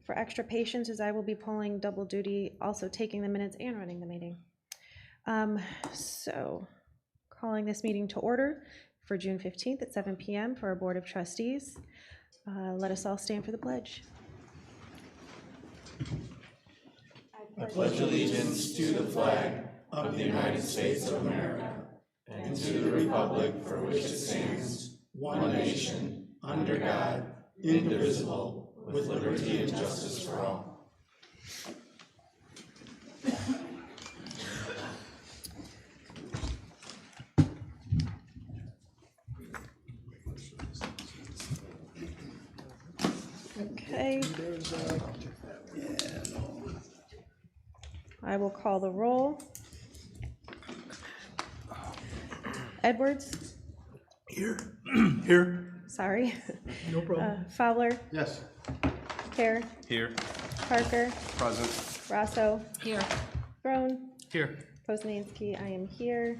for extra patience, as I will be pulling double duty, also taking the minutes and running the meeting. So, calling this meeting to order for June 15th at 7 p.m. for our Board of Trustees. Let us all stand for the pledge. I pledge allegiance to the flag of the United States of America and to the republic for which it stands, one nation, under God, indivisible, with liberty and justice for all. Okay. I will call the roll. Edwards? Here. Here. Sorry. No problem. Fowler? Yes. Kerr? Here. Parker? Present. Rosso? Here. Brown? Here. Poznansky, I am here.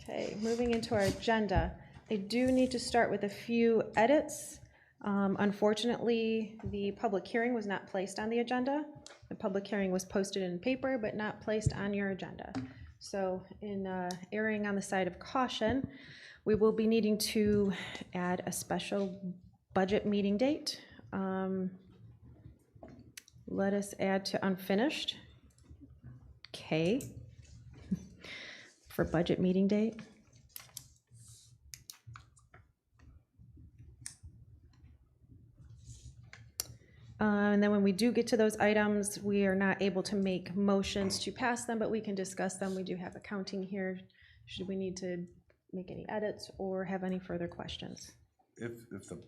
Okay, moving into our agenda. I do need to start with a few edits. Unfortunately, the public hearing was not placed on the agenda. The public hearing was posted in paper, but not placed on your agenda. So in erring on the side of caution, we will be needing to add a special budget meeting date. Let us add to unfinished, K, for budget meeting date. And then when we do get to those items, we are not able to make motions to pass them, but we can discuss them. We do have accounting here. Should we need to make any edits or have any further questions? If the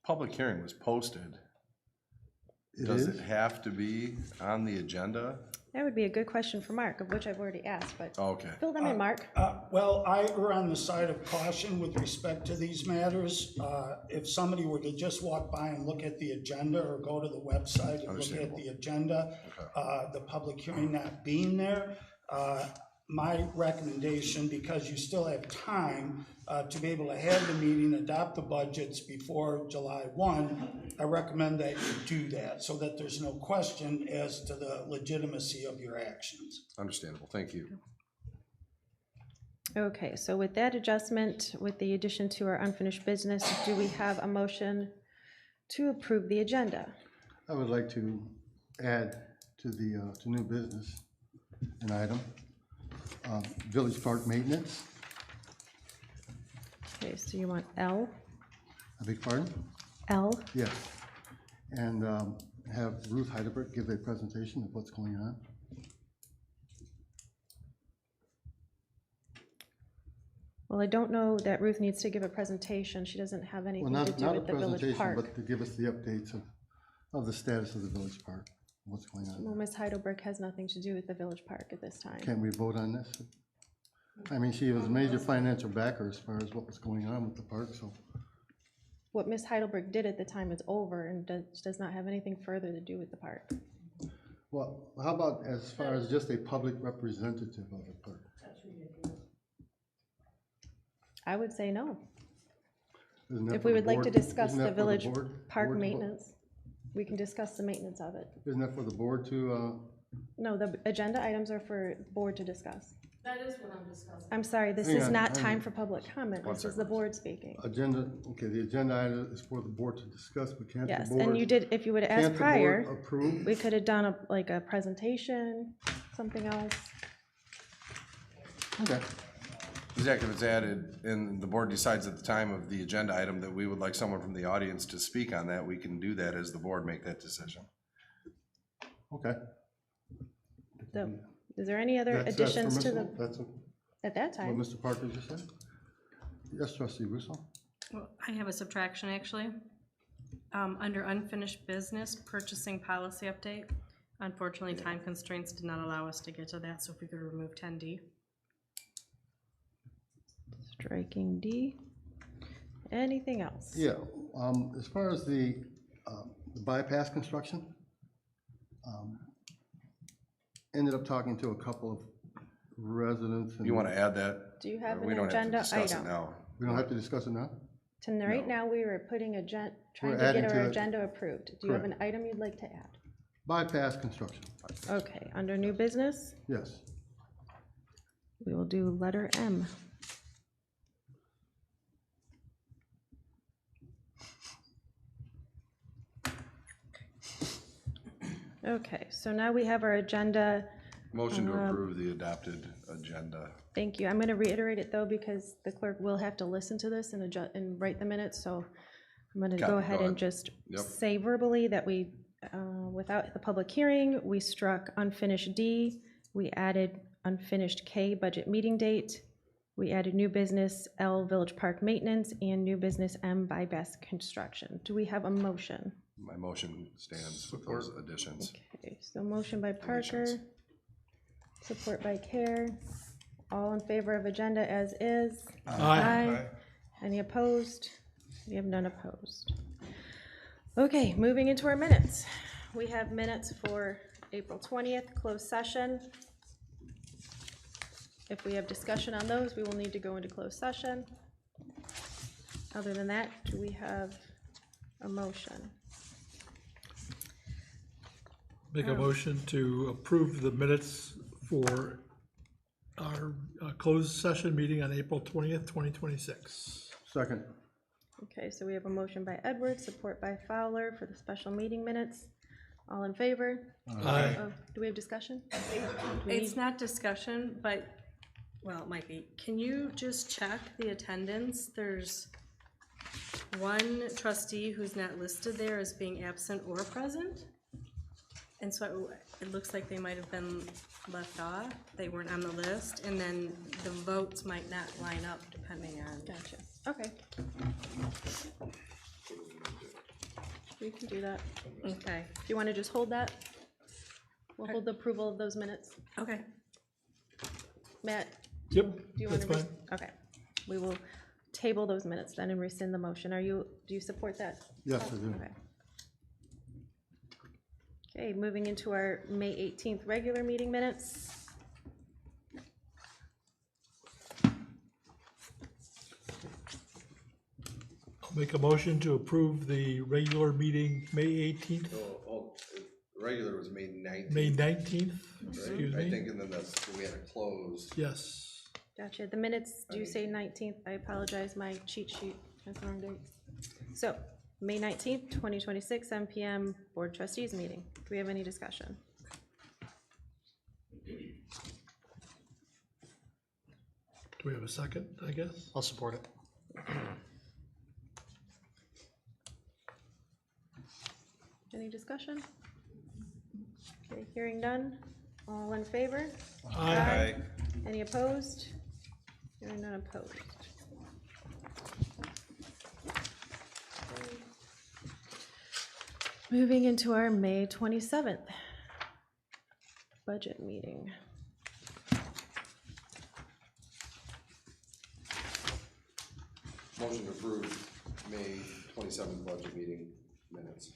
public hearing was posted, does it have to be on the agenda? That would be a good question for Mark, of which I've already asked, but Okay. fill them in, Mark. Well, I err on the side of caution with respect to these matters. If somebody were to just walk by and look at the agenda or go to the website and look at the agenda, the public hearing not being there, my recommendation, because you still have time to be able to have the meeting, adopt the budgets before July 1, I recommend that you do that so that there's no question as to the legitimacy of your actions. Understandable, thank you. Okay, so with that adjustment, with the addition to our unfinished business, do we have a motion to approve the agenda? I would like to add to the to new business an item, Village Park maintenance. Okay, so you want L? I beg pardon? L? Yes. And have Ruth Heidelberg give a presentation of what's going on. Well, I don't know that Ruth needs to give a presentation. She doesn't have anything to do with the Village Park. But to give us the updates of the status of the Village Park, what's going on. Well, Ms. Heidelberg has nothing to do with the Village Park at this time. Can't we vote on this? I mean, she was a major financial backer as far as what was going on with the park, so. What Ms. Heidelberg did at the time is over and does not have anything further to do with the park. Well, how about as far as just a public representative of the park? I would say no. Isn't that If for we the would like to board? discuss Isn't the that for Village Park board to vote? maintenance, we can discuss the maintenance of it. Isn't that for the board to, No, the agenda items are for the board to discuss. That is what I'm discussing. I'm sorry, this Hang is on, not hang time on. for public comment. This is the board speaking. agenda, okay, the agenda item is for the board to discuss, but can't the Yes, board? and you did, if you would have Can't asked the prior, board approve? we could have done like a presentation, something else. Okay, Exactly, if it's added and the board decides at the time of the agenda item that we would like someone from the audience to speak on that, we can do that as the board make that decision. okay. So, is there any other That's additions to the, permissible? That's what at that time? Mr. Parker just said? Yes, trustee Russo? Well, I have a subtraction, actually. Under unfinished business, purchasing policy update. Unfortunately, time constraints did not allow us to get to that, so if we could remove 10D. Striking D. Anything else? Yeah, as far as the bypass construction, ended up talking to a couple of residents. And You want to add that? Do you have We an don't have to agenda discuss it item? now. we don't have to discuss it now? Tonight, No. now we were putting trying We're to adding get to our it. agenda approved. Do you have an Correct. item you'd like to add? Bypass construction, Okay, under new business, yes. we will do letter M. Okay, so now we have our agenda. Motion to approve the adopted agenda. Thank you. I'm going to reiterate it though, because the clerk will have to listen to this and adjust and write the minutes, so I'm going to Got go it. ahead Go and ahead. just Yep. say verbally that we, without the public hearing, we struck unfinished D, we added unfinished K, budget meeting date, we added new business L, Village Park maintenance, and new business M, bypass construction. Do we have a motion? My motion stands with those additions. Okay, so motion by Parker, Deletions. support by Care. All in favor of agenda as is? Aye. Any opposed? We have none opposed. Okay, moving into our minutes. We have minutes for April 20th, closed session. If we have discussion on those, we will need to go into closed session. Other than that, do we have a motion? Make a motion to approve the minutes for our closed session meeting on April 20th, 2026. Second, Okay, so we have a motion by Edwards, support by Fowler for the special meeting minutes. All in favor? Aye. Oh, do we have discussion? Do we It's need- not discussion, but, well, it might be. Can you just check the attendance? There's one trustee who's not listed there as being absent or present. And so it looks like they might have been left off. They weren't on the list, and then the votes might not line up depending on. Gotcha, okay. We can do that. Okay, Do you want to just hold that? We'll hold the approval of those minutes. okay. Matt, Yep, do you want that's to? fine. Okay, we will table those minutes then and rescind the motion. Do you support that? yes, I do. Okay. Okay, moving into our May 18th regular meeting minutes. I'll make a motion to approve the regular meeting, May 18th, Regular was May 19th. May 19th, excuse I me. think, and then we had a close. Yes, Gotcha, the minutes do say 19th, I apologize, my cheat sheet has the wrong date. So, May 19th, 2026, 7 PM, Board Trustees meeting. Do we have any discussion? do we have a second, I guess? I'll support it. Any discussion? Okay, hearing none, all in favor? Aye. Any opposed? Hearing none opposed. Moving into our May 27th budget meeting. Motion to approve May 27th budget meeting minutes.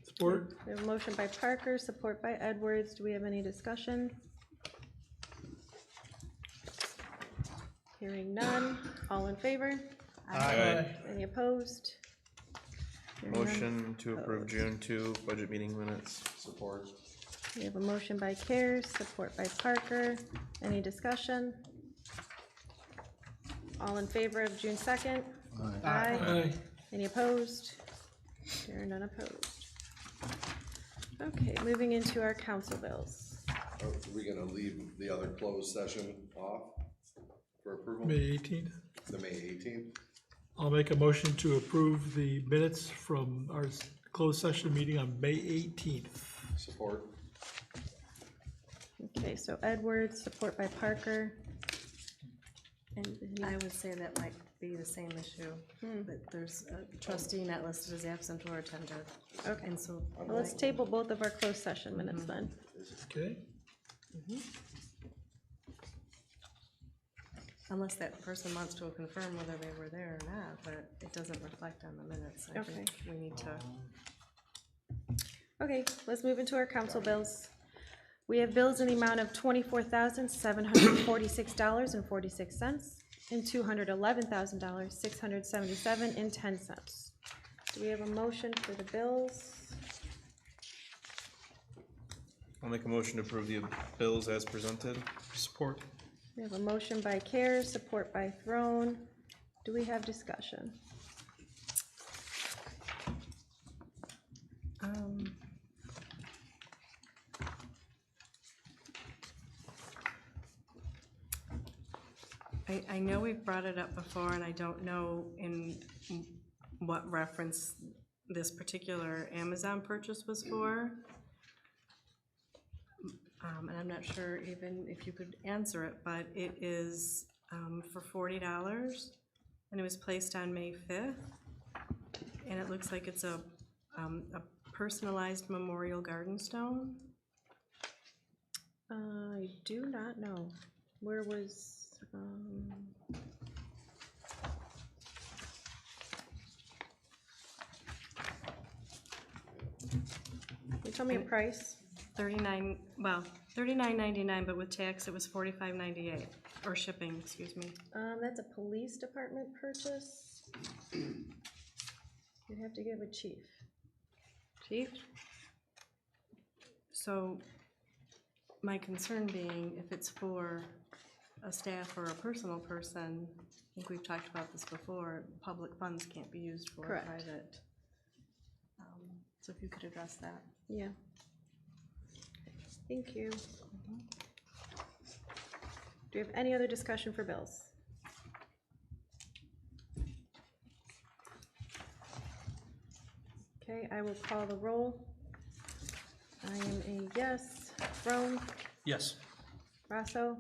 Support? We have a motion by Parker, support by Edwards. Do we have any discussion? Hearing none. All in favor? Aye. Any opposed? Hearing none. Motion to approve June 2 budget meeting minutes. Support. We have a motion by Cares, support by Parker. Any discussion? All in favor of June 2nd? Aye. Aye. Any opposed? Hearing none opposed. Okay, moving into our council bills. Are we gonna leave the other closed session off for approval? May 18th. The May 18th? I'll make a motion to approve the minutes from our closed session meeting on May 18th. Support. Okay, so Edwards, support by Parker. And I would say that might be the same issue, that there's a trustee not listed as absent or attended. Okay. And so, well, let's table both of our closed session minutes then. Okay? unless that person wants to confirm whether they were there or not, but it doesn't reflect on the minutes. I think we need to. Okay, let's move into our council bills. We have bills in the amount of $24,746.46. and $211,000, $677.10. Do we have a motion for the bills? I'll make a motion to approve the bills as presented. Support. We have a motion by Care, support by Throne. Do we have discussion? I know we've brought it up before, and I don't know in what reference this particular Amazon purchase was for. And I'm not sure even if you could answer it, but it is for $40, and it was placed on May 5th. And it looks like it's a personalized memorial garden stone. I do not know. Where was, can you tell me a price? $39.99, but with tax it was $45.98, or shipping, excuse me. That's a police department purchase. You'd have to give a chief. Chief? So my concern being, if it's for a staff or a personal person, I think we've talked about this before, public funds can't be used for Correct. private. So if you could address that. Yeah. Thank you. Do we have any other discussion for bills? Okay, I will call the roll. I am a yes. Rome, Yes. Rosso,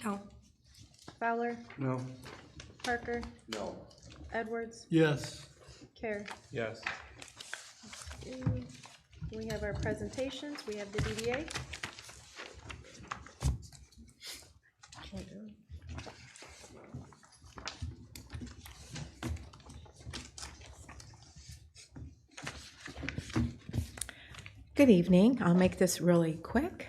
No. Fowler, No. Parker, No. Edwards, Yes. Care. Yes. We have our presentations. We have the DDA. Good evening. I'll make this really quick.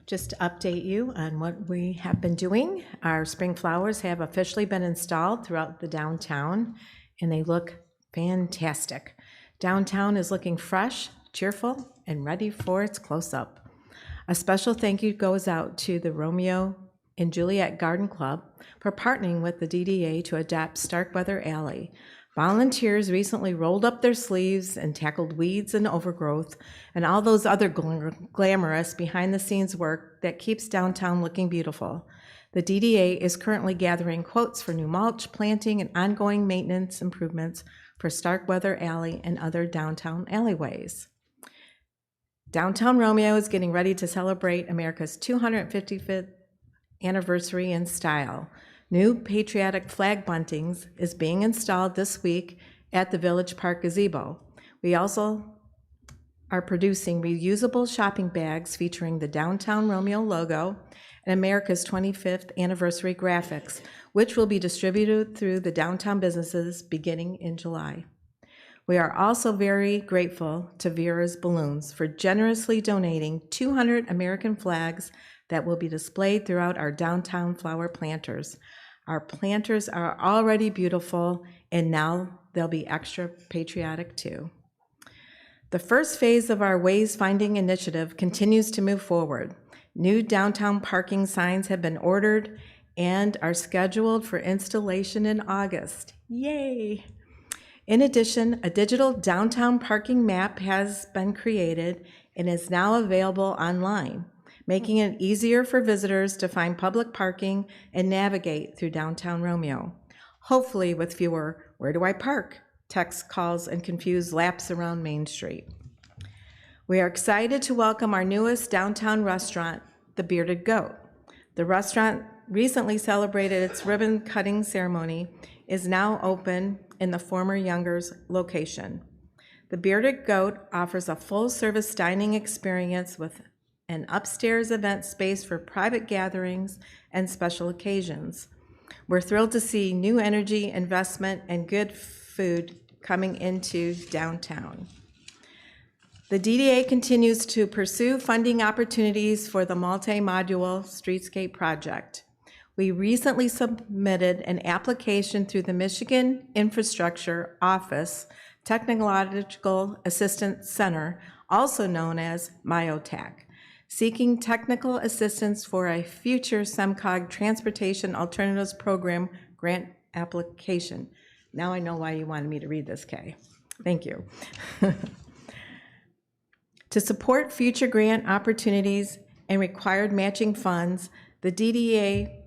Just to update you on what we have been doing. Our spring flowers have officially been installed throughout the downtown, and they look fantastic. Downtown is looking fresh, cheerful, and ready for its close-up. A special thank you goes out to the Romeo and Juliet Garden Club for partnering with the DDA to adapt Starkweather Alley. Volunteers recently rolled up their sleeves and tackled weeds and overgrowth and all those other glamorous behind-the-scenes work that keeps downtown looking beautiful. The DDA is currently gathering quotes for new mulch, planting, and ongoing maintenance improvements for Starkweather Alley and other downtown alleyways. Downtown Romeo is getting ready to celebrate America's 255th anniversary in style. New patriotic flag buntings is being installed this week at the Village Park gazebo. We also are producing reusable shopping bags featuring the Downtown Romeo logo and America's 25th anniversary graphics, which will be distributed through the downtown businesses beginning in July. We are also very grateful to Vera's Balloons for generously donating 200 American flags that will be displayed throughout our downtown flower planters. Our planters are already beautiful, and now they'll be extra patriotic too. The first phase of our Ways Finding initiative continues to move forward. New downtown parking signs have been ordered and are scheduled for installation in August. Yay! In addition, a digital downtown parking map has been created and is now available online, making it easier for visitors to find public parking and navigate through downtown Romeo. Hopefully with fewer "where do I park?" text calls and confused laps around Main Street. We are excited to welcome our newest downtown restaurant, The Bearded Goat. The restaurant recently celebrated its ribbon cutting ceremony, is now open in the former Younger's location. The Bearded Goat offers a full-service dining experience with an upstairs event space for private gatherings and special occasions. We're thrilled to see new energy, investment, and good food coming into downtown. The DDA continues to pursue funding opportunities for the multi-module streetscape project. We recently submitted an application through the Michigan Infrastructure Office Technological Assistance Center, also known as MIOTAC, seeking technical assistance for a future SEMCOG Transportation Alternatives Program grant application. Now I know why you wanted me to read this, Kay. Thank you. To support future grant opportunities and required matching funds, the DDA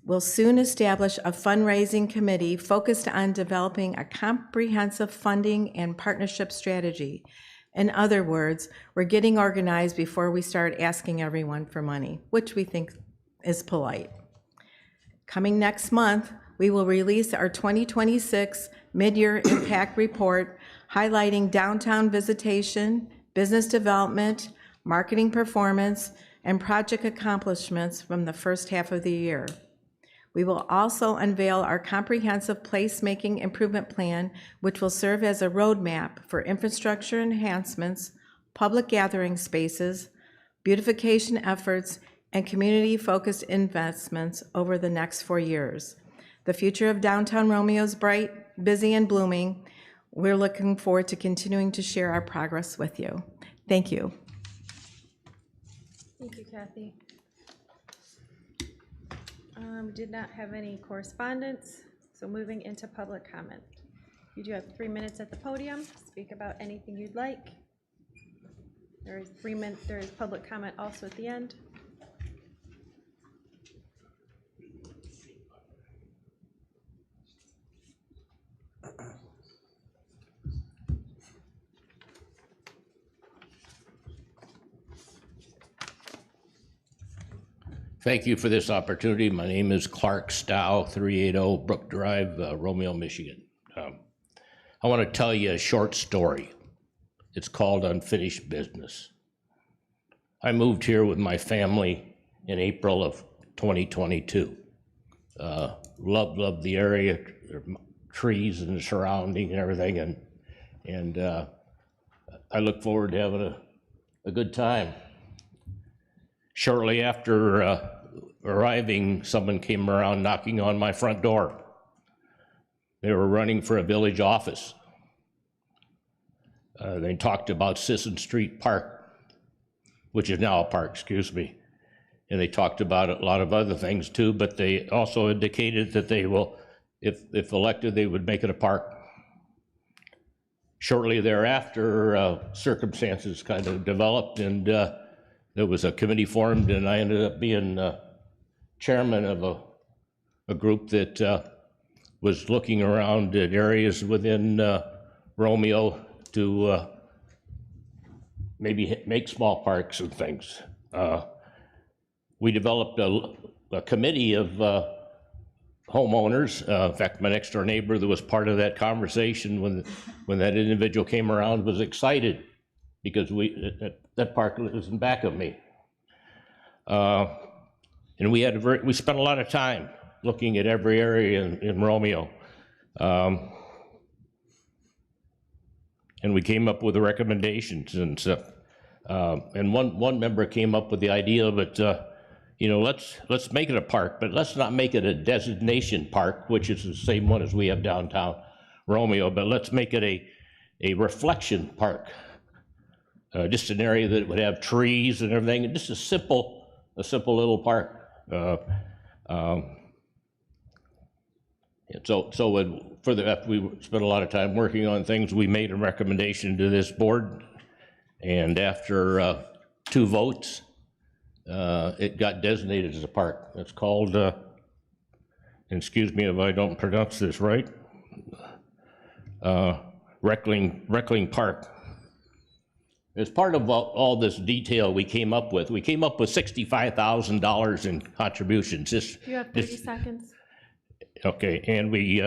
will soon establish a fundraising committee focused on developing a comprehensive funding and partnership strategy. In other words, we're getting organized before we start asking everyone for money, which we think is polite. Coming next month, we will release our 2026 Mid-Year Impact Report highlighting downtown visitation, business development, marketing performance, and project accomplishments from the first half of the year. We will also unveil our comprehensive placemaking improvement plan, which will serve as a roadmap for infrastructure enhancements, public gathering spaces, beautification efforts, and community-focused investments over the next 4 years. The future of downtown Romeo is bright, busy, and blooming. We're looking forward to continuing to share our progress with you. Thank you. Thank you, Kathy. We did not have any correspondence, so moving into public comment. You do have 3 minutes at the podium. Speak about anything you'd like. There is public comment also at the end. Thank you for this opportunity. My name is Clark Stow, 380 Brook Drive, Romeo, Michigan. I want to tell you a short story. It's called Unfinished Business. I moved here with my family in April of 2022. Loved the area, trees and the surrounding and everything, and I look forward to having a good time. Shortly after arriving, someone came around knocking on my front door. They were running for a village office. They talked about Sisson Street Park, which is now a park, excuse me. And they talked about a lot of other things too, but they also indicated that they will, if elected, they would make it a park. Shortly thereafter, circumstances kind of developed, and there was a committee formed, and I ended up being chairman of a group that was looking around at areas within Romeo to maybe make small parks and things. We developed a committee of homeowners. In fact, my next door neighbor that was part of that conversation when that individual came around was excited because that park was in back of me. And we spent a lot of time looking at every area in Romeo. And we came up with the recommendations and stuff. And one member came up with the idea of it, let's make it a park, but let's not make it a designation park, which is the same one as we have downtown Romeo, but let's make it a reflection park. Just an area that would have trees and everything, and just a simple little park. After we spent a lot of time working on things, we made a recommendation to this board, and after 2 votes, it got designated as a park. It's called, excuse me if I don't pronounce this right, Reckling Park. As part of all this detail we came up with $65,000 in contributions. You have 30 seconds. Okay, and we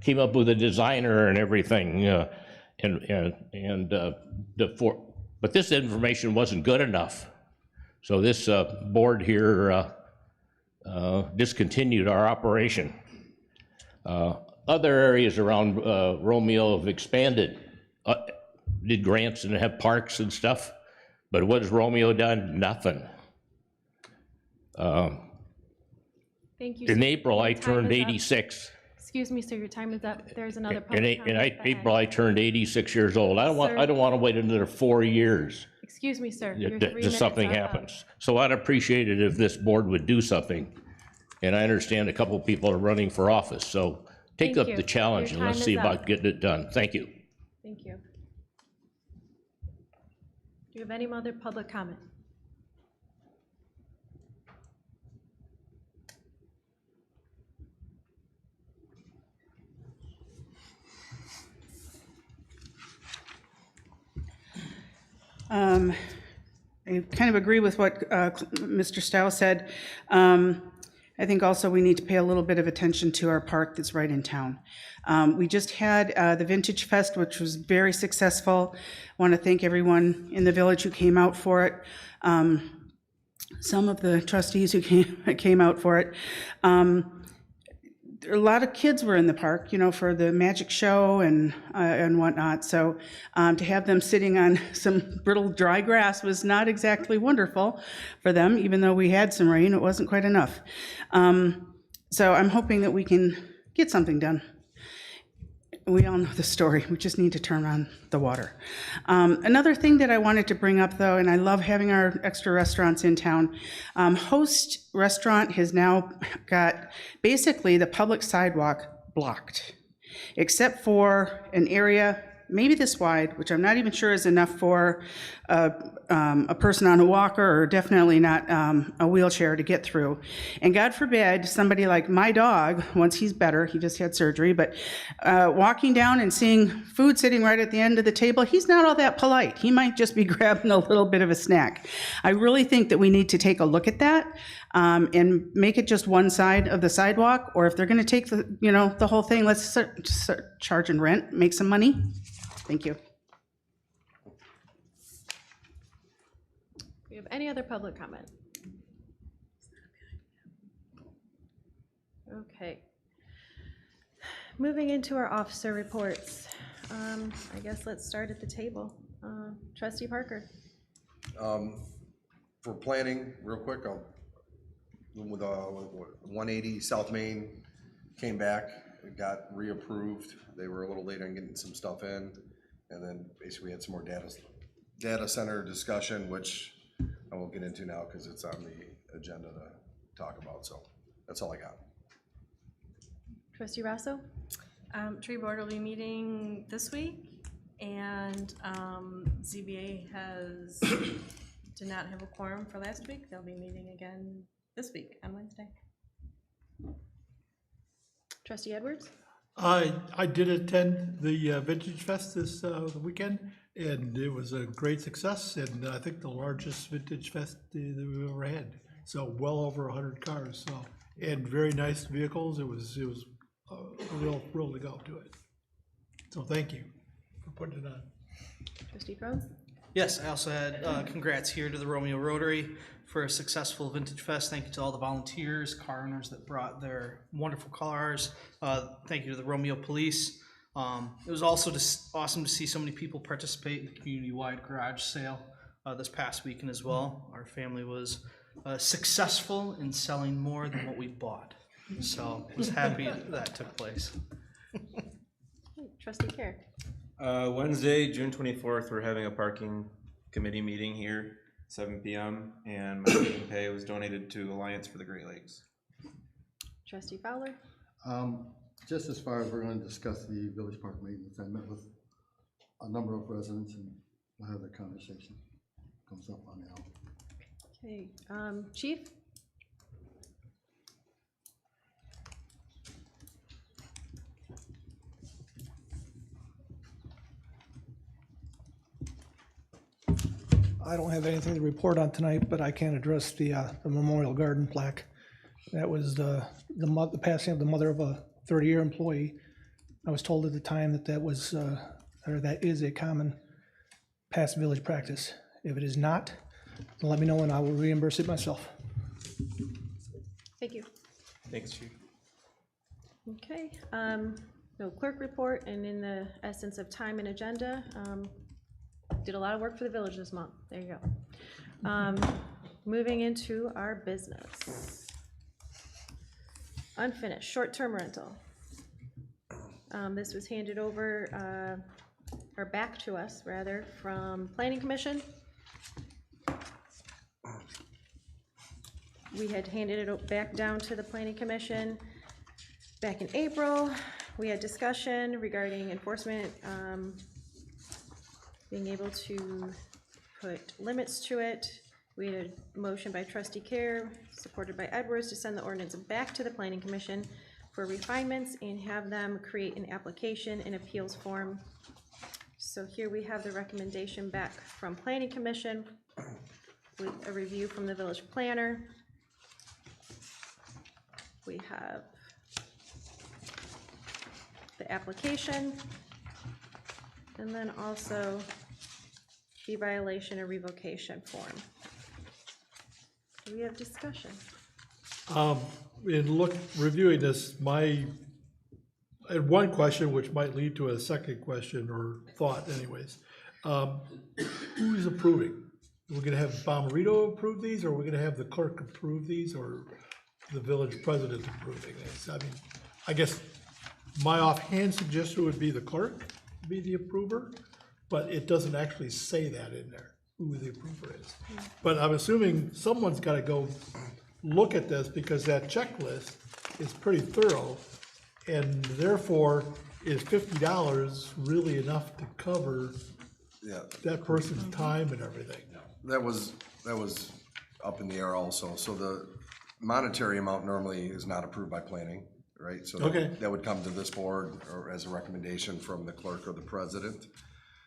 came up with a designer and everything, but this information wasn't good enough. So this board here discontinued our operation. Other areas around Romeo have expanded. Did grants and have parks and stuff, but what has Romeo done? Nothing. Thank you. In sir. April, I Your time turned is up. 86. Excuse me, sir, your time is up. There's another In public comment. Go ahead. April, I turned 86 years old. I Sir. don't want to wait another 4 years Excuse me, sir. Your 3 that minutes something are up. happens. So I'd appreciate it if this board would do something. And I understand a couple of people are running for office, so take Thank up you. the challenge Your and let's time see is about up. getting it done. Thank you. Thank you. Do you have any other public comment? I kind of agree with what Mr. Stowe said. I think also we need to pay a little bit of attention to our park that's right in town. We just had the Vintage Fest, which was very successful. I want to thank everyone in the village who came out for it. Some of the trustees who came out for it. A lot of kids were in the park, you know, for the magic show and whatnot. So to have them sitting on some brittle dry grass was not exactly wonderful for them, even though we had some rain, it wasn't quite enough. So I'm hoping that we can get something done. We all know the story. We just need to turn on the water. Another thing that I wanted to bring up, though, and I love having our extra restaurants in town, Host Restaurant has now got basically the public sidewalk blocked, except for an area maybe this wide, which I'm not even sure is enough for a person on a walker, or definitely not a wheelchair to get through. And God forbid, somebody like my dog, once he's better, he just had surgery, but walking down and seeing food sitting right at the end of the table, he's not all that polite. He might just be grabbing a little bit of a snack. I really think that we need to take a look at that and make it just one side of the sidewalk, or if they're gonna take the, you know, the whole thing, let's start charging rent, make some money. Thank you. Do you have any other public comment? Okay. Moving into our officer reports. I guess let's start at the table. Trustee Parker. For planning, real quick, with 180 South Main came back, it got reapproved. They were a little late on getting some stuff in, and then basically we had some more data center discussion, which I won't get into now because it's on the agenda to talk about. So that's all I got. Trustee Rosso. Tree board will be meeting this week, and ZBA did not have a quorum for last week. They'll be meeting again this week on Wednesday. Trustee Edwards. I did attend the Vintage Fest this weekend, and it was a great success, and I think the largest Vintage Fest that we've ever had. So well over 100 cars, so, and very nice vehicles. It was a real thrill to go to it. So thank you for putting it on. Trustee Crowe. Yes, I also had congrats here to the Romeo Rotary for a successful Vintage Fest. Thank you to all the volunteers, car owners that brought their wonderful cars. Thank you to the Romeo Police. It was also just awesome to see so many people participate in the community-wide garage sale this past weekend as well. Our family was successful in selling more than what we bought. So I was happy that took place. Trustee Carrick. Wednesday, June 24th, we're having a parking committee meeting here, 7 p.m., and my meeting pay was donated to Alliance for the Great Lakes. Trustee Fowler. Just as far as we're going to discuss the village park maintenance, I met with a number of residents and we'll have that conversation. Comes up on the hour. Okay, Chief. I don't have anything to report on tonight, but I can address the Memorial Garden plaque. That was the passing of the mother of a 30-year employee. I was told at the time that that is a common past village practice. If it is not, then let me know and I will reimburse it myself. Thank you. Thanks, Chief. Okay, no clerk report, and in the essence of time and agenda, did a lot of work for the village this month. There you go. Moving into our business. Unfinished, short-term rental. This was handed over, or back to us, rather, from Planning Commission. We had handed it back down to the Planning Commission back in April. We had discussion regarding enforcement, being able to put limits to it. We had a motion by Trustee Care, supported by Edwards, to send the ordinance back to the Planning Commission for refinements and have them create an application and appeals form. So here we have the recommendation back from Planning Commission with a review from the village planner. We have the application, and then also the violation or revocation form. Do we have discussion? In reviewing this, I had one question which might lead to a second question or thought anyways. Who's approving? We're gonna have Bomarito approve these, or we're gonna have the clerk approve these, or the village president approving these? I mean, I guess my offhand suggestion would be the clerk be the approver, but it doesn't actually say that in there, who the approver is. But I'm assuming someone's gotta go look at this, because that checklist is pretty thorough, and therefore, is $50 really enough to cover that person's time and everything? That was up in the air also. So the monetary amount normally is not approved by planning, right? So that would come to this board or as a recommendation from the clerk or the president.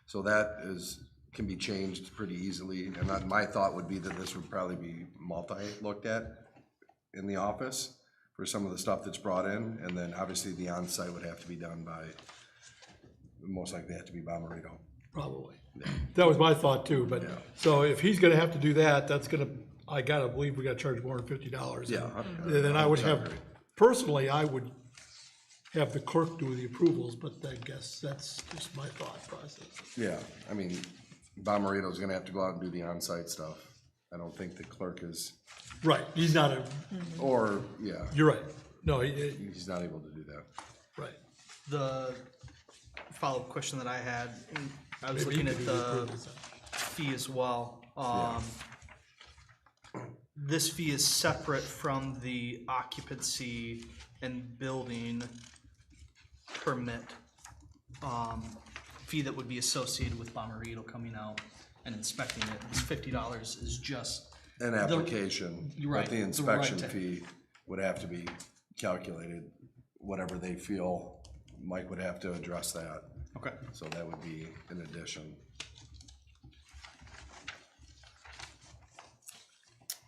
So that can be changed pretty easily. And my thought would be that this would probably be looked at in the office for some of the stuff that's brought in. And then obviously the on-site would have to be done by, most likely have to be Bomarito. Probably. That was my thought too, but, so if he's gonna have to do that, I gotta believe we gotta charge more than $50. Yeah. And then I would have, personally, I would have the clerk do the approvals, but I guess that's just my thought process. Yeah, I mean, Bomarito's gonna have to go out and do the on-site stuff. I don't think the clerk is, Right, he's not you're right. No, he's not able to do that. right. The follow-up question that I had, I was Maybe looking you at could the approve this. fee as well. This fee is separate from the occupancy and building permit fee that would be associated with Bomarito coming out and inspecting it. This $50 is just An application, right, but the the inspection right to- fee would have to be calculated, whatever they feel. Mike would have to address that. Okay. So that would be in addition.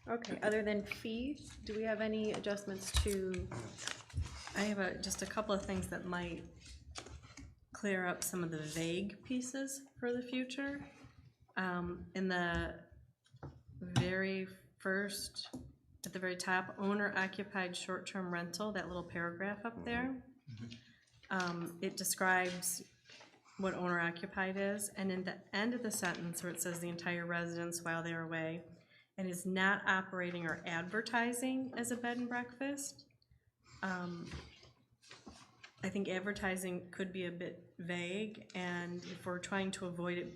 Okay, other than fee, do we have any adjustments to? I have just a couple of things that might clear up some of the vague pieces for the future. In the very first, at the very top, owner occupied short-term rental, that little paragraph up there. It describes what owner occupied is, and in the end of the sentence where it says the entire residence while they're away, and is not operating or advertising as a bed and breakfast. I think advertising could be a bit vague, and if we're trying to avoid it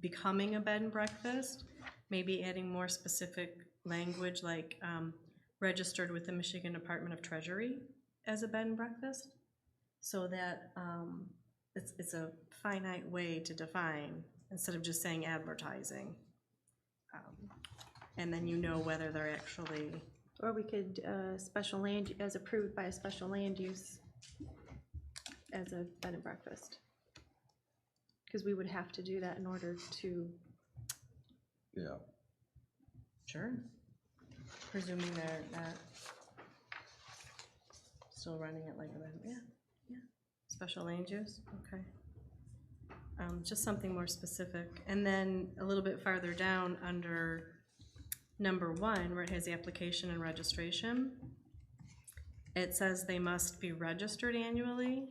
becoming a bed and breakfast, maybe adding more specific language like registered with the Michigan Department of Treasury as a bed and breakfast, so that it's a finite way to define instead of just saying advertising. And then you know whether they're actually. Or we could, special land, as approved by a special land use as a bed and breakfast. Because we would have to do that in order to. Yeah. Sure. Presuming they're not still running it like a, yeah, special land use, okay. Just something more specific. And then a little bit farther down under number 1, where it has the application and registration, it says they must be registered annually.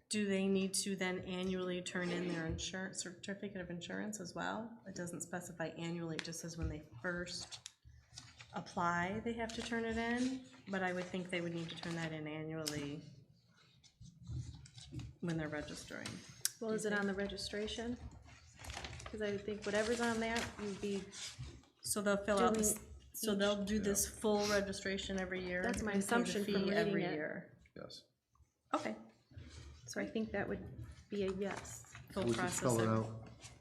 Do they need to then annually turn in their certificate of insurance as well? It doesn't specify annually, it just says when they first apply, they have to turn it in, but I would think they would need to turn that in annually when they're registering. Well, is it on the registration? Because I would think whatever's on that would be, So they'll fill out this, Doing so they'll do this full registration every year? That's my and pay the assumption from fee reading every it. year. Yes. Okay, so I think that would be a yes. full We should process. spell it every- out,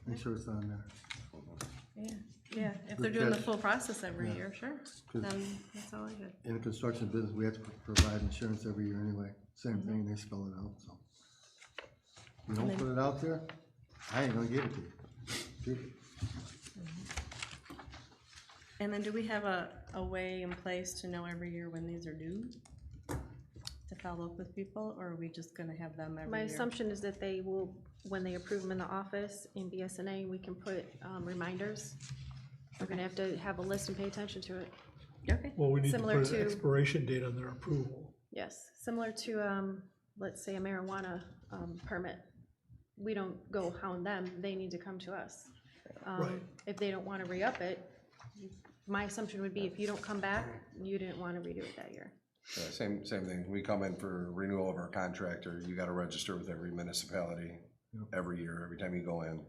make sure it's on there. Yeah, if they're Good doing the catch. full process every Yeah. year, sure, 'Cause then that's all I had. In the construction business, we have to provide insurance every year anyway. Same thing, they spell it out, so. You don't put it out there, I ain't gonna give it to you. Period. And then do we have a way in place to know every year when these are due? To follow up with people, or are we just gonna have them every My year? assumption is that they will, when they approve them in the office in BSNA, we can put reminders. We're gonna have to have a list and pay attention to it. Okay, Well, we need to Similar put an to- expiration date on their approval. Yes, similar to, let's say a marijuana permit. We don't go hound them, they need to come to us. Right. If they don't wanna re-up it, my assumption would be if you don't come back, you didn't wanna redo it that year. Yeah, same thing. We come in for renewal of our contractor, you gotta register with every municipality every year, every time you go in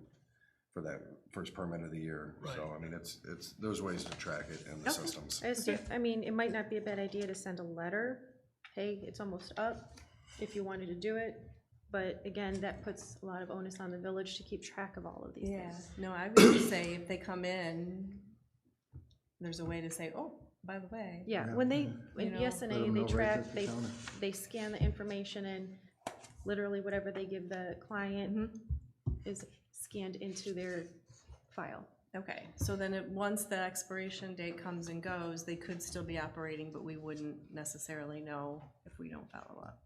for that first permit of the year. So, I mean, it's, there's ways to track it in the Okay. systems. I mean, it might not be a bad idea to send a letter, hey, it's almost up, if you wanted to do it. But again, that puts a lot of onus on the village to keep track of all of these yeah, things. no, I would just say if they come in, there's a way to say, oh, by the way. Yeah, when they, You in know, Let BSNA, them they know right track, at the they, counter. they scan the information and literally whatever they give the client is scanned into their file. Okay, so then once the expiration date comes and goes, they could still be operating, but we wouldn't necessarily know if we don't follow up.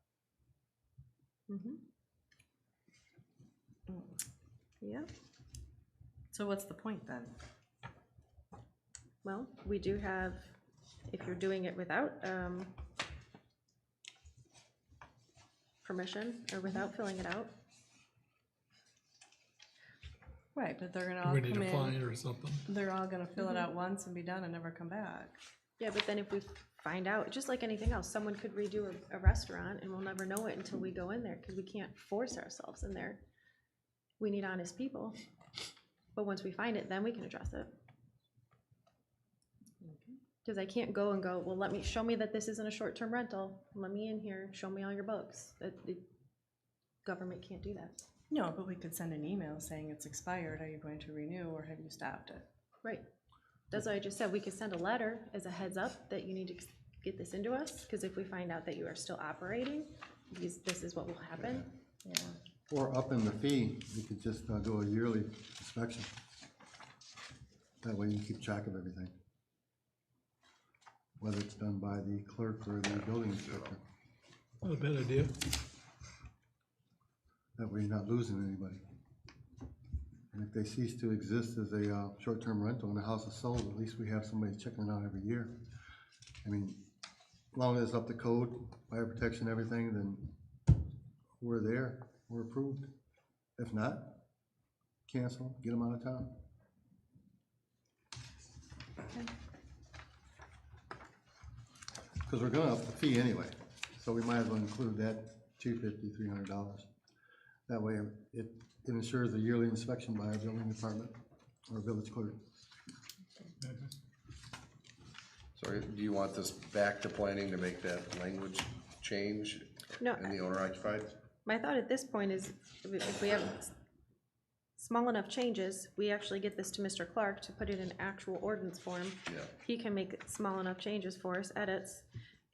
Yeah, So what's the point then? well, we do have, if you're doing it without permission or without filling it out, Right, but they're gonna all We need come a fine in, or something. they're all gonna fill it out once and be done and never come back. yeah, but then if we find out, just like anything else, someone could redo a restaurant and we'll never know it until we go in there, because we can't force ourselves in there. We need honest people, but once we find it, then we can address it. Because I can't go and go, well, show me that this isn't a short-term rental, let me in here, show me all your books. The government can't do that. No, but we could send an email saying it's expired, are you going to renew, or have you stopped it? Right. That's what I just said, we could send a letter as a heads up that you need to get this into us, because if we find out that you are still operating, this is what will happen. Yeah. Or up in the fee, you could just do a yearly inspection. That way you keep track of everything. Whether it's done by the clerk or the building inspector. Not a bad idea. That way you're not losing anybody. And if they cease to exist as a short-term rental and the house is sold, at least we have somebody checking it out every year. I mean, as long as it's up to code, fire protection, everything, then we're there, we're approved. If not, cancel, get them out of town. Because we're gonna up the fee anyway, so we might as well include that $250, $300. That way it ensures a yearly inspection by our building department or village clerk. So do you want this back to planning to make that language change No, in the owner occupied? my thought at this point is, if we have small enough changes, we actually get this to Mr. Clark to put it in actual ordinance form. Yeah. He can make small enough changes for us, edits,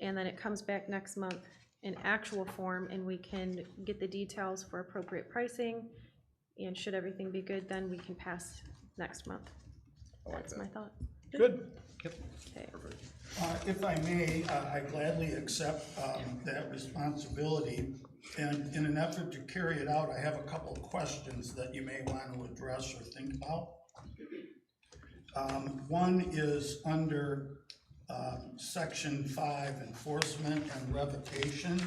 and then it comes back next month in actual form, and we can get the details for appropriate pricing, and should everything be good, then we can pass next month. I like That's that. my thought. Good. Okay. If I may, I gladly accept that responsibility. And in an effort to carry it out, I have a couple of questions that you may want to address or think about. One is under Section 5, Enforcement and Revocation.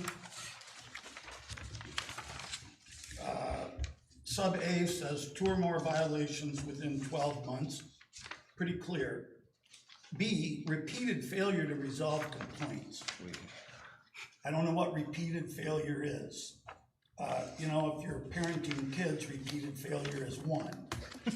Sub A says 2 or more violations within 12 months. Pretty clear. B, repeated failure to resolve complaints. I don't know what repeated failure is. You know, if you're parenting kids, repeated failure is one.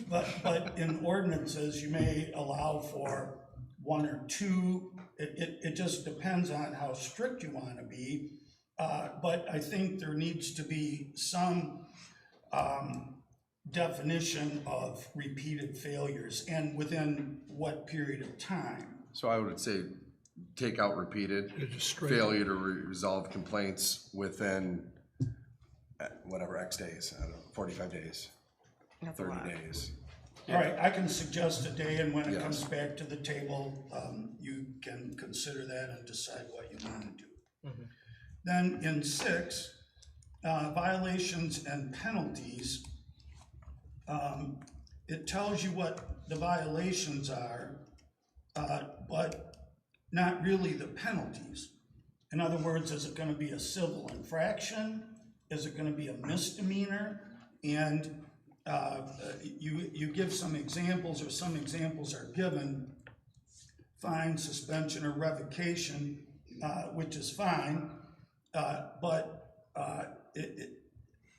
But in ordinances, you may allow for one or two. It just depends on how strict you want to be. But I think there needs to be some definition of repeated failures and within what period of time. So I would say take out repeated, just straight. failure to resolve complaints within whatever X days, I don't know, 45 days, 30 days. All right, I can suggest a day, and when it Yes. comes back to the table, you can consider that and decide what you want to do. Then in 6, violations and penalties, it tells you what the violations are, but not really the penalties. In other words, is it gonna be a civil infraction? Is it gonna be a misdemeanor? And you give some examples, or some examples are given: fine, suspension, or revocation, which is fine, but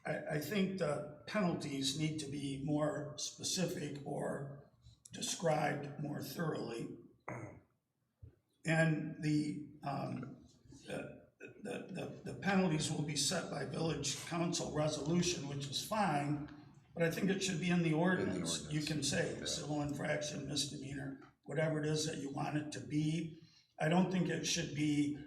I think the penalties need to be more specific or described more thoroughly. And the penalties will be set by village council resolution, which is fine, but I think it should be in the ordinance. You can say civil infraction, misdemeanor, whatever it is that you want it to be. I don't think it should be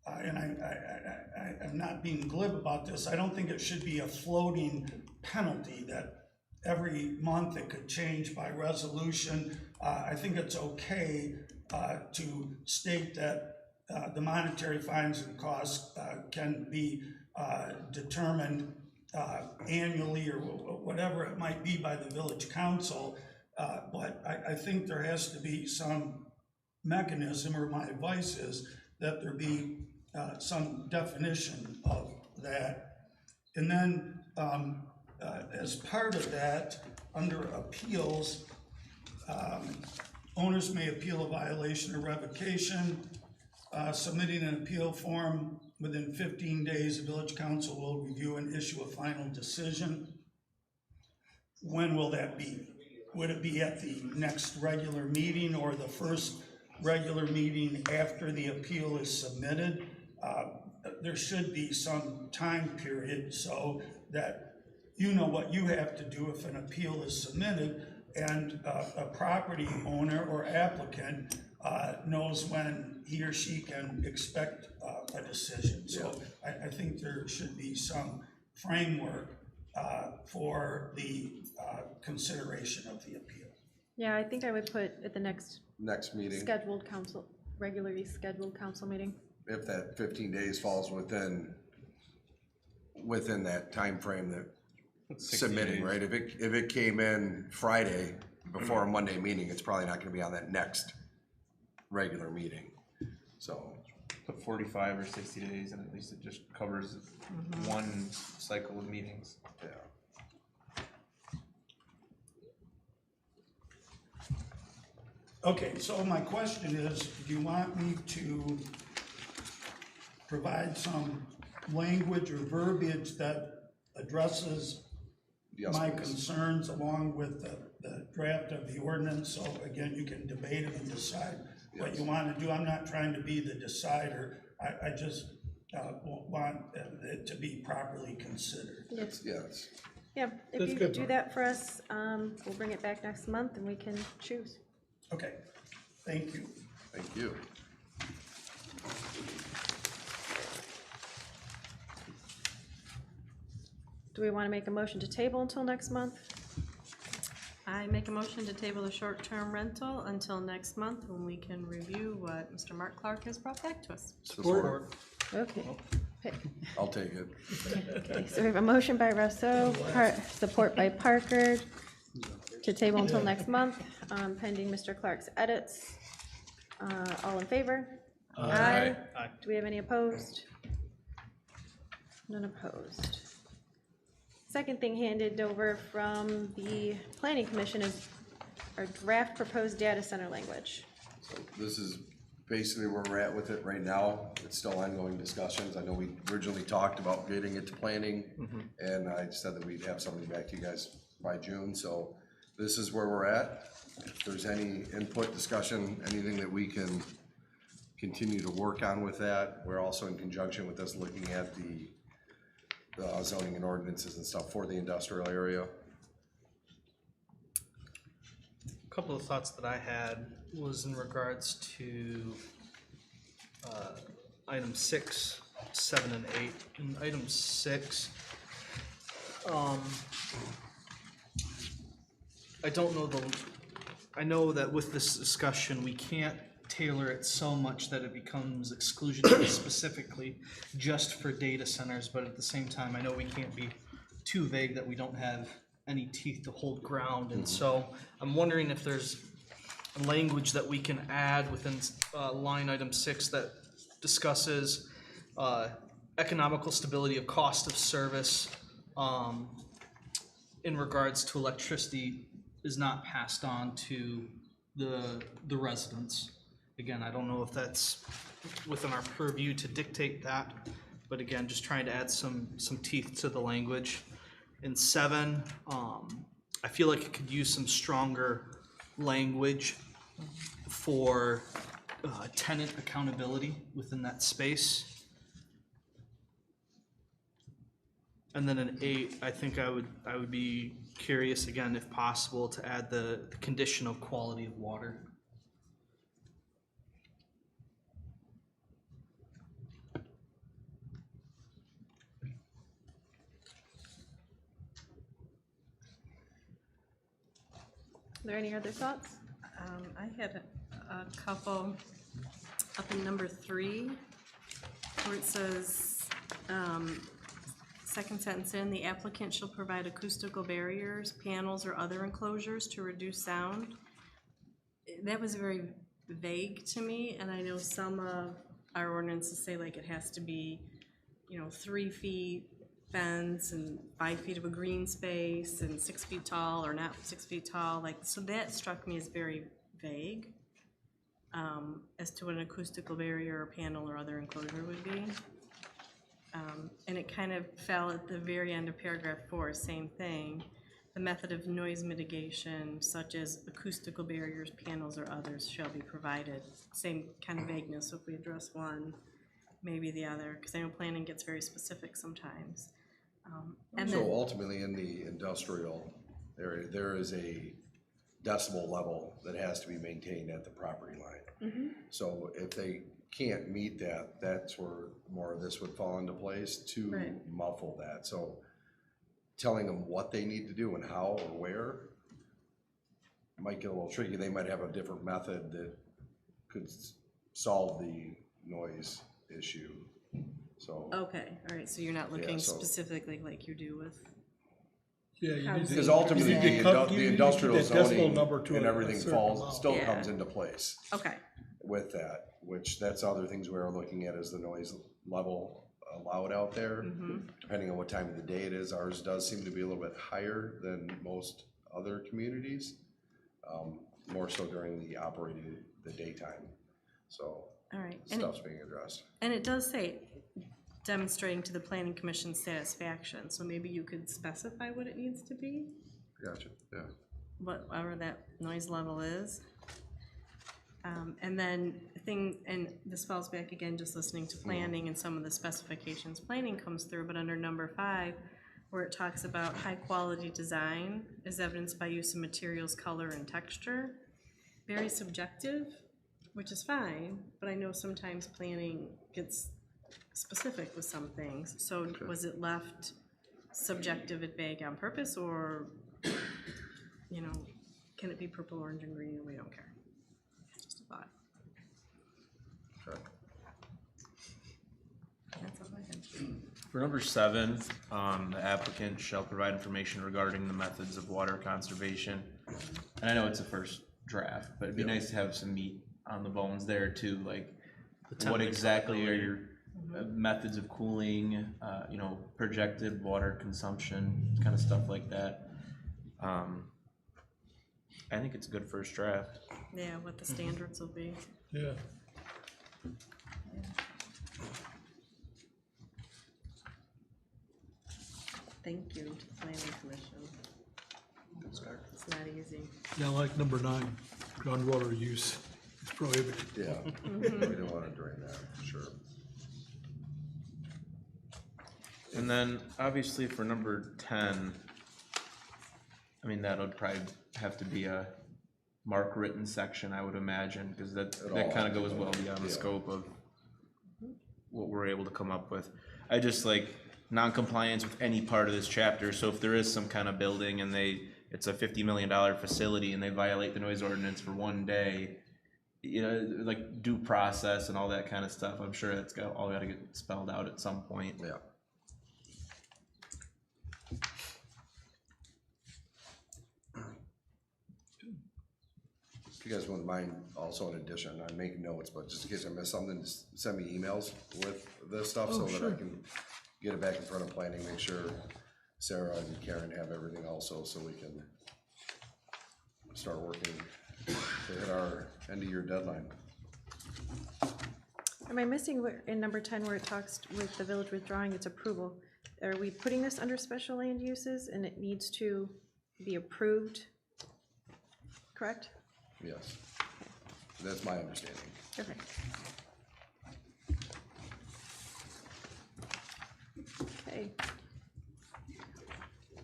and I'm not being glib about this, I don't think it should be a floating penalty that every month it could change by resolution. I think it's okay to state that the monetary fines and costs can be determined annually or whatever it might be by the village council, but I think there has to be some mechanism, or my advice is that there be some definition of that. And then as part of that, under appeals, owners may appeal a violation or revocation. Submitting an appeal form within 15 days, the village council will review and issue a final decision. When will that be? Would it be at the next regular meeting or the first regular meeting after the appeal is submitted? There should be some time period so that you know what you have to do if an appeal is submitted, and a property owner or applicant knows when he or she can expect a decision. So I think there should be some framework for the consideration of the appeal. Yeah, I think I would put at the next meeting, regularly scheduled council meeting. if that 15 days falls within that time frame that submitting, days. right? If it came in Friday before a Monday meeting, it's probably not gonna be on that next regular meeting, so. Put 45 or 60 days, and at least it just covers one cycle of meetings. Yeah. Okay, so my question is, do you want me to provide some language or verbiage that addresses my concerns along with the draft of the ordinance? So again, you can debate it and decide what you want to do. I'm not trying to be the decider. I just want it to be properly considered. Yes. Yeah, if you could do that for us, we'll bring it back next month and we can choose. Okay, thank you. Thank you. Do we want to make a motion to table until next month? I make a motion to table the short-term rental until next month, when we can review what Mr. Mark Clark has brought back to us. Support. Okay. I'll take it. Okay, so we have a motion by Rousseau, support by Parker, to table until next month, pending Mr. Clark's edits. All in favor? Aye. Do we have any opposed? None opposed. Second thing handed over from the Planning Commission is our draft proposed data center language. This is basically where we're at with it right now. It's still ongoing discussions. I know we originally talked about getting it to planning, and I said that we'd have something back to you guys by June, so this is where we're at. If there's any input, discussion, anything that we can continue to work on with that, we're also in conjunction with us looking at the zoning and ordinances and stuff for the industrial area. A couple of thoughts that I had was in regards to item 6, 7, and 8. In item 6, I know that with this discussion, we can't tailor it so much that it becomes exclusionary specifically just for data centers, but at the same time, I know we can't be too vague that we don't have any teeth to hold ground, and so I'm wondering if there's language that we can add within line item 6 that discusses economical stability of cost of service in regards to electricity is not passed on to the residents. Again, I don't know if that's within our purview to dictate that, but again, just trying to add some teeth to the language. In 7, I feel like it could use some stronger language for tenant accountability within that space. And then in 8, I think I would be curious again, if possible, to add the condition of quality of water. Are there any other thoughts? I had a couple up in number 3, where it says, second sentence in, the applicant shall provide acoustical barriers, panels, or other enclosures to reduce sound. That was very vague to me, and I know some of our ordinances say like it has to be, 3 feet fence and 5 feet of a green space and 6 feet tall or not 6 feet tall, so that struck me as very vague as to what an acoustical barrier or panel or other enclosure would be. And it kind of fell at the very end of paragraph 4, same thing. The method of noise mitigation such as acoustical barriers, panels, or others shall be provided. Same kind of vagueness, so if we address one, maybe the other, because I know planning gets very specific sometimes. And So then, ultimately in the industrial area, there is a decibel level that has to be maintained at the property line. So if they can't meet that, that's where more of this would fall into place to muffle that. So telling them what they need to do and how or where might get a little tricky. They might have a different method that could solve the noise issue. So okay, all right, so you're not looking so- specifically like you do with, Yeah, you need to. because ultimately you need to come- you the need to industrial keep that decibel zoning number to and a everything certain falls, amount. still Yeah. comes into place okay, with that, which that's other things we are looking at is the noise level allowed out there. Depending on what time of the day it is, ours does seem to be a little bit higher than most other communities, more so during the daytime. So all right. stuff's being addressed. And it does say demonstrating to the planning commission's satisfaction, so maybe you could specify what it needs to be, Gotcha, yeah. whatever that noise level is. And then and this falls back again, just listening to planning and some of the specifications planning comes through, but under number 5, where it talks about high quality design is evidenced by use of materials, color, and texture. Very subjective, which is fine, but I know sometimes planning gets specific with some things. So was it left subjective and vague on purpose, or, can it be purple, orange, and green, and we don't care? Just a thought. Okay. That's all I had. For number 7, the applicant shall provide information regarding the methods of water conservation. And I know it's a first draft, but it'd be nice to have some meat on the bones there too, like what exactly are your methods of cooling, projected water consumption, kind of stuff like that. I think it's a good first draft. Yeah, what the standards will be. Yeah. Thank you to the planning commission. It's not easy. Yeah, like number 9, groundwater use is prohibited. Yeah, we don't wanna drain that, for sure. And then obviously for number 10, I mean, that would probably have to be a mark written section, I would imagine, because that kind of goes well beyond the scope of what we're able to come up with. I just like non-compliance with any part of this chapter, so if there is some kind of building and it's a $50 million facility and they violate the noise ordinance for one day, you know, like due process and all that kind of stuff, I'm sure that's all got to get spelled out at some point. Yeah. If you guys wouldn't mind, also in addition, I make notes, but just in case I miss something, just send me emails with this stuff so that I can get it back in front of planning, make sure Sarah and Karen have everything also, so we can start working to hit our end of year deadline. Am I missing in number 10 where it talks with the village withdrawing its approval? Are we putting this under special land uses and it needs to be approved? Correct? Yes, that's my understanding. Okay. Okay.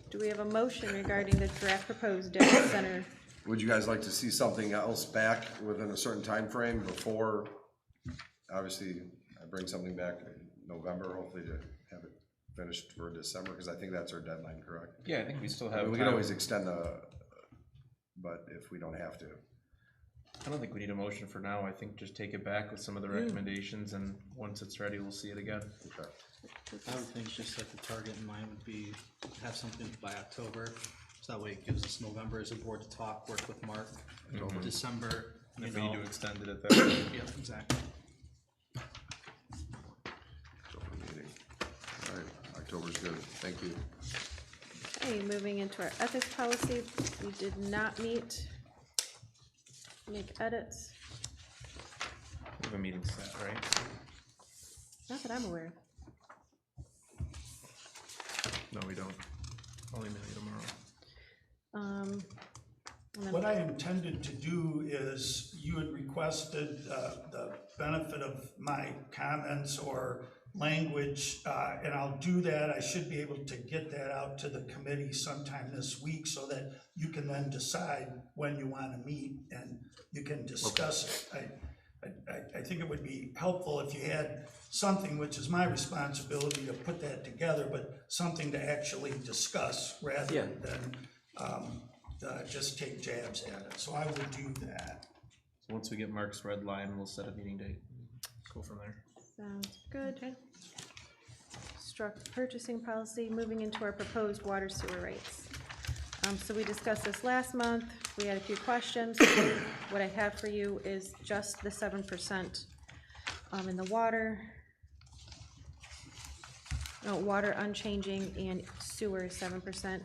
Do we have a motion regarding the draft proposed data center? Would you guys like to see something else back within a certain time frame before, obviously, I bring something back in November, hopefully to have it finished for December, because I think that's our deadline, correct? Yeah, I think we still I have mean, we time. can always extend but if we don't have to. I don't think we need a motion for now. I think just take it back with some of the recommendations, and once it's ready, we'll see it again. Okay. I would think just like the target in mind would be have something by October, so that way it gives us November as a board to talk, work with Mark, December, And you if we need know. to extend it at that point. Yeah, exactly. Open meeting. All right, October's good, thank you. Okay, moving into our ethics policy, we did not make edits, We have a meeting set, right? not that I'm aware of. No, we don't. I'll email you tomorrow. And then- What I intended to do is, you had requested the benefit of my comments or language, and I'll do that. I should be able to get that out to the committee sometime this week so that you can then decide when you want to meet and you can discuss it. I think it would be helpful if you had something, which is my responsibility to put that together, but something to actually discuss rather than just take jabs at it. So I would do that. So once we get Mark's red line, we'll set a meeting date. Go from there. Sounds good. Struck purchasing policy, moving into our proposed water sewer rates. So we discussed this last month, we had a few questions. What I have for you is just the 7% in the water. No, water unchanging and sewer 7%.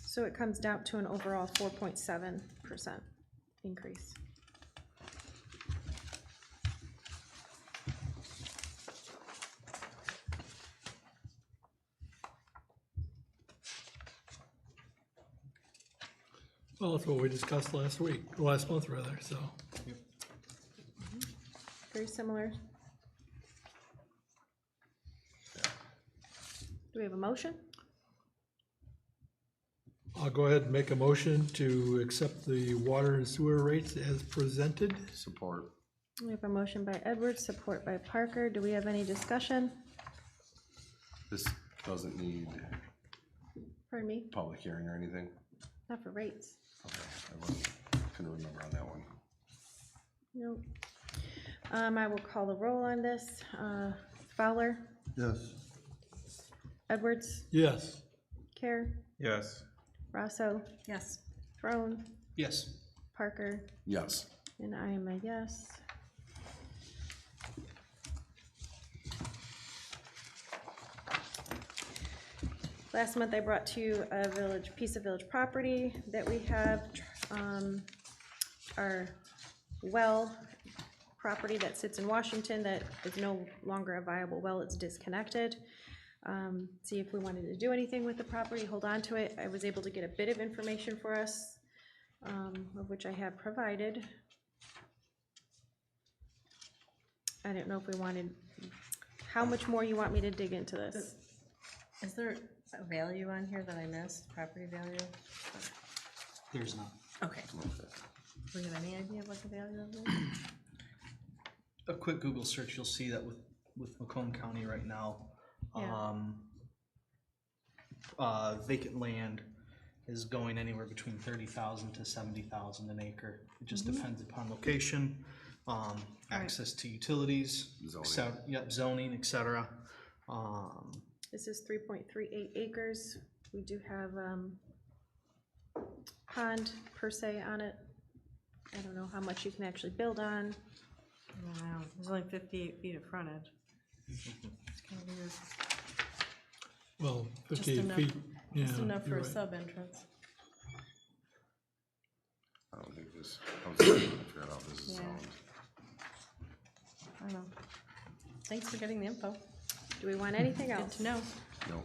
So it comes down to an overall 4.7% increase. Well, that's what we discussed last month rather, so. Very similar. Do we have a motion? I'll go ahead and make a motion to accept the water and sewer rates as presented. Support. We have a motion by Edwards, support by Parker. Do we have any discussion? This doesn't need Pardon me, public hearing or anything? not for rates. Okay, couldn't remember on that one. Nope. I will call the roll on this. Fowler, Yes. Edwards, Yes. Care, Yes. Rosso, Yes. Throne, Yes. Parker, Yes. and I am a yes. Last month I brought to you a piece of village property that we have, our well property that sits in Washington that is no longer a viable well, it's disconnected. See if we wanted to do anything with the property, hold on to it. I was able to get a bit of information for us, of which I have provided. I don't know if we wanted, how much more you want me to dig into this? Is there a value on here that I missed, property value? There's not. Okay. Do we have any idea of what the value of it is? A quick Google search, you'll see that with Macomb County right now, vacant land is going anywhere between 30,000 to 70,000 an acre. It just depends upon location, access to utilities, zoning, etc. This is 3.38 acres. We do have pond per se on it. I don't know how much you can actually build on. Wow, there's only 58 feet of frontage. It's kind of weird. Well, Just 58 enough- feet, yeah. Just enough for you're a right. sub-entrance. I don't think this, I was trying to figure out how this is Yeah. zoned. I don't know. Thanks for getting the info. Do we want anything Good else? to know. No,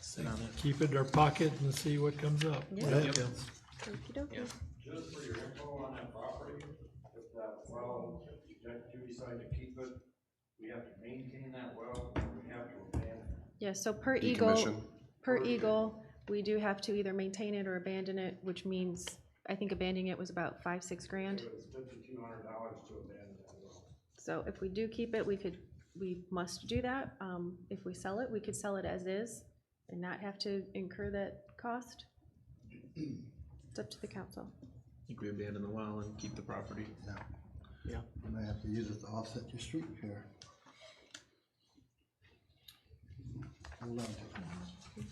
Sit on it. Keep it in our pocket and see what comes up. Yeah. Right? Yep. Okey-dokey. Just for your info on that property, if that well, if you do decide to keep it, we have to maintain that well, or we have to abandon it. Yeah, so per Decommission. Eagle, we do have to either maintain it or abandon it, which means, I think abandoning it was about $5-6 grand. It was $5,200 to abandon that well. So if we do keep it, we must do that. If we sell it, we could sell it as is and not have to incur that cost. It's up to the council. I think we abandon the well and keep the property. You might have to use it to offset your street repair. Hold on to it.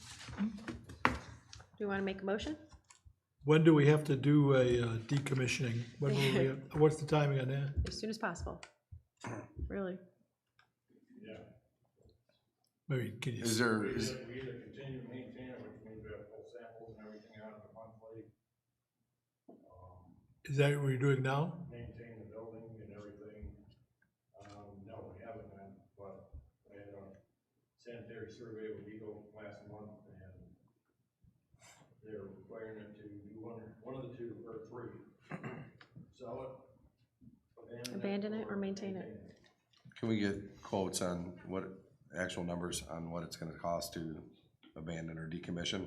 Do you want to make a motion? When do we have to do a decommissioning? When will we, what's the timing on that? As soon as possible. Really. Maybe, can you? is there, We either continue to maintain it, which means we have to pull samples and everything out of the monthly, Is that what you're doing now? maintain the building and everything. No, we haven't been, but I had a sanitary survey with Eagle last month, and they're requiring it to do one of the two, or three. Sell it, Abandon it or maintain it. can we get quotes on what, actual numbers on what it's gonna cost to abandon or decommission?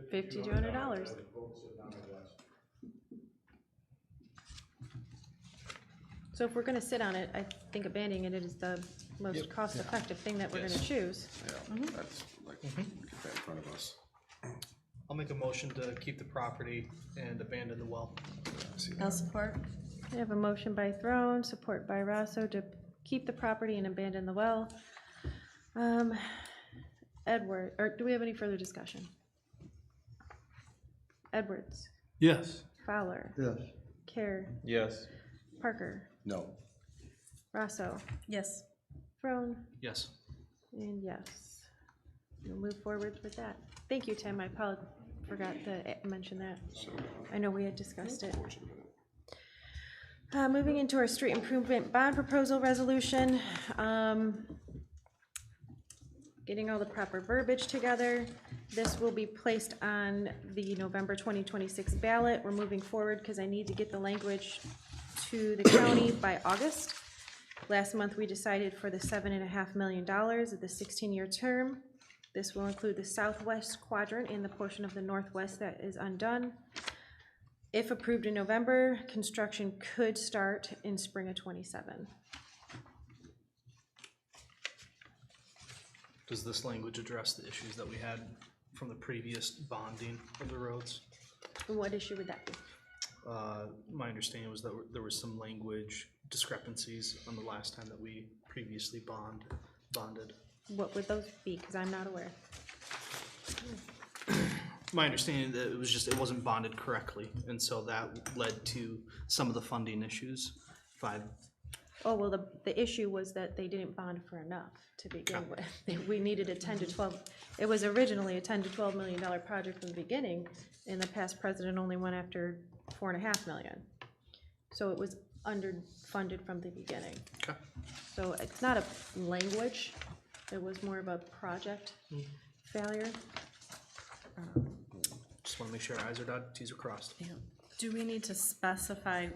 $5,200. So if we're gonna sit on it, I think abandoning it is the most cost-effective thing that we're gonna choose. Yeah, that's like, get that in front of us. I'll make a motion to keep the property and abandon the well. See I'll that? support. I have a motion by Throne, support by Rosso to keep the property and abandon the well. Edward, or do we have any further discussion? Edwards, Yes. Fowler, Yes. Kerr, Yes. Parker, No, Rosso, Yes. Throne, Yes. and yes. We'll move forward with that. Thank you, Tim, I forgot to mention that. I know we had discussed it. Moving into our street improvement bond proposal resolution. Getting all the proper verbiage together. This will be placed on the November 2026 ballot. We're moving forward because I need to get the language to the county by August. Last month, we decided for the $7.5 million of the 16-year term. This will include the southwest quadrant and the portion of the northwest that is undone. If approved in November, construction could start in spring of '27. Does this language address the issues that we had from the previous bonding of the roads? And what issue would that be? My understanding was that there was some language discrepancies on the last time that we previously bonded. What would those be? Because I'm not aware. My understanding that it was just, it wasn't bonded correctly, and so that led to some of the funding issues. If I Oh, well, the issue was that they didn't bond for enough to begin with. We needed a 10 to 12, it was originally a 10 to $12 million project from the beginning, and the past president only went after $4.5 million. So it was underfunded from the beginning. Okay. So it's not a language, it was more of a project failure. Just want to make sure I's are dotted, T's are crossed. Yeah. Do we need to specify,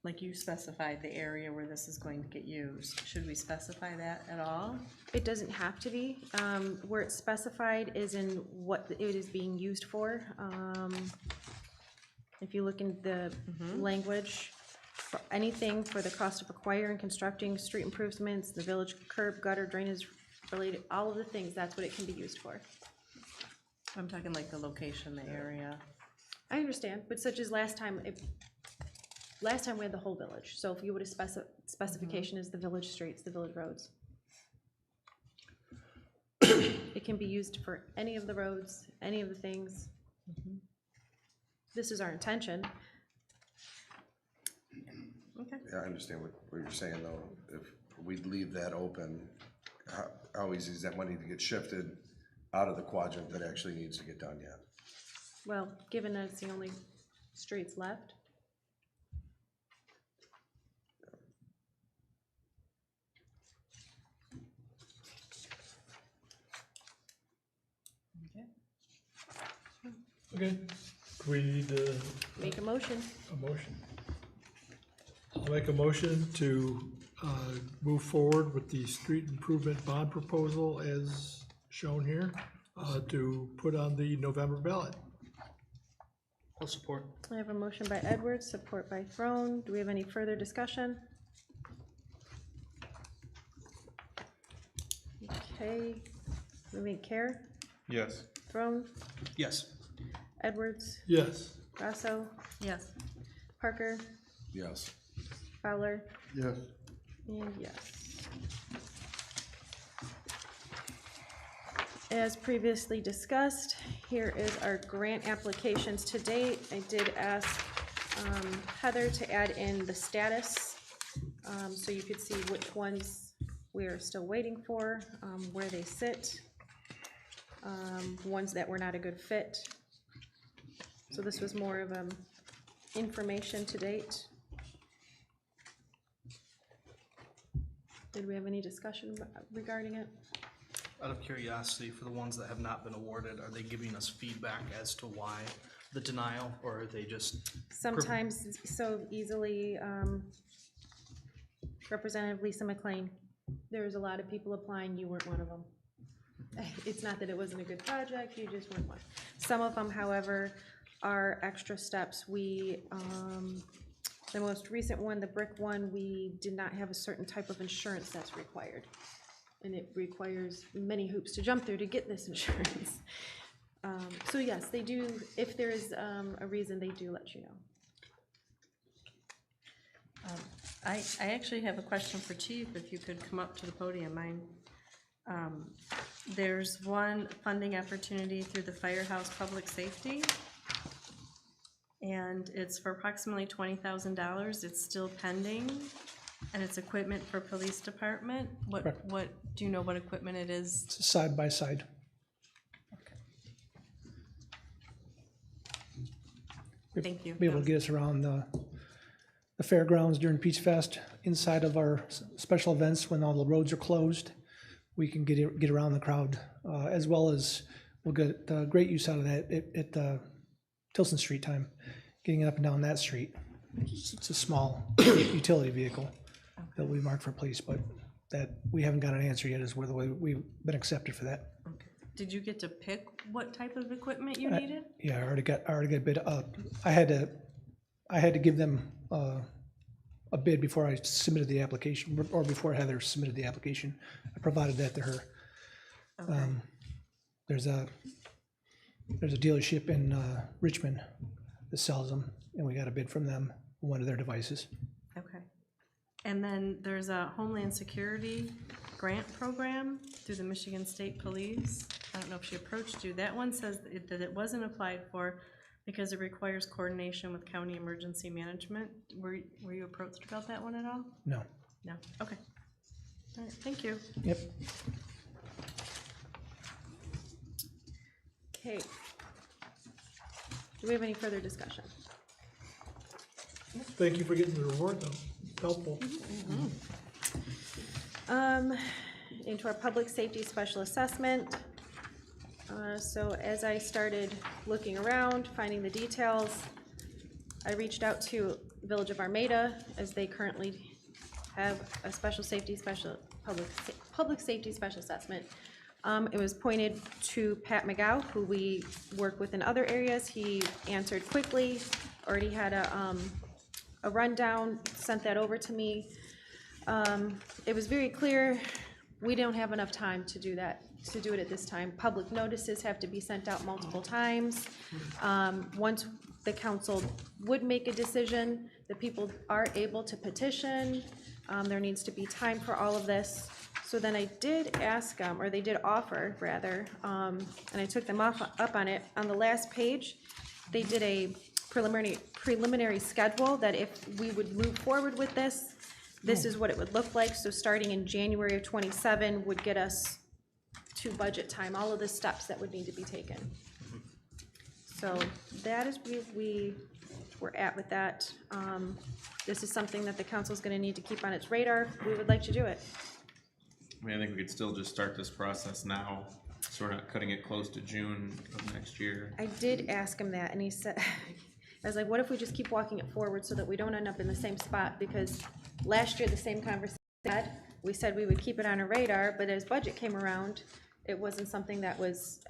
like you specified, the area where this is going to get used? Should we specify that at all? It doesn't have to be. Where it's specified is in what it is being used for. If you look in the language, for anything for the cost of acquiring, constructing street improvements, the village curb, gutter, drainage related, all of the things, that's what it can be used for. I'm talking like the location, the area. I understand, but such as last time we had the whole village. So if you would have specification is the village streets, the village roads. It can be used for any of the roads, any of the things. This is our intention. Okay. Yeah, I understand what you're saying, though. If we'd leave that open, how easy is that money to get shifted out of the quadrant that actually needs to get done yet? Well, given that it's the only streets left. Okay, we need Make a motion. a motion. I'll make a motion to move forward with the street improvement bond proposal as shown here to put on the November ballot. I'll support. I have a motion by Edwards, support by Throne. Do we have any further discussion? Okay, moving Care, Yes. Throne, Yes. Edwards, Yes. Grasso, Yes. Parker, Yes. Fowler, Yes. and yes. As previously discussed, here is our grant applications to date. I did ask Heather to add in the status, so you could see which ones we are still waiting for, where they sit, ones that were not a good fit. So this was more of information to date. Did we have any discussion regarding it? Out of curiosity, for the ones that have not been awarded, are they giving us feedback as to why the denial, or are they just? Sometimes so easily, Representative Lisa McLean, there was a lot of people applying, you weren't one of them. It's not that it wasn't a good project, you just weren't one. Some of them, however, are extra steps. We, the most recent one, the brick one, we did not have a certain type of insurance that's required. And it requires many hoops to jump through to get this insurance. So yes, they do, if there is a reason, they do let you know. I actually have a question for Chief, if you could come up to the podium. There's one funding opportunity through the Firehouse Public Safety, and it's for approximately $20,000. It's still pending, and it's equipment for police department. Correct. What do you know what equipment it is? It's side by side. Thank you. Be able to get us around the fairgrounds during Peach Fest, inside of our special events when all the roads are closed. We can get around the crowd, as well as we'll get great use out of that at Tilson Street time, getting up and down that street. It's a small utility vehicle that we marked for police, but that we haven't got an answer yet as whether we've been accepted for that. Okay. Did you get to pick what type of equipment you needed? Yeah, I already got a bid. I had to give them a bid before I submitted the application, or before Heather submitted the application. I provided that to her. Okay. There's a dealership in Richmond that sells them, and we got a bid from them on one of their devices. Okay. And then there's a Homeland Security grant program through the Michigan State Police. I don't know if she approached you. That one says that it wasn't applied for because it requires coordination with county emergency management. Were you approached about that one at all? No. No, okay. All right, thank you. Yep. Okay. Do we have any further discussion? Thank you for getting the reward, though. Helpful. Into our public safety special assessment. So as I started looking around, finding the details, I reached out to Village of Armada, as they currently have a public safety special assessment. It was pointed to Pat McGow, who we work with in other areas. He answered quickly, already had a rundown, sent that over to me. It was very clear, we don't have enough time to do that, to do it at this time. Public notices have to be sent out multiple times. Once the council would make a decision, the people are able to petition. There needs to be time for all of this. So then I did ask them, or they did offer, rather, and I took them up on it. On the last page, they did a preliminary schedule that if we would move forward with this, this is what it would look like. So starting in January of '27 would get us to budget time, all of the steps that would need to be taken. So that is where we were at with that. This is something that the council is going to need to keep on its radar. We would like to do it. I mean, I think we could still just start this process now, so we're not cutting it close to June of next year. I did ask him that, and he said, I was like, what if we just keep walking it forward so that we don't end up in the same spot? Because last year, the same conversation we said we would keep it on our radar, but as budget came around, it wasn't something that was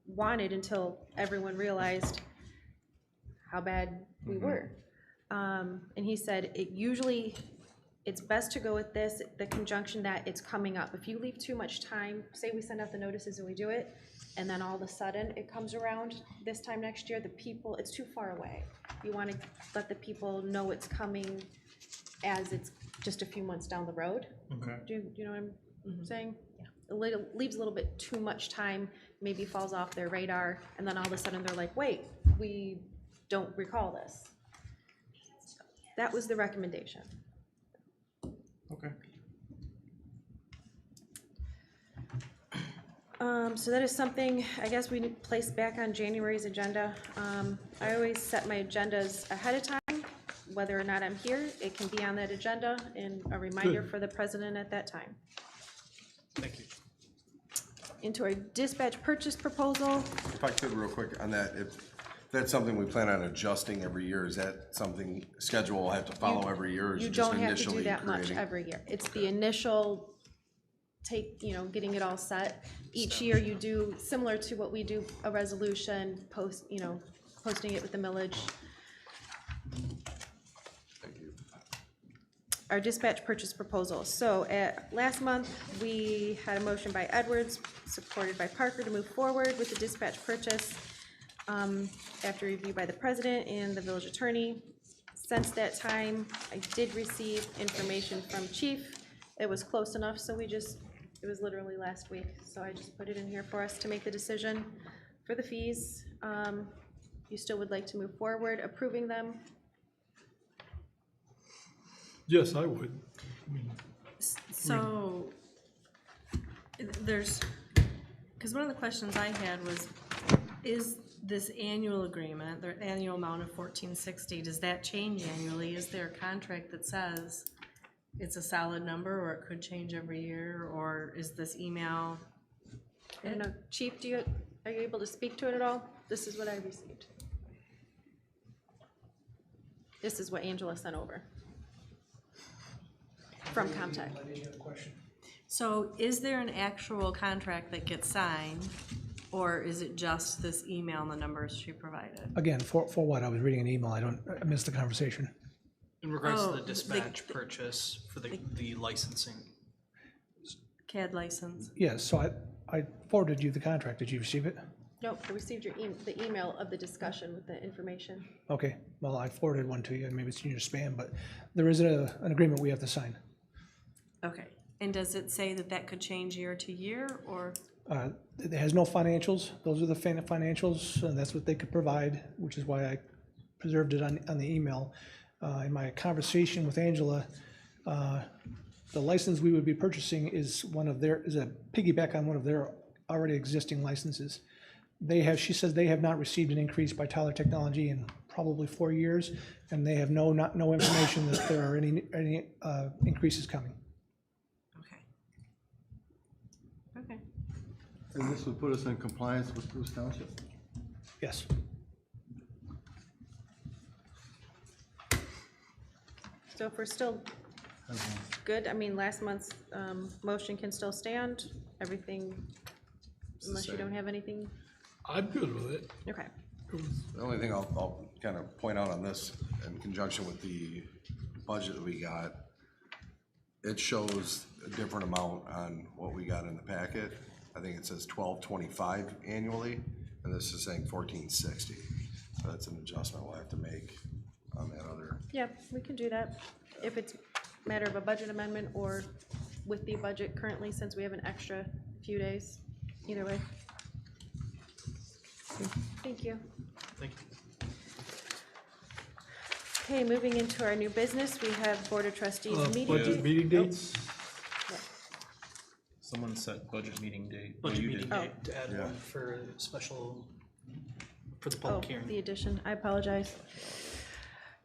wanted until everyone realized how bad we were. And he said, it's best to go with this, the conjunction that it's coming up. If you leave too much time, say we send out the notices and we do it, and then all of a sudden it comes around this time next year, the people, it's too far away. You want to let the people know it's coming as it's just a few months down the road. Okay. Do you know what I'm saying? Yeah. It leaves a little bit too much time, maybe falls off their radar, and then all of a sudden they're like, wait, we don't recall this. That was the recommendation. Okay. So that is something, I guess we need to place back on January's agenda. I always set my agendas ahead of time, whether or not I'm here, it can be on that agenda and a reminder for the president at that time. Thank you. Into our dispatch purchase proposal. If I could real quick on that, if that's something we plan on adjusting every year, is that something schedule will have to follow every year? Or is You it just don't have to do initially that much creating? every year. It's the initial getting it all set. Each year you do, similar to what we do, a resolution, posting it with the millage. Thank you. Our dispatch purchase proposal. So last month, we had a motion by Edwards, supported by Parker, to move forward with the dispatch purchase after review by the president and the village attorney. Since that time, I did receive information from chief. It was close enough, so it was literally last week, so I just put it in here for us to make the decision for the fees. You still would like to move forward approving them? Yes, I would. I mean, So, because one of the questions I had was, is this annual agreement, the annual amount of $1460, does that change annually? Is there a contract that says it's a solid number, or it could change every year, or is this email? I don't know, Chief, are you able to speak to it at all? This is what I received. This is what Angela sent over from Comtech. So is there an actual contract that gets signed, or is it just this email and the numbers she provided? Again, for what? I was reading an email. I missed the conversation. In regards to the Oh, dispatch purchase for the licensing. CAD license? Yes, so I forwarded you the contract. Did you receive it? Nope, I received the email of the discussion with the information. Okay, well, I forwarded one to you, and maybe it's in your spam, but there is an agreement we have to sign. Okay, And does it say that that could change year to year, or? It has no financials. Those are the financials, and that's what they could provide, which is why I preserved it on the email. In my conversation with Angela, the license we would be purchasing is a piggyback on one of their already existing licenses. She says they have not received an increase by Tyler Technology in probably 4 years, and they have no information that there are any increases coming. Okay. Okay. And this would put us in compliance with Bruce Township? Yes. So if we're still good, I mean, last month's motion can still stand, everything, unless you don't have anything? I'm good with it. Okay. The only thing I'll kind of point out on this, in conjunction with the budget that we got, it shows a different amount on what we got in the packet. I think it says 1225 annually, and this is saying 1460. So that's an adjustment we'll have to make on that other. Yeah, we can do that, if it's a matter of a budget amendment or with the budget currently, since we have an extra few days, either way. Thank you. Thank you. Okay, moving into our new business, we have Board of Trustees meeting. Budget meeting dates? Someone set budget meeting date. Budget You meeting did. date to add one for special, for the Oh, public hearing. the addition, I apologize.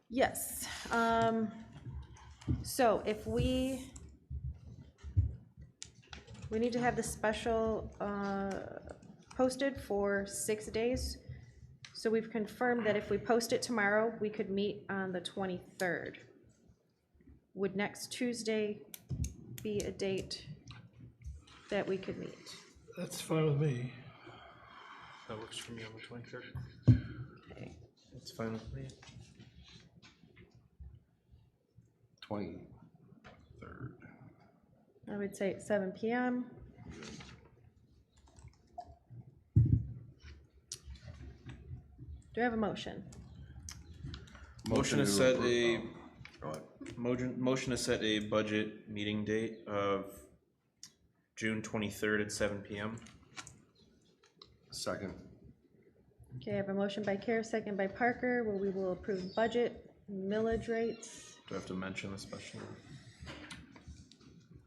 Yes, so if we need to have the special, posted for 6 days. So we've confirmed that if we post it tomorrow, we could meet on the 23rd. Would next Tuesday be a date that we could meet? That's fine with me. That works for me on the 23rd. Okay. That's fine with me. 23rd. I would say at 7 PM. Do I have a motion? Motion to set a, Go ahead. motion to set a budget meeting date of June 23rd at 7 PM. Second. Okay, I have a motion by Kara, second by Parker, where we will approve budget, millage rates. Do I have to mention the special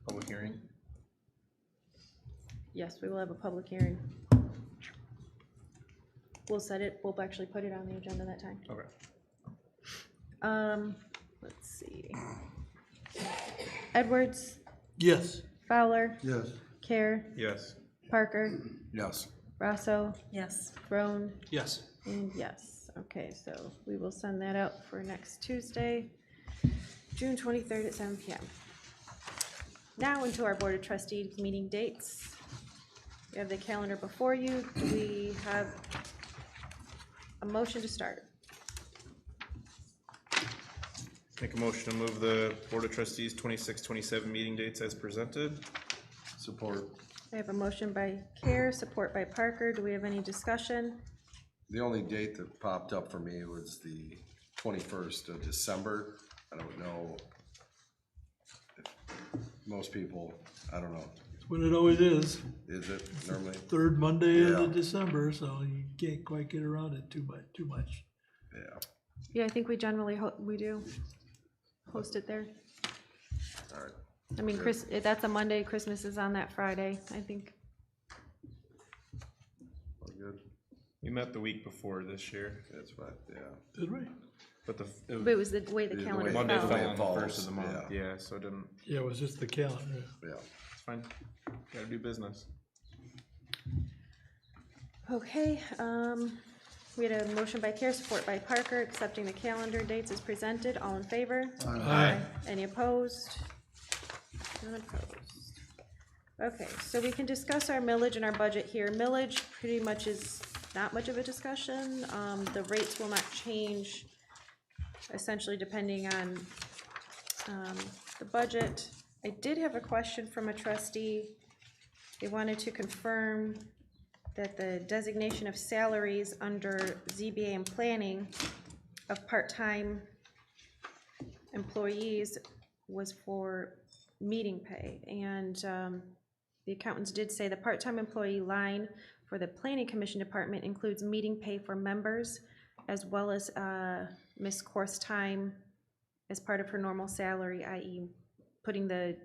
public hearing? Yes, we will have a public hearing. We'll set it, we'll actually put it on the agenda that time. Okay. Let's see. Edwards, Yes. Fowler, Yes. Care, Yes. Parker, Yes. Rosso, Yes. Roan, Yes. and yes. Okay, so we will send that out for next Tuesday, June 23rd at 7 PM. Now into our Board of Trustees meeting dates. You have the calendar before you. Do we have a motion to start? Make a motion to move the Board of Trustees 26-27 meeting dates as presented. Support. I have a motion by Care, support by Parker. Do we have any discussion? The only date that popped up for me was the 21st of December. I don't know if most people, I don't know, That's what it always is. is it normally? Third Monday Yeah. of December, so you can't quite get around it too much. Yeah, Yeah, I think we generally, we do host it there. all right. I mean, that's a Monday, Christmas is on that Friday, I think. All good. We met the week before this year, That's right, yeah. Did we? but But it was the way the The calendar way- Monday fell. fell it on the falls, first of the month, yeah. yeah, so it didn't, Yeah, it was just the calendar. Yeah. it's fine. Gotta do business. Okay, we had a motion by Care, support by Parker, accepting the calendar dates as presented. All in favor? Aye. Any opposed? None opposed. Okay, so we can discuss our millage and our budget here. Millage pretty much is not much of a discussion. The rates will not change essentially depending on the budget. I did have a question from a trustee. They wanted to confirm that the designation of salaries under ZBA and planning of part-time employees was for meeting pay. And the accountants did say the part-time employee line for the planning commission department includes meeting pay for members, as well as Ms. Korth's time as part of her normal salary, i.e. putting the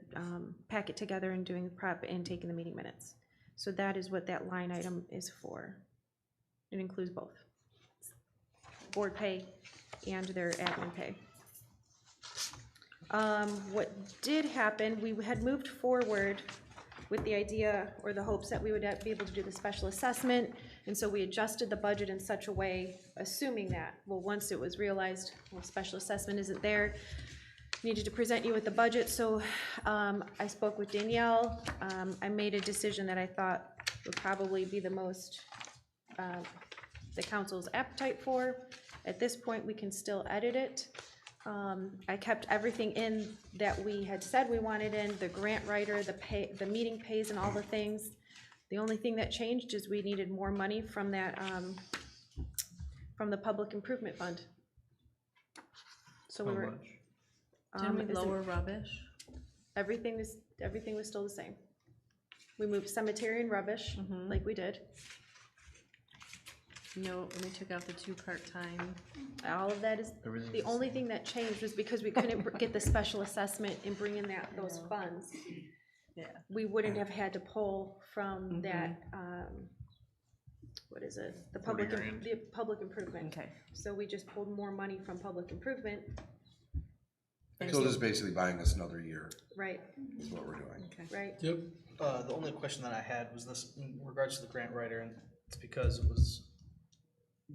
packet together and doing the prep and taking the meeting minutes. So that is what that line item is for. It includes both board pay and their admin pay. What did happen, we had moved forward with the idea or the hopes that we would be able to do the special assessment, and so we adjusted the budget in such a way, assuming that, well, once it was realized, well, special assessment isn't there, needed to present you with the budget, so I spoke with Danielle. I made a decision that I thought would probably be the most, the council's appetite for. At this point, we can still edit it. I kept everything in that we had said we wanted in, the grant writer, the pay, the meeting pays and all the things. The only thing that changed is we needed more money from that, from the public improvement fund. So we were. Didn't we lower rubbish? Everything was still the same. We moved cemetery and rubbish, like we did. No, and we took out the 2 part-time. All of that is, the only thing that changed was because we couldn't get the special assessment and bring in those funds. Yeah. We wouldn't have had to pull from that, what is it? The public improvement. Okay. So we just pulled more money from public improvement. So this is basically buying us another year, Right, is what we're doing. Okay. right. Yep. The only question that I had was this in regards to the grant writer, and it's because it was,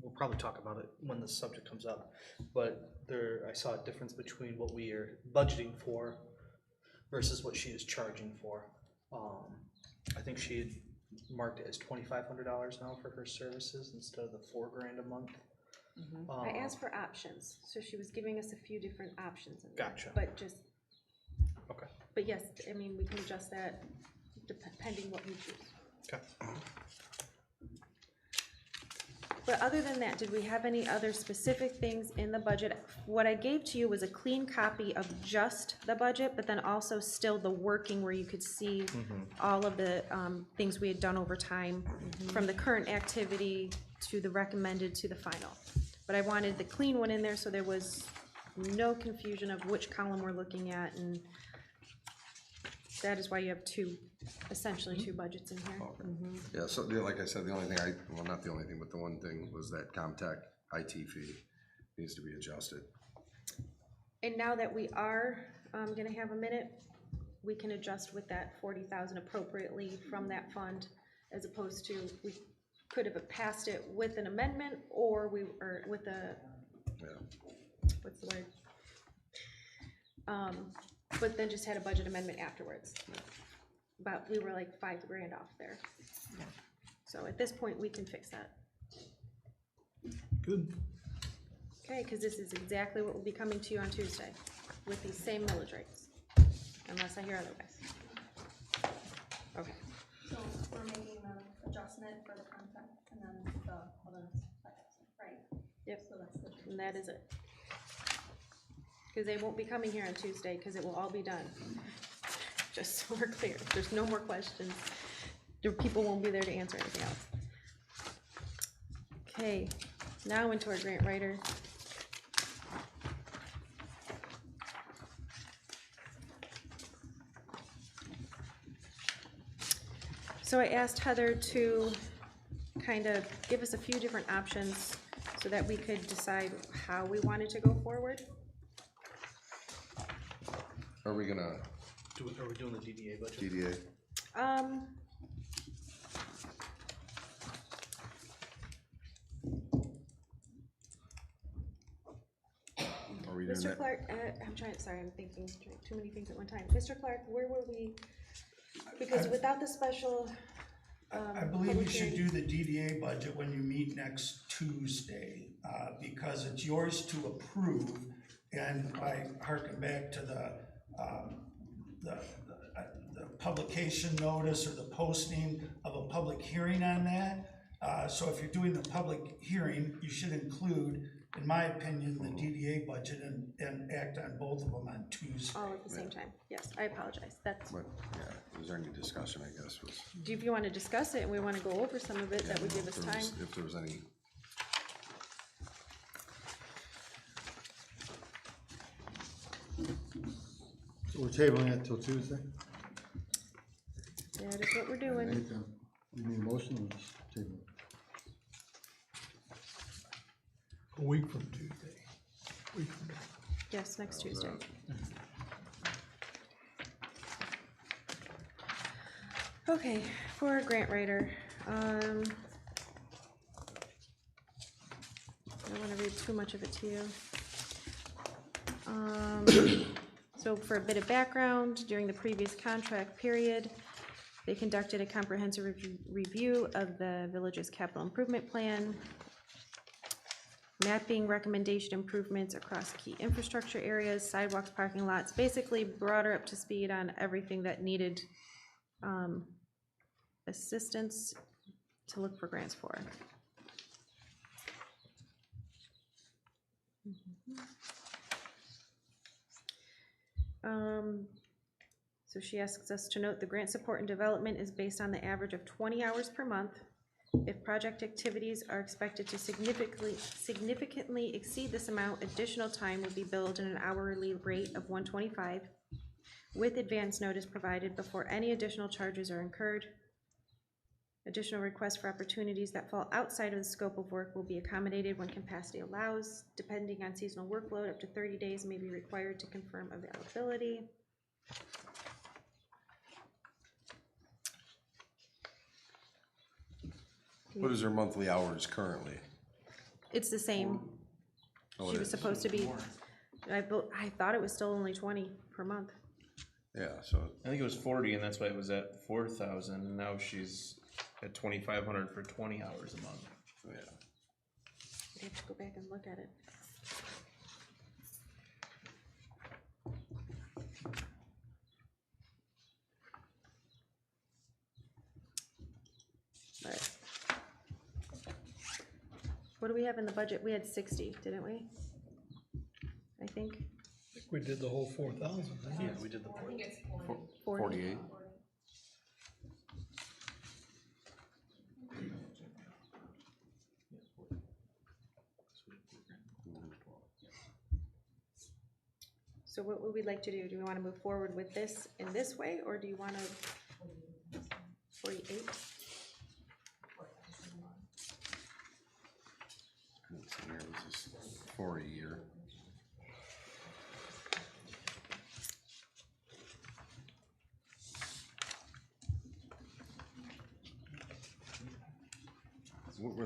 we'll probably talk about it when the subject comes up, but I saw a difference between what we are budgeting for versus what she is charging for. I think she had marked it as $2,500 now for her services instead of the $4,000 a month. I asked for options, so she was giving us a few different options in there. Gotcha. But just, Okay. but yes, I mean, we can adjust that depending what we choose. Okay. But other than that, did we have any other specific things in the budget? What I gave to you was a clean copy of just the budget, but then also still the working where you could see all of the things we had done over time, from the current activity to the recommended to the final. But I wanted the clean one in there so there was no confusion of which column we're looking at, and that is why you have essentially two budgets in here. Yeah, so like I said, the only thing well, not the only thing, but the one thing was that Comtech IT fee needs to be adjusted. And now that we are gonna have a minute, we can adjust with that 40,000 appropriately from that fund, as opposed to, we could have passed it with an amendment, or with a, what's the word? But then just had a budget amendment afterwards. But we were like $5,000 off there. So at this point, we can fix that. Good. Okay, because this is exactly what will be coming to you on Tuesday, with these same millage rates, unless I hear otherwise. Okay. So we're making the adjustment for the content and then the other, right? Yep, So that's the. and that is it. Because they won't be coming here on Tuesday, because it will all be done. Just so we're clear, there's no more questions. The people won't be there to answer anything else. Okay, now into our grant writer. So I asked Heather to kind of give us a few different options so that we could decide how we wanted to go forward. Are we gonna Are we doing the DDA budget? DDA? Are we doing Mr. that? Clark, I'm thinking too many things at one time. Mr. Clark, where were we? Because without the special, I believe we public should hearing- do the DDA budget when you meet next Tuesday, because it's yours to approve. And I harken back to the publication notice or the posting of a public hearing on that. So if you're doing the public hearing, you should include in my opinion, the DDA budget and act on both of them on Tuesday. All at the same time. Yes, I apologize. That's, But, yeah, was there any discussion, I guess, was. if you want to discuss it and we want to go over some of it, that would give us if there time. was- If there was any. So we're tabling it till Tuesday? That is what we're doing. Right, then. You need a motion or just table it? A week from Tuesday. Week from now. Yes, next Tuesday. Okay, for our grant writer, I don't want to read too much of it to you. So for a bit of background, during the previous contract period, they conducted a comprehensive review of the village's capital improvement plan, mapping recommendation improvements across key infrastructure areas, sidewalks, parking lots, basically brought her up to speed on everything that needed assistance to look for grants for. So she asks us to note the grant support and development is based on the average of 20 hours per month. If project activities are expected to significantly exceed this amount, additional time would be billed at an hourly rate of $125, with advance notice provided before any additional charges are incurred. Additional requests for opportunities that fall outside of the scope of work will be accommodated when capacity allows. Depending on seasonal workload, up to 30 days may be required to confirm availability. What is their monthly hours currently? It's the same. Oh, She it was is. supposed to be, I thought it was still only 20 per month. Yeah, so, I think it was 40, and that's why it was at 4,000, and now she's at 2,500 for 20 hours a month. yeah. I have to go back and look at it. But what do we have in the budget? We had 60, didn't we? I think. I think we did the whole 4,000, didn't we? Yeah, we did the 40. 48? So what would we like to do? Do we want to move forward with this in this way, or do you want to 48? Let's see here, this is for a year. What were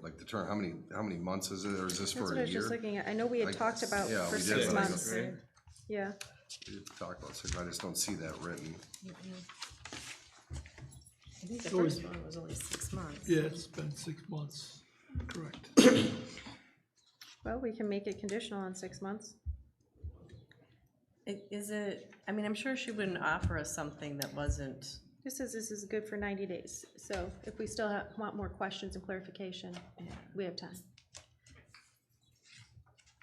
like the term, how many months is it, or is this That's for what I a was just year? looking at. I know we had Like, talked about yeah, for we did, 6 but I months. Right? Yeah. We did talk about six, I just don't see that written. I think the So first one was only 6 months. Yeah, it's been 6 months, correct. Well, we can make it conditional on 6 months. Is it, I mean, I'm sure she wouldn't offer us something that wasn't, This is good for 90 days. So if we still want more questions and clarification, we have time.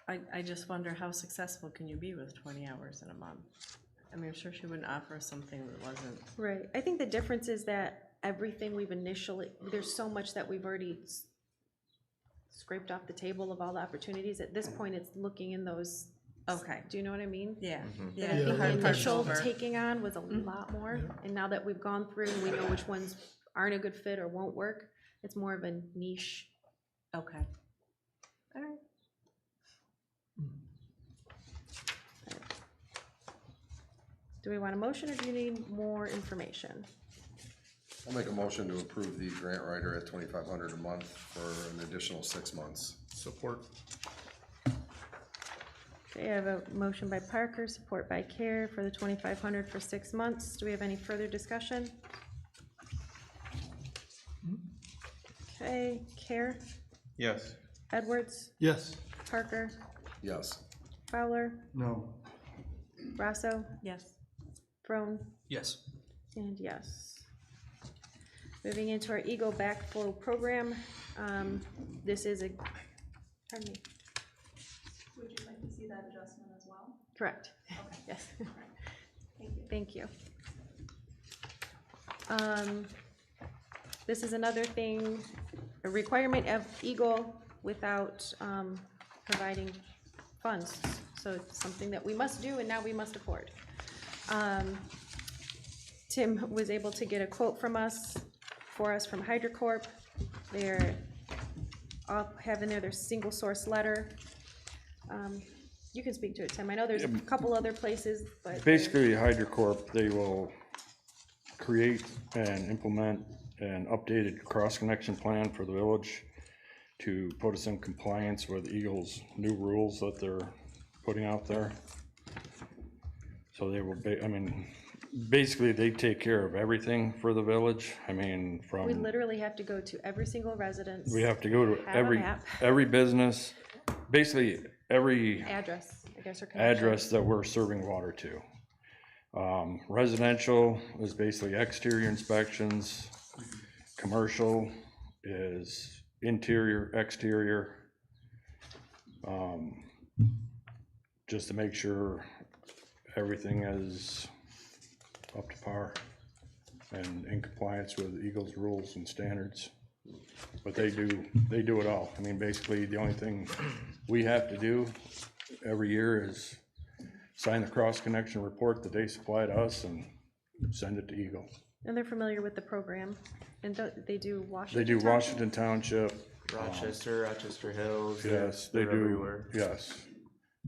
I just wonder how successful can you be with 20 hours in a month? I mean, I'm sure she wouldn't offer us something that wasn't. Right. I think the difference is that everything we've initially, there's so much that we've already scraped off the table of all the opportunities. At this point, it's looking in those. Okay. Do you know what I mean? Yeah. But I Yeah, think hard the parts initial over. taking on was a lot more, and now that we've gone through and we know which ones aren't a good fit or won't work, it's more of a niche. Okay. All right. Do we want a motion or do you need more information? I'll make a motion to approve the grant writer at 2,500 a month for an additional 6 months. Support. Okay, I have a motion by Parker, support by Care for the 2,500 for 6 months. Do we have any further discussion? Okay, Care, Yes. Edwards, Yes, Parker, Yes. Fowler, No. Rosso, Yes. Frone, Yes. and yes. Moving into our Eagle Backflow Program, This is a, pardon me, Would you like to see that adjustment as well? correct, yes. Thank you. Thank you. This is another thing, a requirement of Eagle without providing funds. So it's something that we must do and now we must afford. Tim was able to get a quote from us, for us from HydroCorp. They're all have in there their single source letter. You can speak to it, Tim. I know there's a couple other places, but. Basically, HydroCorp, they will create and implement an updated cross-connection plan for the village to put us in compliance with Eagle's new rules that they're putting out there. So they will, basically, they take care of everything for the village. I mean, from. We literally have to go to every single residence. We have to go to have a every, map. every business, basically every Address, I guess, or connection. address that we're serving water to. Residential is basically exterior inspections. Commercial is interior, exterior. Just to make sure everything is up to par and in compliance with Eagle's rules and standards. But they do it all. I mean, basically, the only thing we have to do every year is sign the cross-connection report that they supply to us and send it to Eagle. And they're familiar with the program, and they do Washington. They do Township? Washington Township. Rochester, Rochester Hills. Yes, they they're do, everywhere. yes.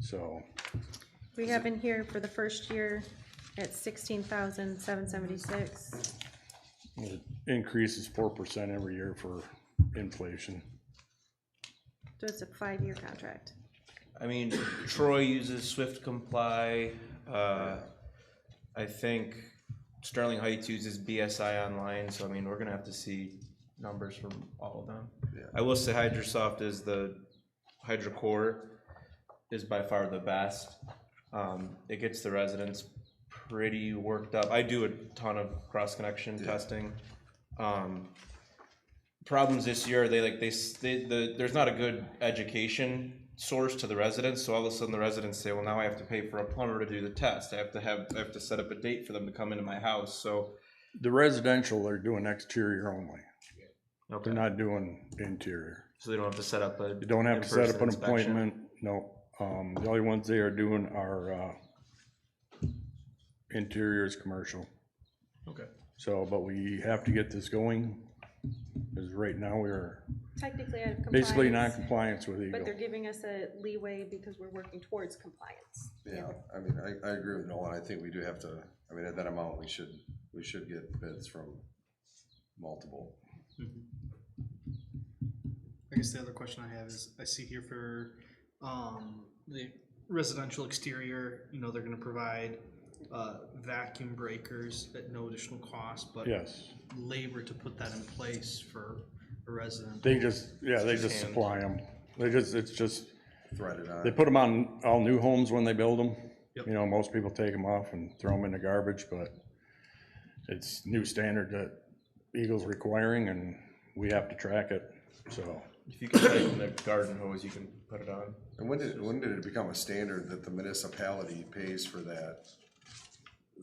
So, We have in here for the first year at $16,776. it increases 4% every year for inflation. So it's a 5-year contract. I mean, Troy uses Swift Comply. I think Sterling Heights uses BSI Online, so I mean, we're gonna have to see numbers from all of them. Yeah. I will say HydroSoft is HydroCore is by far the best. It gets the residents pretty worked up. I do a ton of cross-connection testing. Problems this year, there's not a good education source to the residents, so all of a sudden the residents say, well, now I have to pay for a plumber to do the test. I have to set up a date for them to come into my house, so. The residential, they're doing exterior only. Okay. They're not doing interior. So they don't have to set up a. You don't have to set up an in-person inspection? appointment, no. The only ones they are doing are, interior is commercial. Okay. So, but we have to get this going, because right now we're Technically out of compliance. basically non-compliance with Eagle. But they're giving us a leeway because we're working towards compliance. Yeah, I mean, I agree with Nolan. I think we do have to, I mean, at that amount, we should get bids from multiple. I guess the other question I have is, I see here for the residential exterior, they're gonna provide vacuum breakers at no additional cost, but Yes. labor to put that in place for a resident. They just supply them. It's just, Threaded on. they put them on all new homes when they build them. Yep. Most people take them off and throw them in the garbage, but it's new standard that Eagle's requiring, and we have to track it, so. If you can tighten the garden hose, you can put it on. And when did it become a standard that the municipality pays for that,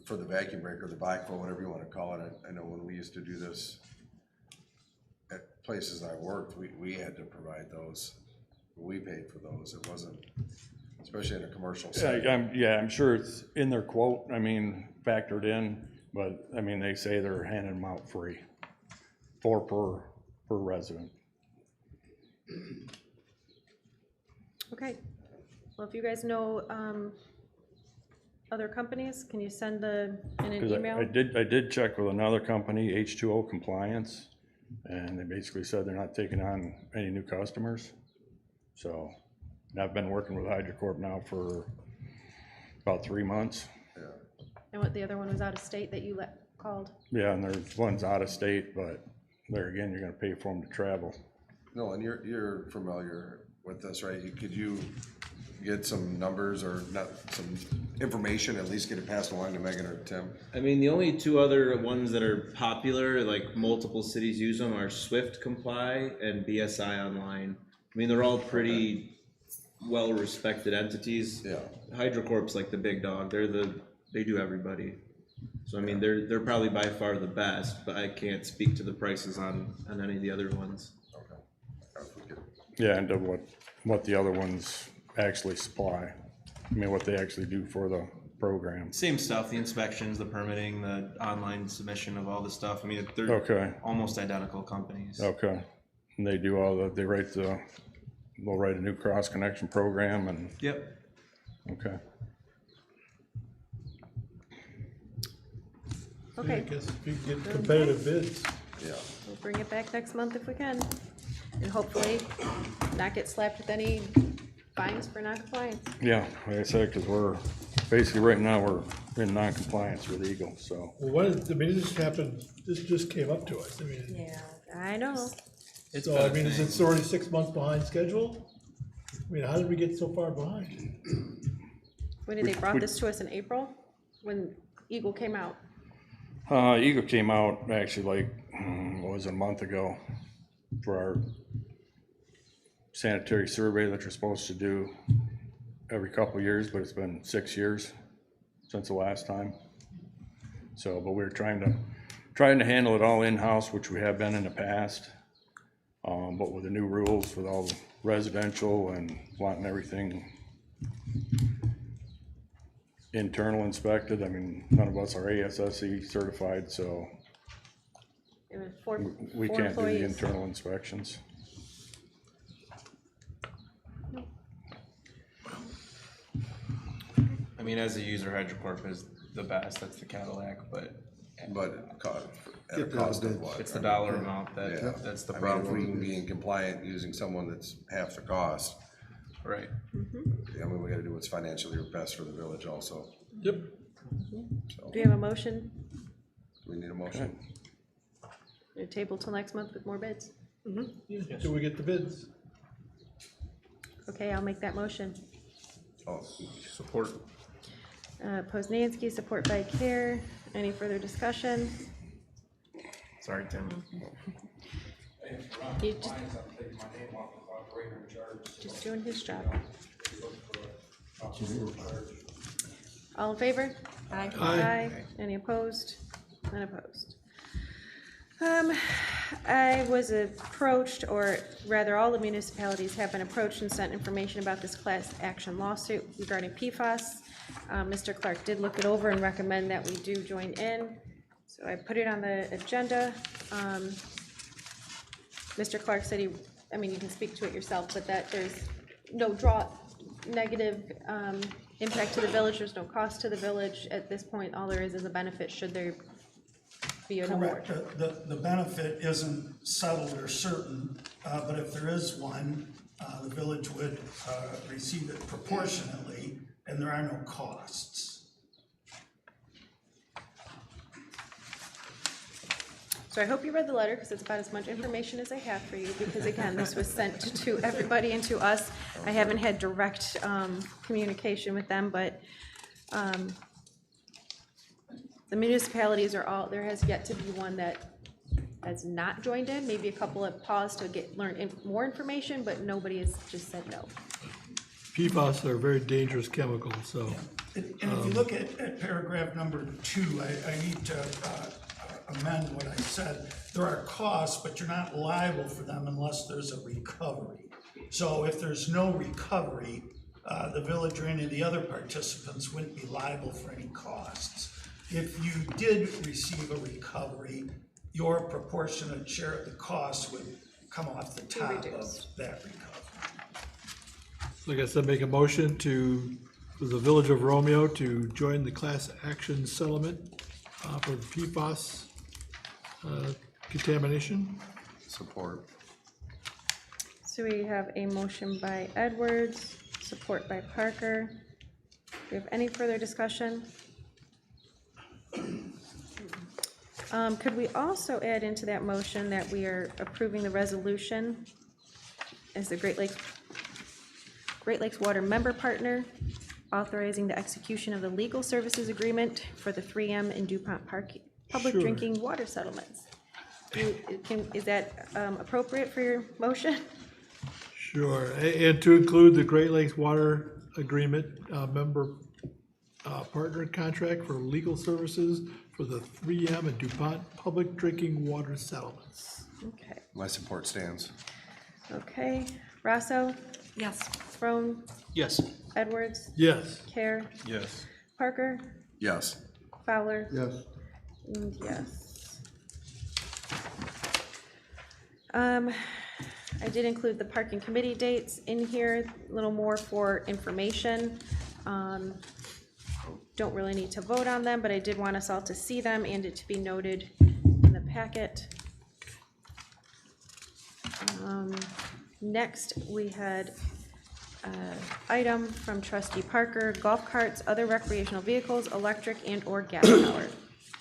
for the vacuum breaker, the backflow, whatever you wanna call it? I know when we used to do this at places I worked, we had to provide those. We paid for those. It wasn't, especially in a commercial setting. I'm sure it's in their quote, factored in, but, they say they're handing them out free, 4 per resident. Okay, well, if you guys know other companies, can you send in an 'Cause email? I did check with another company, H2O Compliance, and they basically said they're not taking on any new customers. So, and I've been working with HydroCorp now for about 3 months. And what, the other one was out of state that you called? Yeah, and there's one's out of state, but there again, you're gonna pay for them to travel. No, and you're familiar with this, right? Could you get some numbers or not, some information, at least get it passed along to Megan or Tim? I mean, the only two other ones that are popular, like multiple cities use them, are Swift Comply and BSI Online. I mean, they're all pretty well-respected entities. Yeah. HydroCorp's like the big dog. They do everybody. So I mean, they're probably by far the best, but I can't speak to the prices on any of the other ones. Yeah, and to what the other ones actually supply. I mean, what they actually do for the program. Same stuff, the inspections, the permitting, the online submission of all the stuff. I mean, they're Okay. almost identical companies. Okay. And they do all they'll write a new cross connection program and. Yep. Okay. Okay. I guess if you get competitive bids. Yeah. We'll bring it back next month if we can, and hopefully not get slapped with any fines for non-compliance. Yeah, like I said, because we're basically right now we're in non-compliance with Eagle, so. Well, this happened, this just came up to us. I mean, Yeah, I know. so I mean, is it already 6 months behind schedule? I mean, how did we get so far behind? When did they brought this to us in April? When Eagle came out? Eagle came out actually like, what was it, a month ago for our sanitary survey that you're supposed to do every couple of years, but it's been 6 years since the last time. So, but we're trying to handle it all in-house, which we have been in the past. But with the new rules, with all the residential and wanting everything internal inspected, I mean, none of us are ASSE certified, so It was four we four can't do the employees. internal inspections. I mean, as a user, HydroCorp is the best. That's the Cadillac, but At a cost of what? it's the dollar amount Yeah. that's the I mean, if we problem. can be in compliant using someone that's half the cost, Right. I mean, we gotta do what's financially best for the village also. Yep. Do we have a motion? Do we need a motion? A table till next month with more bids? Until we get the bids. Okay, I'll make that motion. Oh, Support. Poznansky, support by Care. Any further discussion? Sorry, Tim. He just doing his job. All in favor? Aye. Aye. Any opposed? Unopposed. I was approached, or rather all the municipalities have been approached and sent information about this class action lawsuit regarding PFAS. Mr. Clark did look it over and recommend that we do join in. So I put it on the agenda. Mr. Clark said he, I mean, you can speak to it yourself, but that there's no negative impact to the village, there's no cost to the village. At this point, all there is a benefit should there be an award. Correct. The benefit isn't settled or certain, but if there is one, the village would receive it proportionately, and there are no costs. So I hope you read the letter, because it's about as much information as I have for you, because again, this was sent to everybody and to us. I haven't had direct communication with them, but the municipalities are all, there has yet to be one that has not joined in. Maybe a couple have paused to learn more information, but nobody has just said no. PFAS are very dangerous chemicals, so. And if you look at paragraph number 2, I need to amend what I said. There are costs, but you're not liable for them unless there's a recovery. So if there's no recovery, the village or any of the other participants wouldn't be liable for any costs. If you did receive a recovery, your proportionate share of the costs would come off the top of that recovery. Like I said, make a motion for the Village of Romeo to join the class action settlement for the PFAS contamination. Support. So we have a motion by Edwards, support by Parker. Do we have any further discussion? Could we also add into that motion that we are approving the resolution as the Great Lakes Great Lakes Water Member Partner, authorizing the execution of the legal services agreement for the 3M and DuPont Park public Sure. drinking water settlements. Is that appropriate for your motion? Sure, and to include the Great Lakes Water Agreement member partner contract for legal services for the 3M and DuPont public drinking water settlements. Okay, My support stands. okay. Rosso, Yes. Crone, Yes. Edwards, Yes. Care, Yes. Parker, Yes. Fowler, Yes. and yes. I did include the parking committee dates in here, a little more for information. Don't really need to vote on them, but I did want us all to see them and it to be noted in the packet. Next, we had item from trustee Parker, golf carts, other recreational vehicles, electric and or gas powered.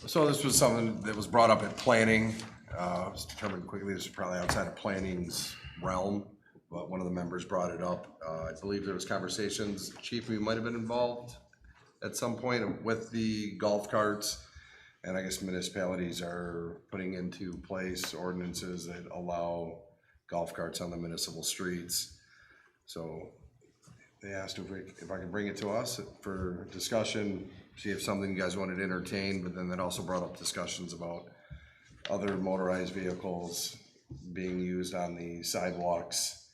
So this was something that was brought up at planning. It was determined quickly this is probably outside of planning's realm, but one of the members brought it up. I believe there was conversations, Chief, we might have been involved at some point with the golf carts. And I guess municipalities are putting into place ordinances that allow golf carts on the municipal streets. So they asked if I could bring it to us for discussion, see if something you guys wanted to entertain, but then that also brought up discussions about other motorized vehicles being used on the sidewalks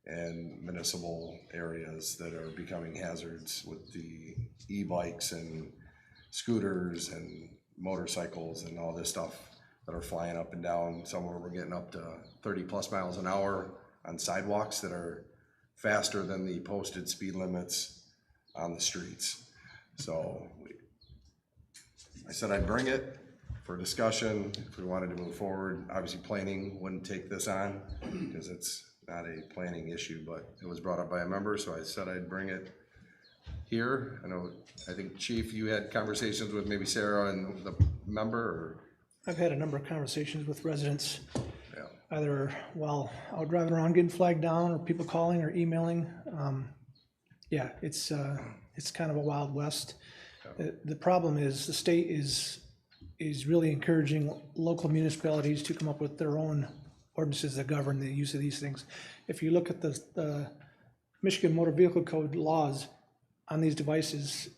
and municipal areas that are becoming hazards with the e-bikes and scooters and motorcycles and all this stuff that are flying up and down. Somewhere we're getting up to 30+ miles an hour on sidewalks that are faster than the posted speed limits on the streets. So I said I'd bring it for discussion if we wanted to move forward. Obviously planning wouldn't take this on because it's not a planning issue, but it was brought up by a member, so I said I'd bring it here. I think Chief, you had conversations with maybe Sarah and the member, or? I've had a number of conversations with residents, Yeah. either while out driving around getting flagged down, or people calling or emailing. Yeah, it's kind of a Wild West. The problem is the state is really encouraging local municipalities to come up with their own ordinances that govern the use of these things. If you look at the Michigan Motor Vehicle Code laws on these devices,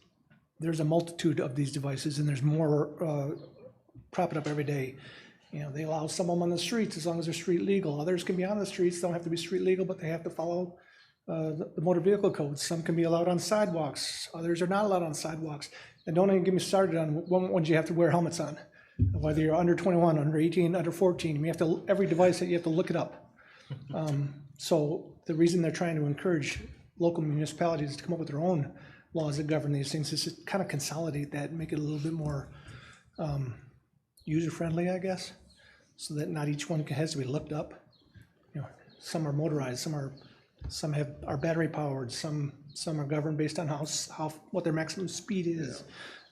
there's a multitude of these devices, and there's more propping up every day. You know, they allow some of them on the streets as long as they're street legal. Others can be on the streets, don't have to be street legal, but they have to follow the motor vehicle code. Some can be allowed on sidewalks, others are not allowed on sidewalks. And don't even get me started on ones you have to wear helmets on, whether you're under 21, under 18, under 14. You have to, every device that you have to look it up. So the reason they're trying to encourage local municipalities to come up with their own laws that govern these things is to kind of consolidate that and make it a little bit more user-friendly, I guess, so that not each one has to be looked up. You know, some are motorized, some are battery powered, some are governed based on what their maximum speed is,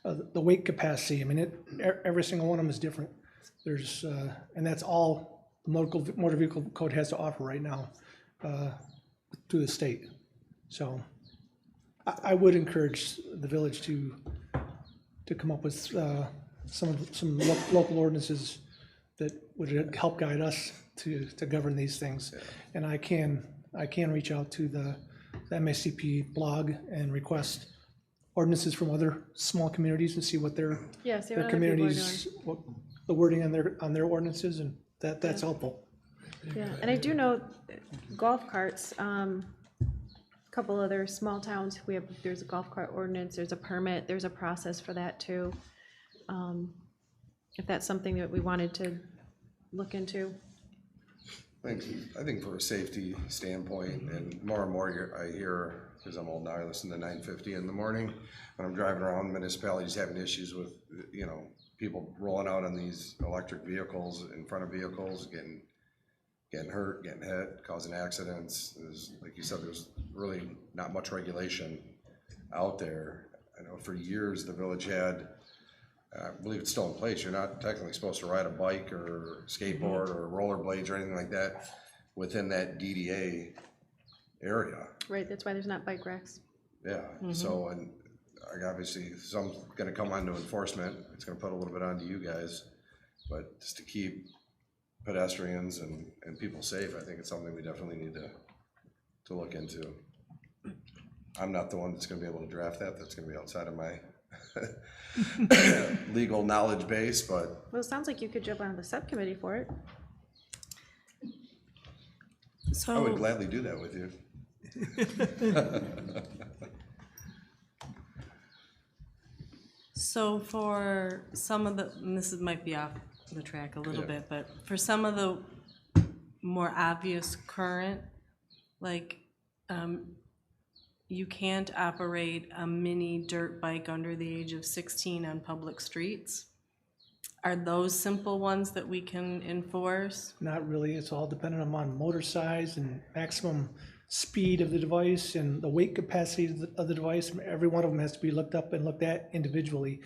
the weight capacity. I mean, every single one of them is different. There's and that's all the motor vehicle code has to offer right now to the state. So I would encourage the village to come up with some local ordinances that would help guide us to govern these things. And I can reach out to the MACP blog and request ordinances from other small communities and see what their communities, what the wording on their ordinances, and that's helpful. Yeah, and I do know golf carts, couple other small towns, there's a golf cart ordinance, there's a permit, there's a process for that too. If that's something that we wanted to look into. I think for a safety standpoint, and more I hear, because I'm old now, I listen to 950 in the morning when I'm driving around, municipalities having issues with, you know, people rolling out on these electric vehicles in front of vehicles, getting hurt, getting hit, causing accidents. Like you said, there's really not much regulation out there. I know for years the village had, I believe it's still in place, you're not technically supposed to ride a bike or skateboard or rollerblades or anything like that within that DDA area. Right, that's why there's not bike racks. Yeah, so, and obviously, some gonna come onto enforcement, it's gonna put a little bit onto you guys, but just to keep pedestrians and people safe, I think it's something we definitely need to look into. I'm not the one that's gonna be able to draft that, that's gonna be outside of my legal knowledge base, but. Well, it sounds like you could jump on the subcommittee for it. So. I would gladly do that with you. So for some of the, and this might be off the track a little bit, but for some of the more obvious current, like, you can't operate a mini dirt bike under the age of 16 on public streets. Are those simple ones that we can enforce? Not really, it's all dependent on motor size and maximum speed of the device and the weight capacity of the device. Every one of them has to be looked up and looked at individually,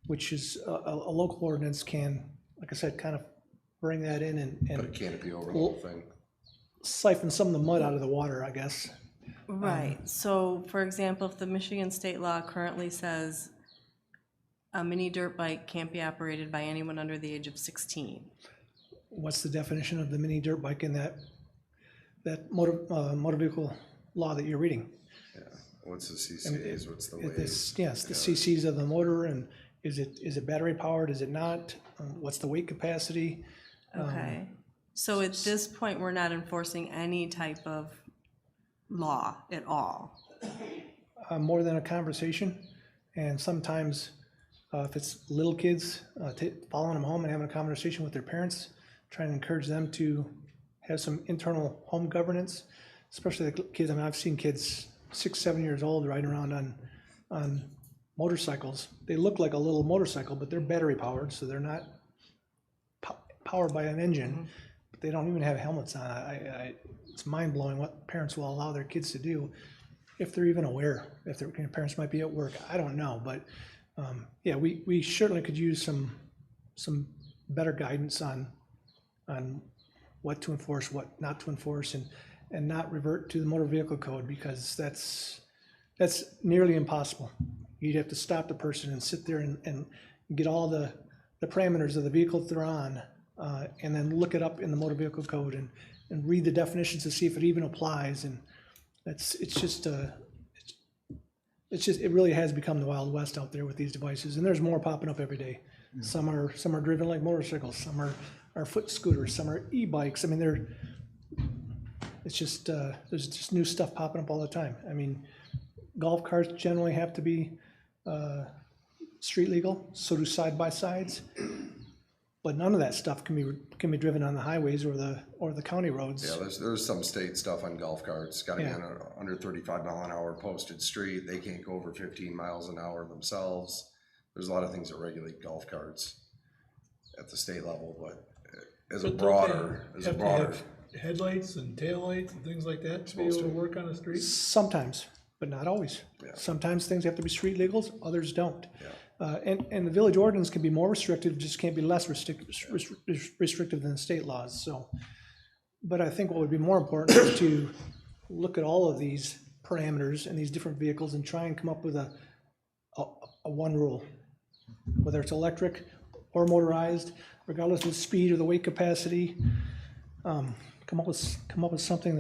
which is a local ordinance can, like I said, kind of bring that in and Put a canopy over the whole thing. siphon some of the mud out of the water, I guess. Right, so for example, if the Michigan state law currently says a mini dirt bike can't be operated by anyone under the age of 16. What's the definition of the mini dirt bike in that motor vehicle law that you're reading? Yeah, what's the CCAs, what's the weight? Yes, the CCs of the motor, and is it battery powered, is it not? What's the weight capacity? Okay, so at this point, we're not enforcing any type of law at all? More than a conversation, and sometimes if it's little kids, following them home and having a conversation with their parents, trying to encourage them to have some internal home governance, especially the kids. I mean, I've seen kids 6, 7 years old riding around on motorcycles. They look like a little motorcycle, but they're battery powered, so they're not powered by an engine. But they don't even have helmets on. It's mind blowing what parents will allow their kids to do, if they're even aware. If their parents might be at work, I don't know, but yeah, we certainly could use some better guidance on what to enforce, what not to enforce, and not revert to the motor vehicle code, because that's nearly impossible. You'd have to stop the person and sit there and get all the parameters of the vehicle that they're on, and then look it up in the motor vehicle code and read the definitions to see if it even applies. And it really has become the Wild West out there with these devices, and there's more popping up every day. Some are driven like motorcycles, some are foot scooters, some are e-bikes. I mean, there's just new stuff popping up all the time. I mean, golf carts generally have to be street legal, so do side-by-sides, but none of that stuff can be driven on the highways or the county roads. Yeah, there's some state stuff on golf carts, gotta be on a under 35-mile-an-hour posted street, they can't go over 15 miles an hour themselves. There's a lot of things that regulate golf carts at the state level, but as a broader. Headlights and taillights and things like that to be able to work on a street? Sometimes, but not always. Yeah. Sometimes things have to be street legals, others don't. Yeah. And the village ordinance can be more restrictive, just can't be less restrictive than the state laws. So, but I think what would be more important is to look at all of these parameters and these different vehicles and try and come up with a one rule, whether it's electric or motorized, regardless of the speed or the weight capacity. Come up with something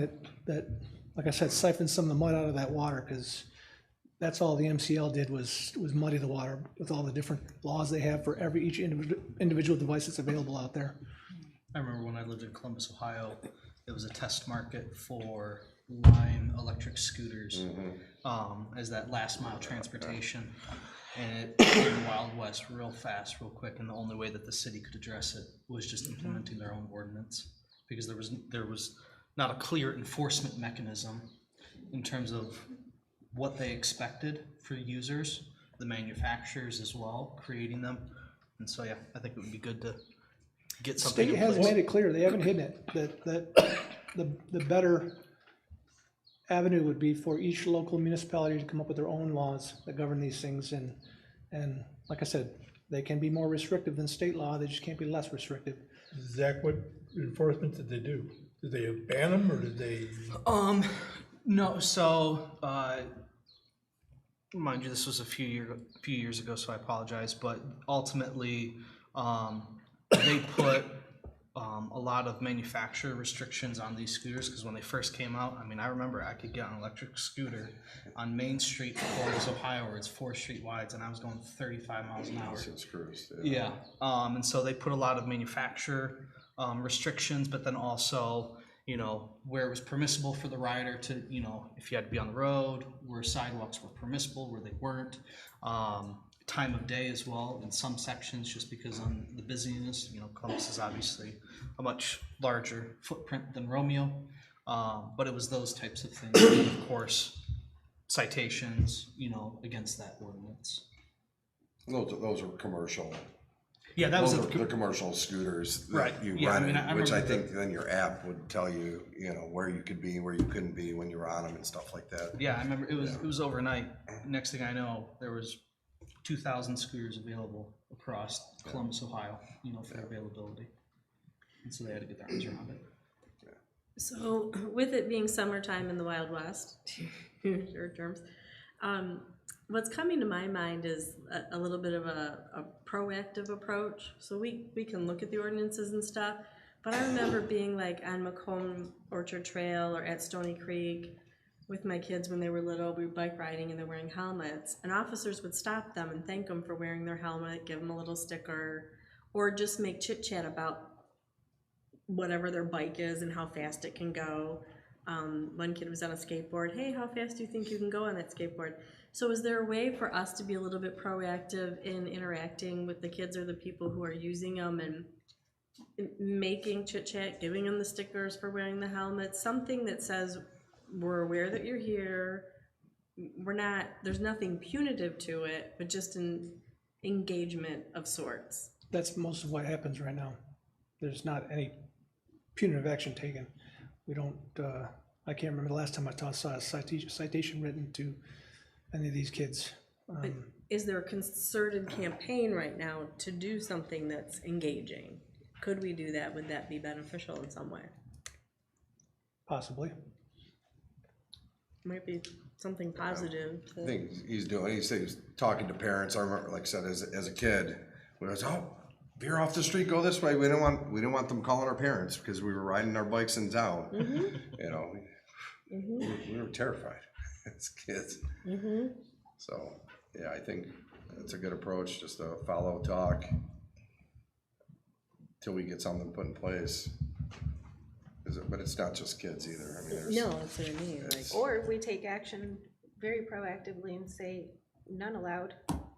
that, like I said, siphons some of the mud out of that water, because that's all the MCL did was muddy the water with all the different laws they have for each individual device that's available out there. I remember when I lived in Columbus, Ohio, it was a test market for Lime electric scooters as that last mile transportation. And it became the Wild West real fast, real quick, and the only way that the city could address it was just implementing their own ordinance, because there was not a clear enforcement mechanism in terms of what they expected for users, the manufacturers as well, creating them. And so, yeah, I think it would be good to get something in State has place. made it clear, they haven't hidden it, that the better avenue would be for each local municipality to come up with their own laws that govern these things. And like I said, they can be more restrictive than state law, they just can't be less restrictive. Zach, what enforcement did they do? Did they ban them, or did they? No, so, mind you, this was a few years ago, so I apologize, but ultimately, they put a lot of manufacturer restrictions on these scooters, because when they first came out, I mean, I remember I could get on an electric scooter on Main Street in Columbus, Ohio, where it's 4 street wides, and I was going 35 miles an hour. Yeah, and so they put a lot of manufacturer restrictions, but then also, you know, where it was permissible for the rider to, you know, if you had to be on the road, where sidewalks were permissible, where they weren't. Time of day as well in some sections, just because on the busyness, you know, Columbus is obviously a much larger footprint than Romeo. But it was those types of things, and of course, citations, you know, against that ordinance. Those were commercial. Yeah, that was the commercial scooters that right. you Yeah, rented, I which I remember think then your app would tell you, you know, where you could be, where you couldn't be when you were on them and stuff like that. Yeah, I remember it was overnight. Next thing I know, there was 2,000 scooters available across Columbus, Ohio, you know, for availability. And so they had to get their arms around it. So with it being summertime in the Wild West, your terms, what's coming to my mind is a little bit of a proactive approach. So we can look at the ordinances and stuff, but I remember being like on Macomb Orchard Trail or at Stony Creek with my kids when they were little. We were bike riding and they're wearing helmets, and officers would stop them and thank them for wearing their helmet, give them a little sticker, or just make chit chat about whatever their bike is and how fast it can go. One kid was on a skateboard. Hey, how fast do you think you can go on that skateboard? So is there a way for us to be a little bit proactive in interacting with the kids or the people who are using them and making chit chat, giving them the stickers for wearing the helmet, something that says, we're aware that you're here, there's nothing punitive to it, but just an engagement of sorts. That's most of what happens right now. There's not any punitive action taken. We don't, I can't remember the last time I saw a citation written to any of these kids. But is there a concerted campaign right now to do something that's engaging? Could we do that? Would that be beneficial in some way? Possibly. Might be something positive. I think he's talking to parents. I remember, like I said, as a kid, when I was, if you're off the street, go this way. We didn't want them calling our parents because we were riding our bikes in town. Mm-hmm. You know, we were terrified as kids. Mm-hmm. So yeah, I think it's a good approach, just to follow talk till we get something put in place. But it's not just kids either. I mean, no, that's what I mean. Like, Or if we take action very proactively and say none allowed,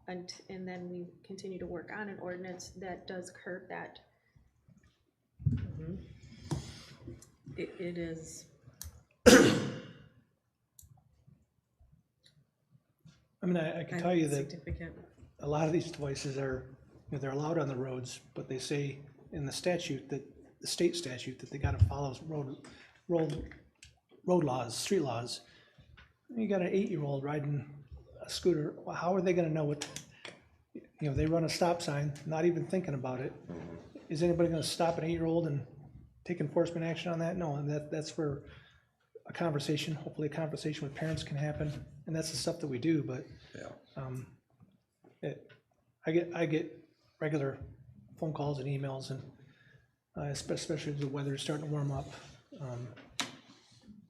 and then we continue to work on an ordinance that does curb that. Mm-hmm. It is. I mean, I can tell you that a lot of these devices are, you know, they're allowed on the roads, but they say in the statute that the state statute that they got to follow road laws, street laws. You got an 8-year-old riding a scooter. Well, how are they going to know what? You know, they run a stop sign, not even thinking about it. Is anybody going to stop an 8-year-old and take enforcement action on that? No, and that's where a conversation, hopefully a conversation with parents can happen, and that's the stuff that we do. But I get regular phone calls and emails, and especially as the weather's starting to warm up.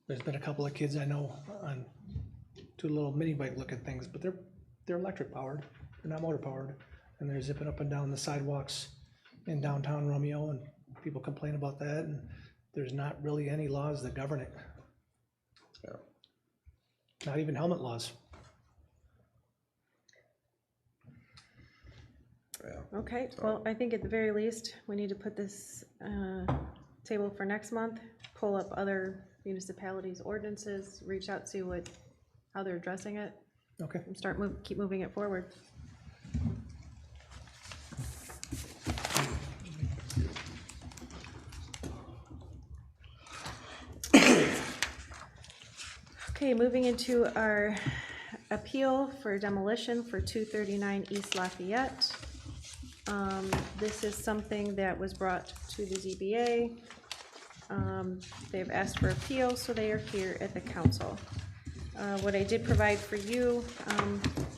There's been a couple of kids I know on 2 little mini bike looking things, but they're electric powered, they're not motor powered, and they're zipping up and down the sidewalks in downtown Romeo, and people complain about that, and there's not really any laws that govern it. Yeah. Not even helmet laws. Yeah. Okay, well, I think at the very least, we need to put this table for next month, pull up other municipalities' ordinances, reach out, see how they're addressing it. Okay. And keep moving it forward. Okay, moving into our appeal for demolition for 239 East Lafayette. This is something that was brought to the ZBA. They've asked for appeal, so they are here at the council. What I did provide for you,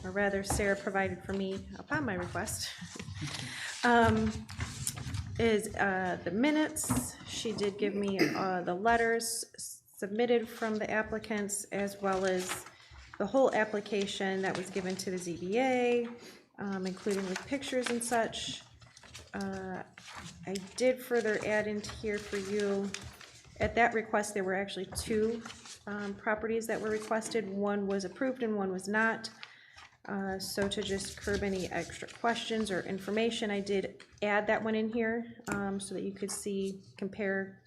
or rather Sarah provided for me upon my request, is the minutes. She did give me the letters submitted from the applicants, as well as the whole application that was given to the ZBA, including with pictures and such. I did further add into here for you, at that request, there were actually two properties that were requested. One was approved and one was not. So to just curb any extra questions or information, I did add that one in here, so that you could see, compare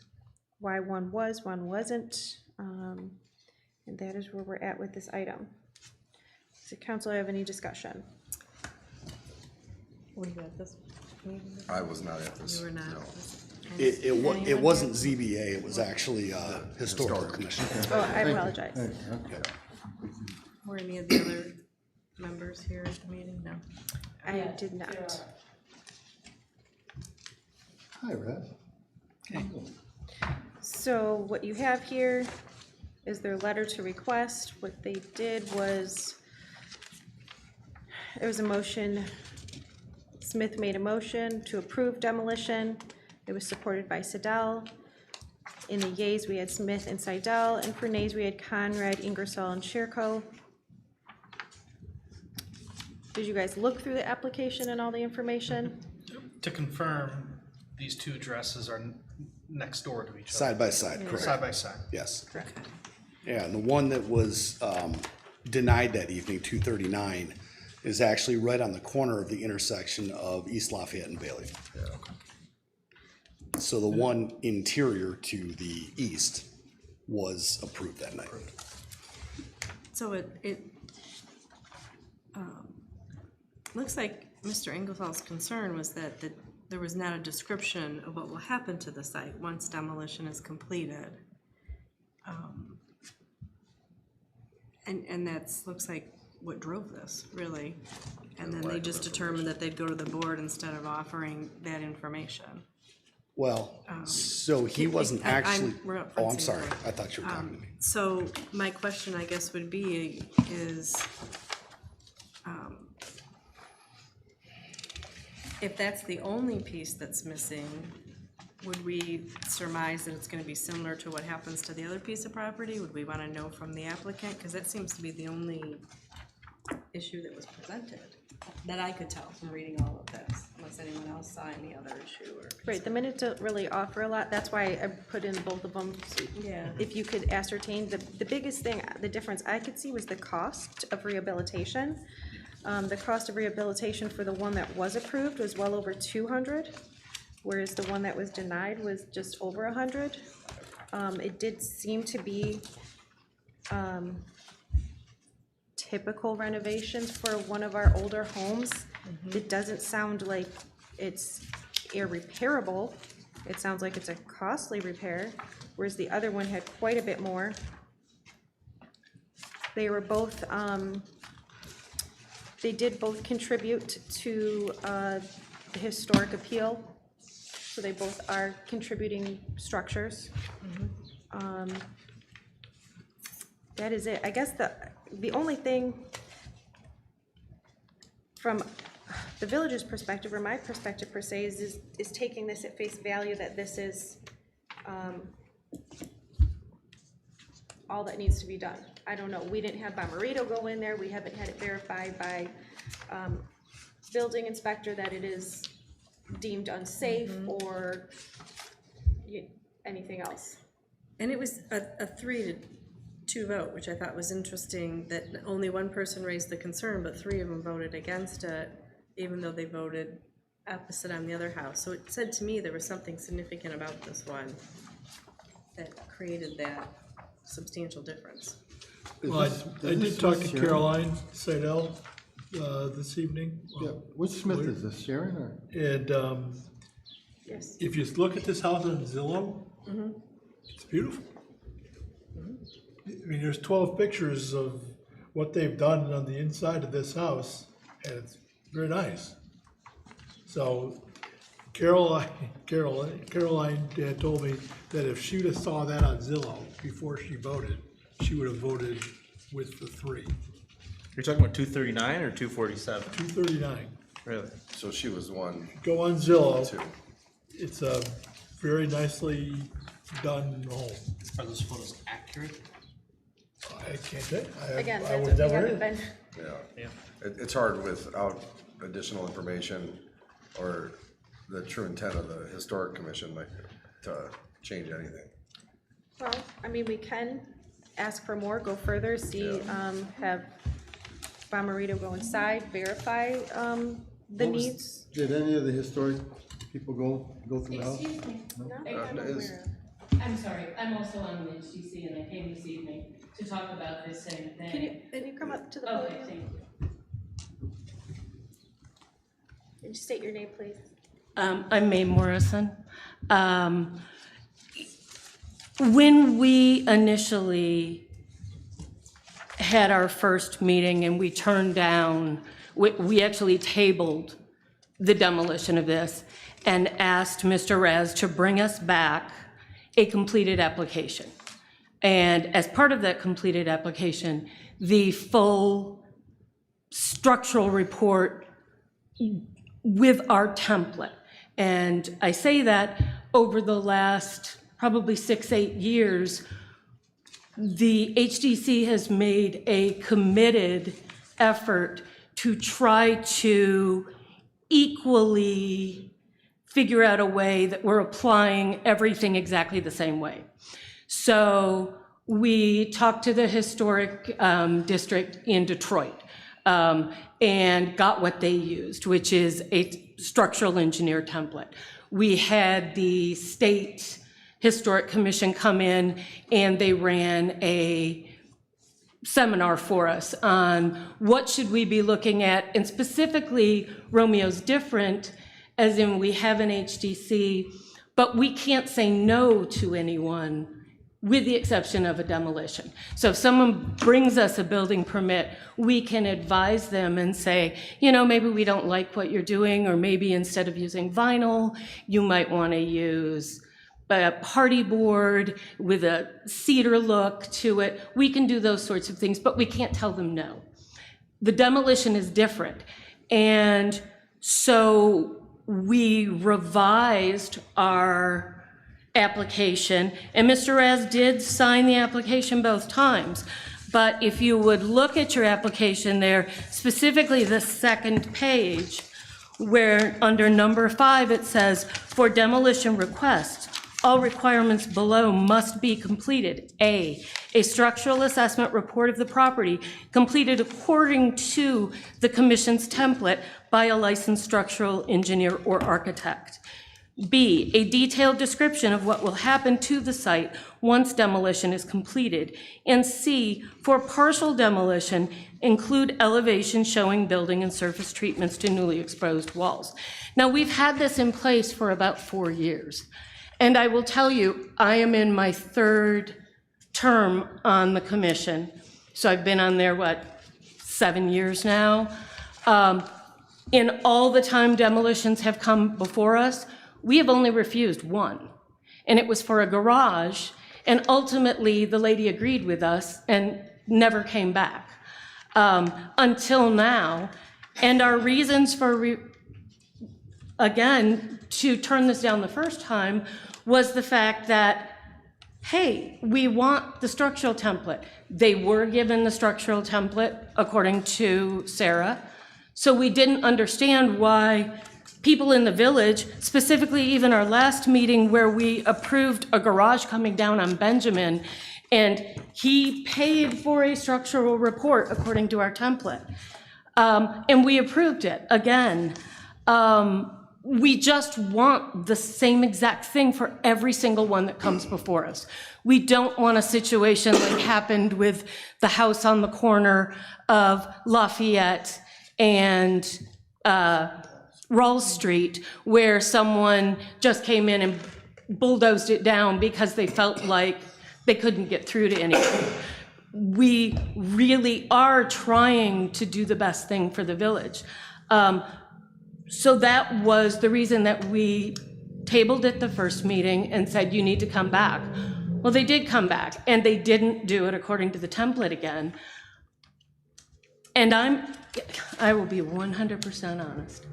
why one was, one wasn't. And that is where we're at with this item. Does the council have any discussion? Were you at this meeting? I was not at this. You were not. no. It wasn't ZBA, it was actually Historical Commission. Oh, I apologize. Were any of the other members here at the meeting? No. I did not. Hi, Rev. So what you have here is their letter to request. What they did was, there was a motion, Smith made a motion to approve demolition. It was supported by Sedell. In the yeas, we had Smith and Seidel, and for nays, we had Conrad, Ingersoll, and Sherco. Did you guys look through the application and all the information? To confirm, these two addresses are next door to each other. Side by side, correct. Side by side. Yes. Correct. Yeah, and the one that was denied that evening, 239, is actually right on the corner of the intersection of East Lafayette and Bailey. Yeah, okay. So the one interior to the east was approved that night. So it looks like Mr. Ingersoll's concern was that there was not a description of what will happen to the site once demolition is completed. And that's, looks like what drove this, really. And then they just determined that they'd go to the board instead of offering that information. Well, so he wasn't actually, we're up oh, front I'm sorry, saying I thought you were talking to me. So my question, I guess, would be is, if that's the only piece that's missing, would we surmise that it's gonna be similar to what happens to the other piece of property? Would we wanna know from the applicant? Because that seems to be the only issue that was presented, that I could tell from reading all of this, unless anyone else saw any other issue or. Right, the minutes don't really offer a lot. That's why I put in both of them. So Yeah. if you could ascertain, the biggest thing, the difference I could see was the cost of rehabilitation. The cost of rehabilitation for the one that was approved was well over 200, whereas the one that was denied was just over 100. It did seem to be typical renovations for one of our older homes. It doesn't sound like it's irreparable. It sounds like it's a costly repair, whereas the other one had quite a bit more. They were both, they did both contribute to the historic appeal, so they both are contributing structures. That is it. I guess the only thing from the village's perspective, or my perspective per se, is taking this at face value that this is all that needs to be done. I don't know. We didn't have Bomarito go in there. We haven't had it verified by building inspector that it is deemed unsafe or anything else. And it was a 3-2 vote, which I thought was interesting, that only one person raised the concern, but 3 of them voted against it, even though they voted opposite on the other house. So it said to me there was something significant about this one that created that substantial difference. Well, I did talk to Caroline Seidel this evening. Yeah, which Smith is this, Sharon or? And Yes. if you look at this house on Zillow, it's beautiful. I mean, there's 12 pictures of what they've done on the inside of this house, and it's very nice. So Caroline told me that if she'd have saw that on Zillow before she voted, she would have voted with the 3. You're talking about 239 or 247? 239. Really? So she was one, Go on Zillow. 2. It's a very nicely done home. Are those photos accurate? I can't say. Again, I that's would if we never haven't in. been. Yeah. It's hard without additional information or the true intent of the historic commission, like, to change anything. Well, I mean, we can ask for more, go further, see, have Bomarito go inside, verify, the needs. Did any of the historic people go through the house? Excuse me. Not I- that I'm aware of. I'm sorry, I'm also on the HTC and I came this evening to talk about this same thing. Can you come up to the Okay, podium? thank you. Can you state your name, please? I'm Mae Morrison. When we initially had our first meeting and we turned down, we actually tabled the demolition of this and asked Mr. Raz to bring us back a completed application. And as part of that completed application, the full structural report with our template. And I say that over the last probably 6-8 years, the HDC has made a committed effort to try to equally figure out a way that we're applying everything exactly the same way. So we talked to the historic district in Detroit and got what they used, which is a structural engineer template. We had the state historic commission come in and they ran a seminar for us on what should we be looking at, and specifically Romeo's different, as in we have an HDC, but we can't say no to anyone with the exception of a demolition. So if someone brings us a building permit, we can advise them and say, you know, maybe we don't like what you're doing, or maybe instead of using vinyl, you might want to use a party board with a cedar look to it. We can do those sorts of things, but we can't tell them no. The demolition is different. And so we revised our application, and Mr. Raz did sign the application both times. But if you would look at your application there, specifically the second page, where under number 5 it says, for demolition requests, all requirements below must be completed. A structural assessment report of the property completed according to the commission's template by a licensed structural engineer or architect. B, a detailed description of what will happen to the site once demolition is completed. And C, for partial demolition, include elevation showing building and surface treatments to newly exposed walls. Now, we've had this in place for about 4 years. And I will tell you, I am in my 3rd term on the commission. So I've been on there, 7 years now. In all the time demolitions have come before us, we have only refused 1. And it was for a garage, and ultimately the lady agreed with us and never came back until now. And our reasons for, again, to turn this down the first time was the fact that, hey, we want the structural template. They were given the structural template according to Sarah. So we didn't understand why people in the village, specifically even our last meeting where we approved a garage coming down on Benjamin, and he paid for a structural report according to our template. And we approved it again. We just want the same exact thing for every single one that comes before us. We don't want a situation like happened with the house on the corner of Lafayette and Rawls Street, where someone just came in and bulldozed it down because they felt like they couldn't get through to anything. We really are trying to do the best thing for the village. So that was the reason that we tabled it the first meeting and said, you need to come back. Well, they did come back, and they didn't do it according to the template again. And I will be 100% honest.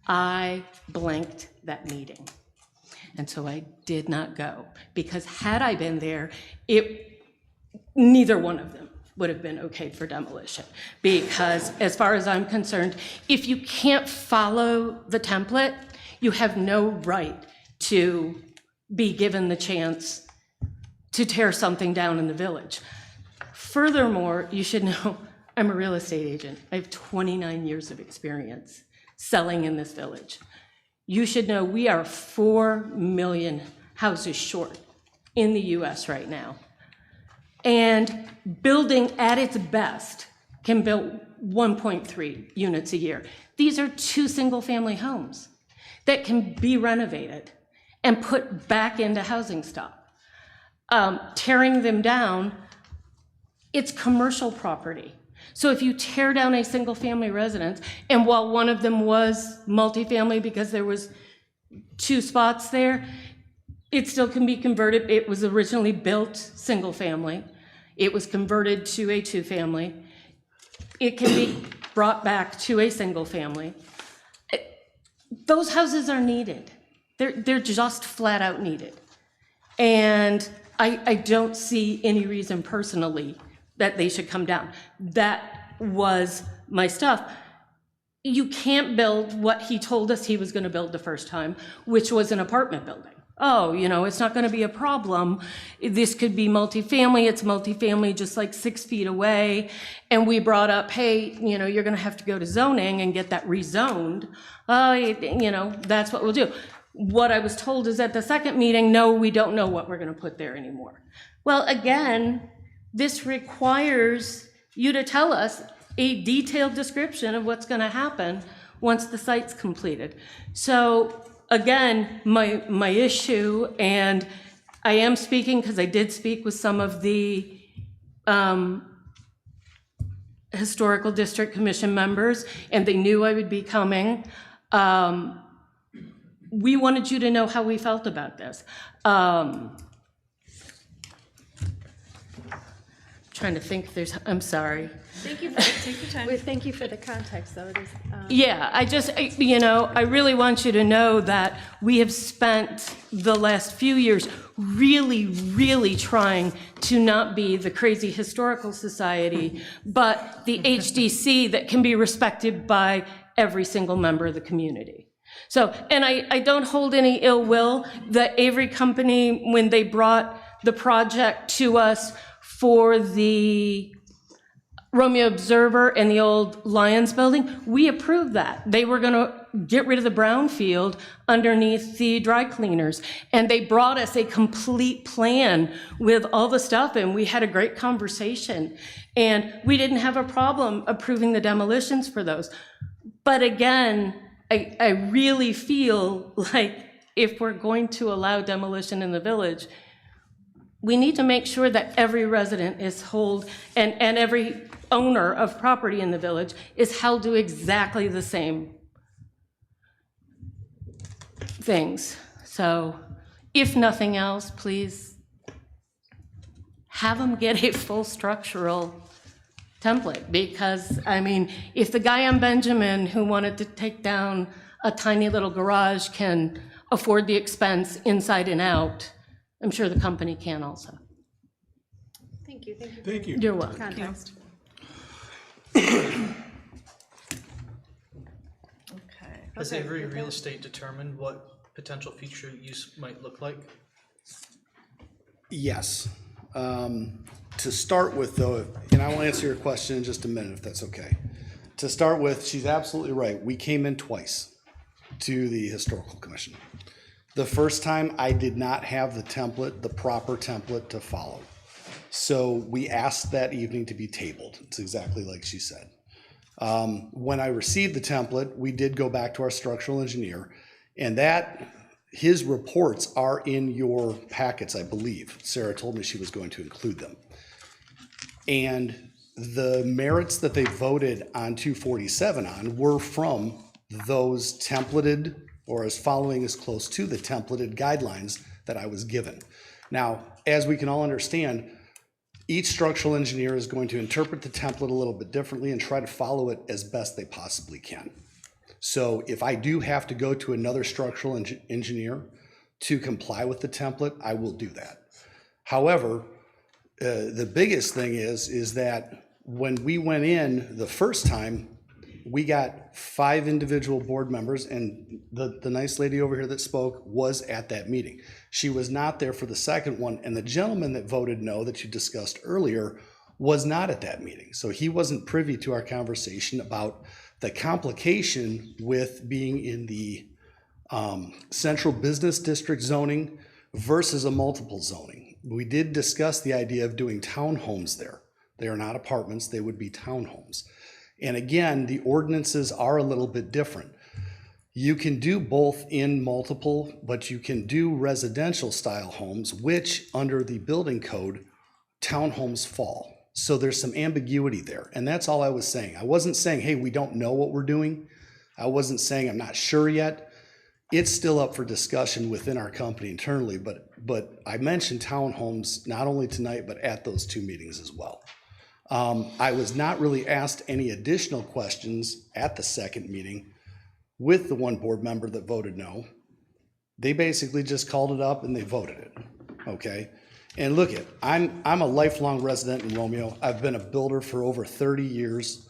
I blanked that meeting. And so I did not go, because had I been there, neither one of them would have been okay for demolition. Because as far as I'm concerned, if you can't follow the template, you have no right to be given the chance to tear something down in the village. Furthermore, you should know, I'm a real estate agent. I have 29 years of experience selling in this village. You should know we are 4 million houses short in the US right now. And building at its best can build 1.3 units a year. These are 2 single-family homes that can be renovated and put back into housing stock. Tearing them down, it's commercial property. So if you tear down a single-family residence, and while one of them was multifamily because there was 2 spots there, it still can be converted. It was originally built single-family. It was converted to a 2-family. It can be brought back to a single-family. Those houses are needed. They're just flat out needed. And I don't see any reason personally that they should come down. That was my stuff. You can't build what he told us he was going to build the first time, which was an apartment building. Oh, it's not going to be a problem. This could be multifamily. It's multifamily just like 6 feet away. And we brought up, hey, you're going to have to go to zoning and get that rezoned. That's what we'll do. What I was told is at the second meeting, no, we don't know what we're going to put there anymore. Well, again, this requires you to tell us a detailed description of what's going to happen once the site's completed. So again, my issue, and I am speaking because I did speak with some of the Historical District Commission members, and they knew I would be coming. We wanted you to know how we felt about this. Trying to think if there's, I'm sorry. Take your time. Well, thank you for the context, though. It is, Yeah, I really want you to know that we have spent the last few years really, really trying to not be the crazy historical society, but the HDC that can be respected by every single member of the community. So, and I don't hold any ill will. The Avery Company, when they brought the project to us for the Romeo Observer and the old Lions building, we approved that. They were going to get rid of the brownfield underneath the dry cleaners. And they brought us a complete plan with all the stuff, and we had a great conversation. And we didn't have a problem approving the demolitions for those. But again, I really feel like if we're going to allow demolition in the village, we need to make sure that every resident is held, and every owner of property in the village is held to exactly the same things. So if nothing else, please have them get a full structural template, because if the guy on Benjamin who wanted to take down a tiny little garage can afford the expense inside and out, I'm sure the company can also. Thank you. Thank you. You're welcome. Context. Okay. Has Avery Real Estate determined what potential future use might look like? Yes. To start with, though, and I will answer your question in just a minute, if that's okay. To start with, she's absolutely right. We came in twice to the Historical Commission. The first time, I did not have the template, the proper template to follow. So we asked that evening to be tabled. It's exactly like she said. When I received the template, we did go back to our structural engineer, and his reports are in your packets, I believe. Sarah told me she was going to include them. And the merits that they voted on 247 on were from those templated, or as following as close to the templated guidelines that I was given. Now, as we can all understand, each structural engineer is going to interpret the template a little bit differently and try to follow it as best they possibly can. So if I do have to go to another structural engineer to comply with the template, I will do that. However, the biggest thing is that when we went in the first time, we got 5 individual board members, and the nice lady over here that spoke was at that meeting. She was not there for the second one, and the gentleman that voted no that you discussed earlier was not at that meeting. So he wasn't privy to our conversation about the complication with being in the central business district zoning versus a multiple zoning. We did discuss the idea of doing townhomes there. They are not apartments, they would be townhomes. And again, the ordinances are a little bit different. You can do both in multiple, but you can do residential style homes, which under the building code, townhomes fall. So there's some ambiguity there. And that's all I was saying. I wasn't saying, hey, we don't know what we're doing. I wasn't saying I'm not sure yet. It's still up for discussion within our company internally, but I mentioned townhomes not only tonight, but at those 2 meetings as well. I was not really asked any additional questions at the second meeting with the one board member that voted no. They basically just called it up and they voted it, okay? And look it, I'm a lifelong resident in Romeo. I've been a builder for over 30 years.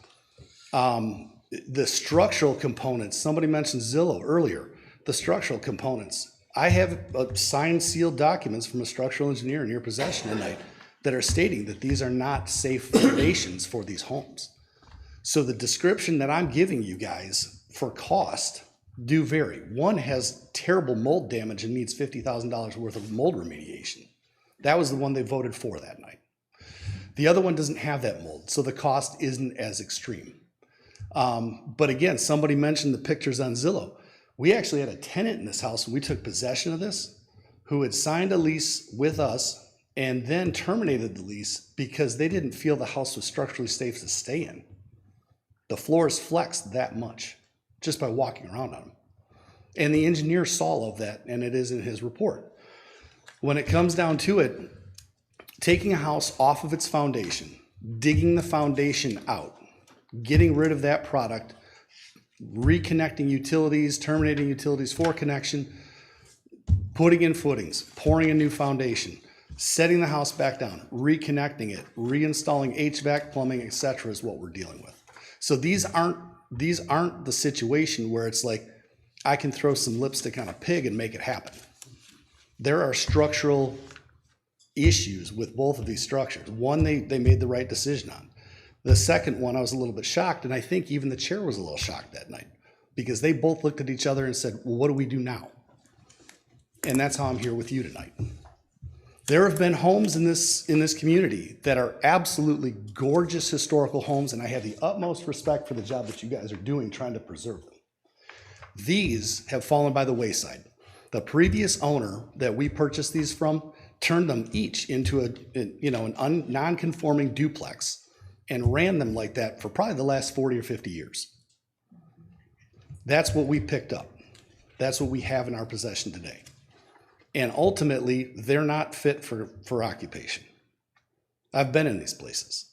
The structural components, somebody mentioned Zillow earlier, the structural components. I have signed sealed documents from a structural engineer in your possession tonight that are stating that these are not safe foundations for these homes. So the description that I'm giving you guys for cost do vary. One has terrible mold damage and needs $50,000 worth of mold remediation. That was the one they voted for that night. The other one doesn't have that mold, so the cost isn't as extreme. But again, somebody mentioned the pictures on Zillow. We actually had a tenant in this house when we took possession of this who had signed a lease with us and then terminated the lease because they didn't feel the house was structurally safe to stay in. The floors flexed that much just by walking around on them. And the engineer saw all of that, and it is in his report. When it comes down to it, taking a house off of its foundation, digging the foundation out, getting rid of that product, reconnecting utilities, terminating utilities for connection, putting in footings, pouring a new foundation, setting the house back down, reconnecting it, reinstalling HVAC, plumbing, etc. is what we're dealing with. So these aren't the situation where it's like, I can throw some lipstick on a pig and make it happen. There are structural issues with both of these structures. One, they made the right decision on. The second one, I was a little bit shocked, and I think even the chair was a little shocked that night, because they both looked at each other and said, well, what do we do now? And that's how I'm here with you tonight. There have been homes in this community that are absolutely gorgeous historical homes, and I have the utmost respect for the job that you guys are doing trying to preserve them. These have fallen by the wayside. The previous owner that we purchased these from turned them each into a non-conforming duplex and ran them like that for probably the last 40 or 50 years. That's what we picked up. That's what we have in our possession today. And ultimately, they're not fit for occupation. I've been in these places.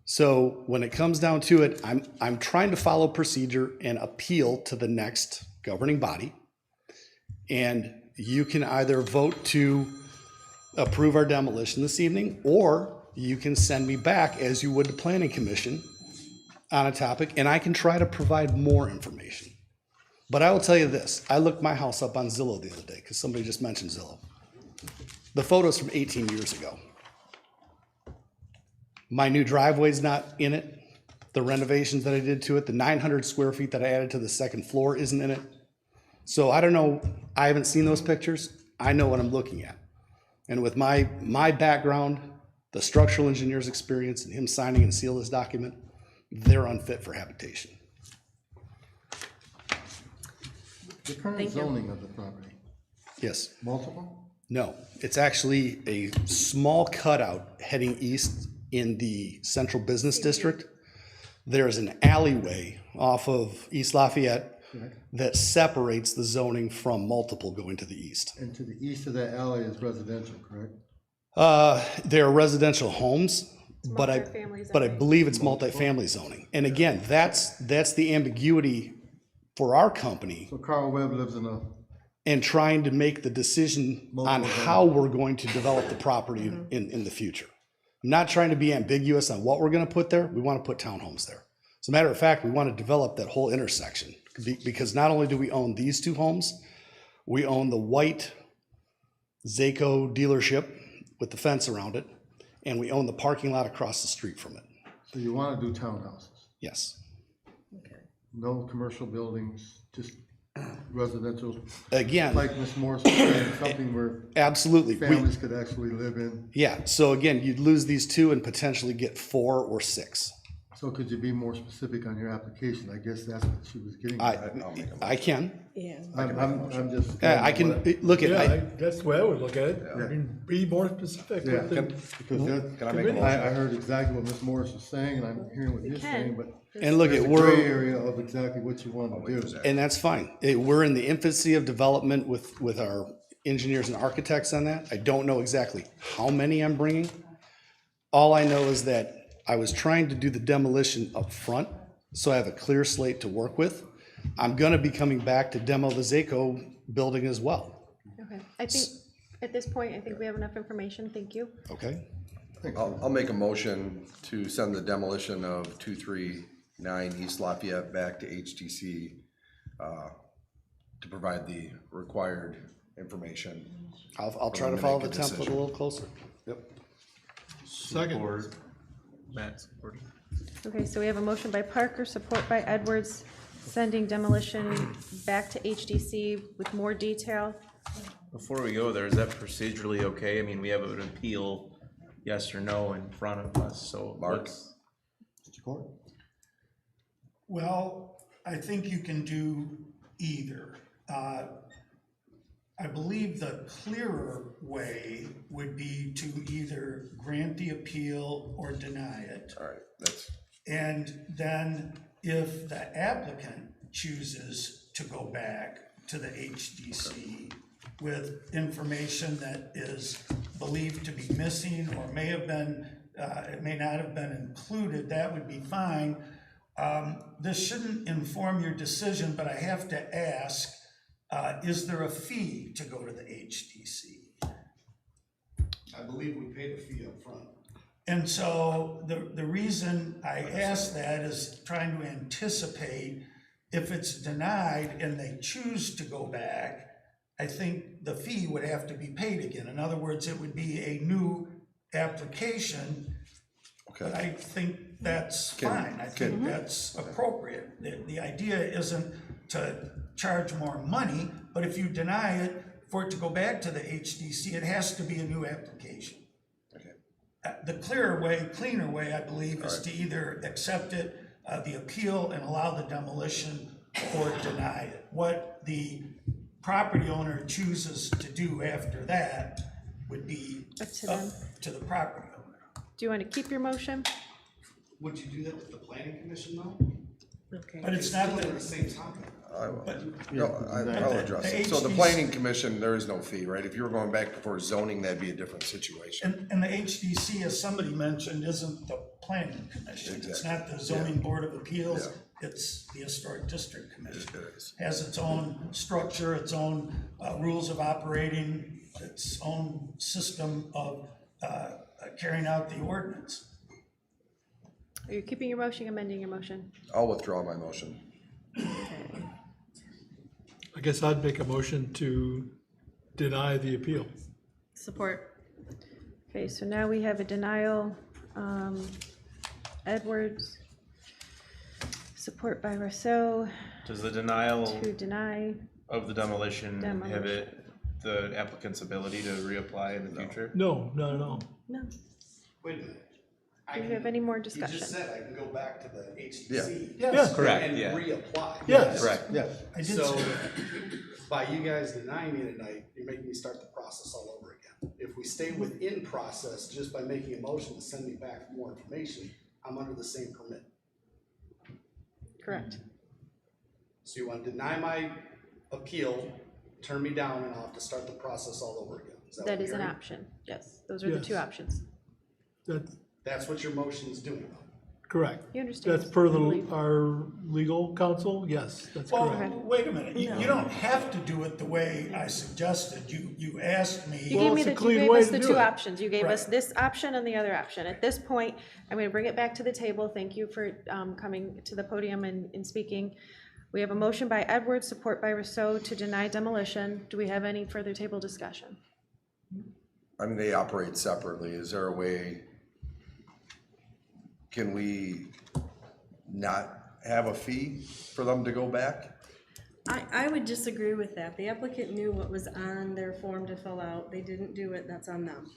So when it comes down to it, I'm trying to follow procedure and appeal to the next governing body. And you can either vote to approve our demolition this evening, or you can send me back as you would the planning commission on a topic, and I can try to provide more information. But I will tell you this, I looked my house up on Zillow the other day because somebody just mentioned Zillow. The photo's from 18 years ago. My new driveway's not in it. The renovations that I did to it, the 900 square feet that I added to the second floor isn't in it. So I don't know, I haven't seen those pictures. I know what I'm looking at. And with my background, the structural engineer's experience, and him signing and seal this document, they're unfit for habitation. The current zoning of the property, Yes. multiple? No, it's actually a small cutout heading east in the central business district. there's an alleyway off of East Lafayette that separates the zoning from multiple going to the east. And to the east of that alley is residential, correct? There are residential homes, but I multifamily zoning. believe it's multifamily zoning. And again, that's the ambiguity for our company So Carl Webb lives in a, and trying to make the decision on how we're going to develop the property in the future. I'm not trying to be ambiguous on what we're gonna put there. We wanna put townhomes there. As a matter of fact, we wanna develop that whole intersection because not only do we own these two homes, we own the white Zaco dealership with the fence around it, and we own the parking lot across the street from it. so you wanna do townhouses? Yes. No commercial buildings, just residential? Again. Like Ms. Morris was saying, something where Absolutely. families could actually live in? Yeah, so again, you'd lose these two and potentially get 4 or 6. So could you be more specific on your application? I guess that's what she was getting at. I can. Yeah. I'm just. I can, look at, Yeah, that's the way I would look at it. I mean, be more specific. Yeah, with the because that, I heard exactly what Ms. Morris was saying, and I'm hearing what you're saying, but and look there's at, a gray area of exactly what you want to do. and that's fine. We're in the infancy of development with our engineers and architects on that. I don't know exactly how many I'm bringing. All I know is that I was trying to do the demolition up front, so I have a clear slate to work with. I'm gonna be coming back to demo the Zaco building as well. Okay, I think, at this point, I think we have enough information, thank you. Okay? I'll make a motion to send the demolition of 239 East Lafayette back to HTC to provide the required information. I'll try to follow the template a little closer. Yep. Second. Matt, supported. Okay, so we have a motion by Parker, support by Edwards, sending demolition back to HDC with more detail. Before we go there, is that procedurally okay? I mean, we have an appeal, yes or no, in front of us, so. Mark? Well, I think you can do either. I believe the clearer way would be to either grant the appeal or deny it. All right, that's. And then if the applicant chooses to go back to the HDC with information that is believed to be missing or may have been, it may not have been included, that would be fine. This shouldn't inform your decision, but I have to ask, is there a fee to go to the HDC? I believe we paid a fee up front. And so the reason I ask that is trying to anticipate if it's denied and they choose to go back, I think the fee would have to be paid again. In other words, it would be a new application. Okay. But I think that's fine. I think that's appropriate. The idea isn't to charge more money, but if you deny it, for it to go back to the HDC, it has to be a new application. The clearer way, cleaner way, I believe, is to either accept it, the appeal, and allow the demolition, or deny it. What the property owner chooses to do after that would be Up to them. to the property owner. Do you want to keep your motion? Would you do that with the planning commission though? Okay. But it's not At the same time. I'll address it. So the planning commission, there is no fee, right? If you were going back before zoning, that'd be a different situation. And the HDC, as somebody mentioned, isn't the planning commission. It's not the zoning board of appeals. It's the historic district commission. Has its own structure, its own rules of operating, its own system of carrying out the ordinance. Are you keeping your motion, amending your motion? I'll withdraw my motion. I guess I'd make a motion to deny the appeal. Support. Okay, so now we have a denial. Edwards, support by Rousseau, Does the denial to deny. of the demolition inhibit the applicant's ability to reapply in the future? No. No. Wait a minute. Do you have any more You discussion? just said I can go back to the HDC. Yeah. Correct, And yeah. reapply. Yes. Correct. Yes. I did So, say, by you guys denying me tonight, you're making me start the process all over again. If we stay within process, just by making a motion to send me back more information, I'm under the same permit. Correct. So you want to deny my appeal, turn me down, and I'll have to start the process all over again. Is that what That is I'm an hearing? option, yes. Those are the two Yes. options. That's That's what your motion is doing, though. correct. You understand? That's per I believe. our legal counsel, yes, that's Well, correct. wait a minute, you don't have to do it the way I suggested, you asked me. You gave me it's a you clean gave way us to the do two it. options. You gave us Right. this option and the other option. At this point, I'm gonna bring it back to the table. Thank you for coming to the podium and speaking. We have a motion by Edwards, support by Rousseau to deny demolition. Do we have any further table discussion? I mean, they operate separately. Is there a way, can we not have a fee for them to go back? I would disagree with that. The applicant knew what was on their form to fill out. They didn't do it, that's on them.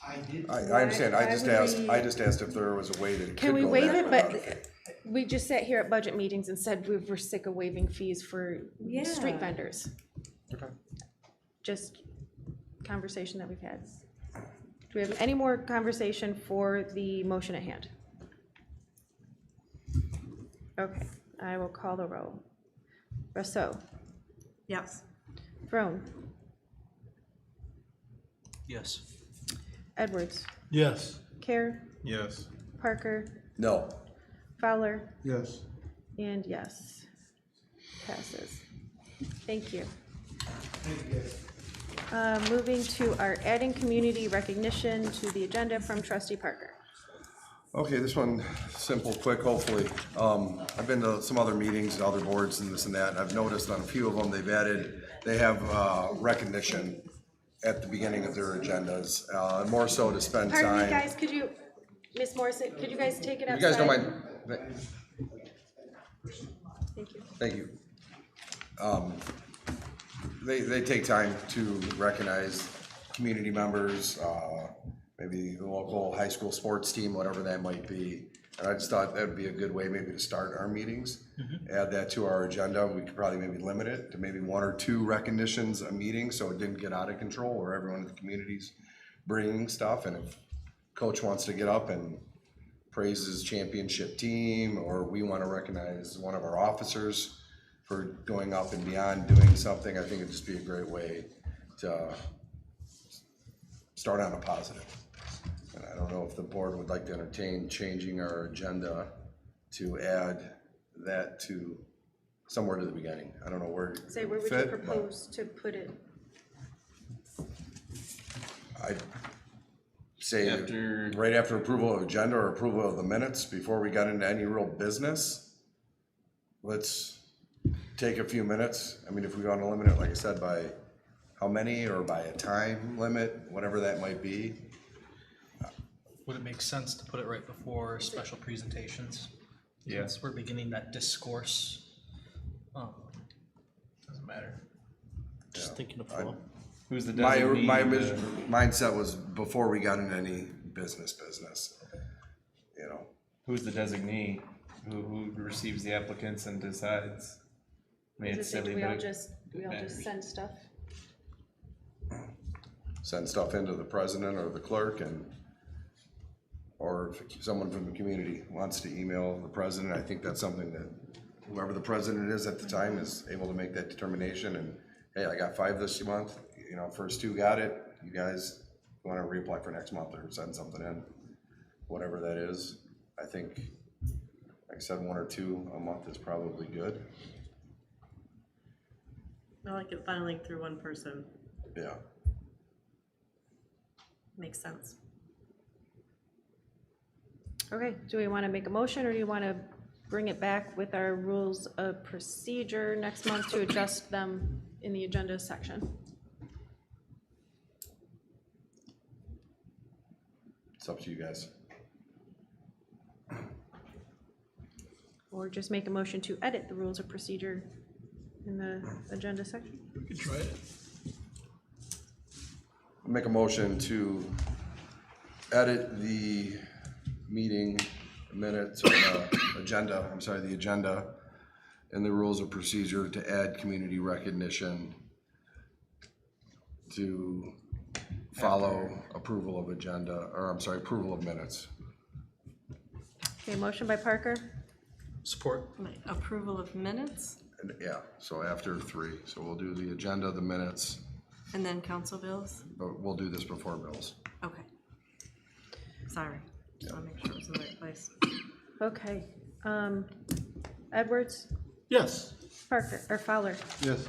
I understand. I just asked if there was a way to. Can we waive it? But we just sat here at budget meetings and said we were sick of waiving fees for street Yeah. vendors. Okay. Just conversation that we've had. Do we have any more conversation for the motion at hand? Okay, I will call the roll. Rousseau, Yes. Frone, Yes. Edwards, Yes. Care, Yes. Parker, No. Fowler, Yes. and yes. Passes. Thank you. Moving to our adding community recognition to the agenda from trustee Parker. Okay, this one, simple, quick, hopefully. I've been to some other meetings and other boards and this and that, and I've noticed on a few of them, they have recognition at the beginning of their agendas, more so to spend time. Pardon me, guys, could you, Ms. Morrison, could you guys take it outside? You guys don't mind? Thank you. Thank you. They take time to recognize community members, maybe the local high school sports team, whatever that might be. And I just thought that'd be a good way maybe to start our meetings. Add that to our agenda. We could probably maybe limit it to maybe 1 or 2 recognitions a meeting, so it didn't get out of control, where everyone in the community's bringing stuff. And if coach wants to get up and praise his championship team, or we want to recognize one of our officers for going up and beyond doing something, I think it'd just be a great way to start on a positive. And I don't know if the board would like to entertain changing our agenda to add that to somewhere to the beginning. I don't know where it Say, where would you fit, but propose to put it? I'd say After- right after approval of agenda or approval of the minutes, before we got into any real business, let's take a few minutes. I mean, if we want to limit it, like I said, by how many or by a time limit, whatever that might be. Would it make sense to put it right before special presentations? Yeah. Since we're beginning that discourse. Doesn't matter. Just thinking of flow. Who's the My designee? mindset was before we got into any business, you know. Who's the designee? Who receives the applicants and decides? I mean, it's Is it, silly, we but all it just matters. send stuff? Send stuff into the president or the clerk, and or if someone from the community wants to email the president, I think that's something that whoever the president is at the time is able to make that determination. And hey, I got 5 this month, you know, first 2 got it, you guys want to reapply for next month or send something in, whatever that is. I think, like I said, 1 or 2 a month is probably good. I like it funneling through one person. Yeah. Makes sense. Okay, do we want to make a motion, or do you want to bring it back with our rules of procedure next month to adjust them in the agenda section? It's up to you guys. Or just make a motion to edit the rules of procedure in the agenda section? We could try it. Make a motion to edit the meeting minutes or the agenda, the agenda and the rules of procedure to add community recognition to follow approval of agenda, or approval of minutes. Okay, motion by Parker, Support. Right, approval of minutes, And yeah, so after 3, so we'll do the agenda, the minutes, and then council bills? but we'll do this before bills. Okay. Sorry, just wanna make sure it was in the right place. Okay. Edwards, Yes. Parker, or Fowler, Yes.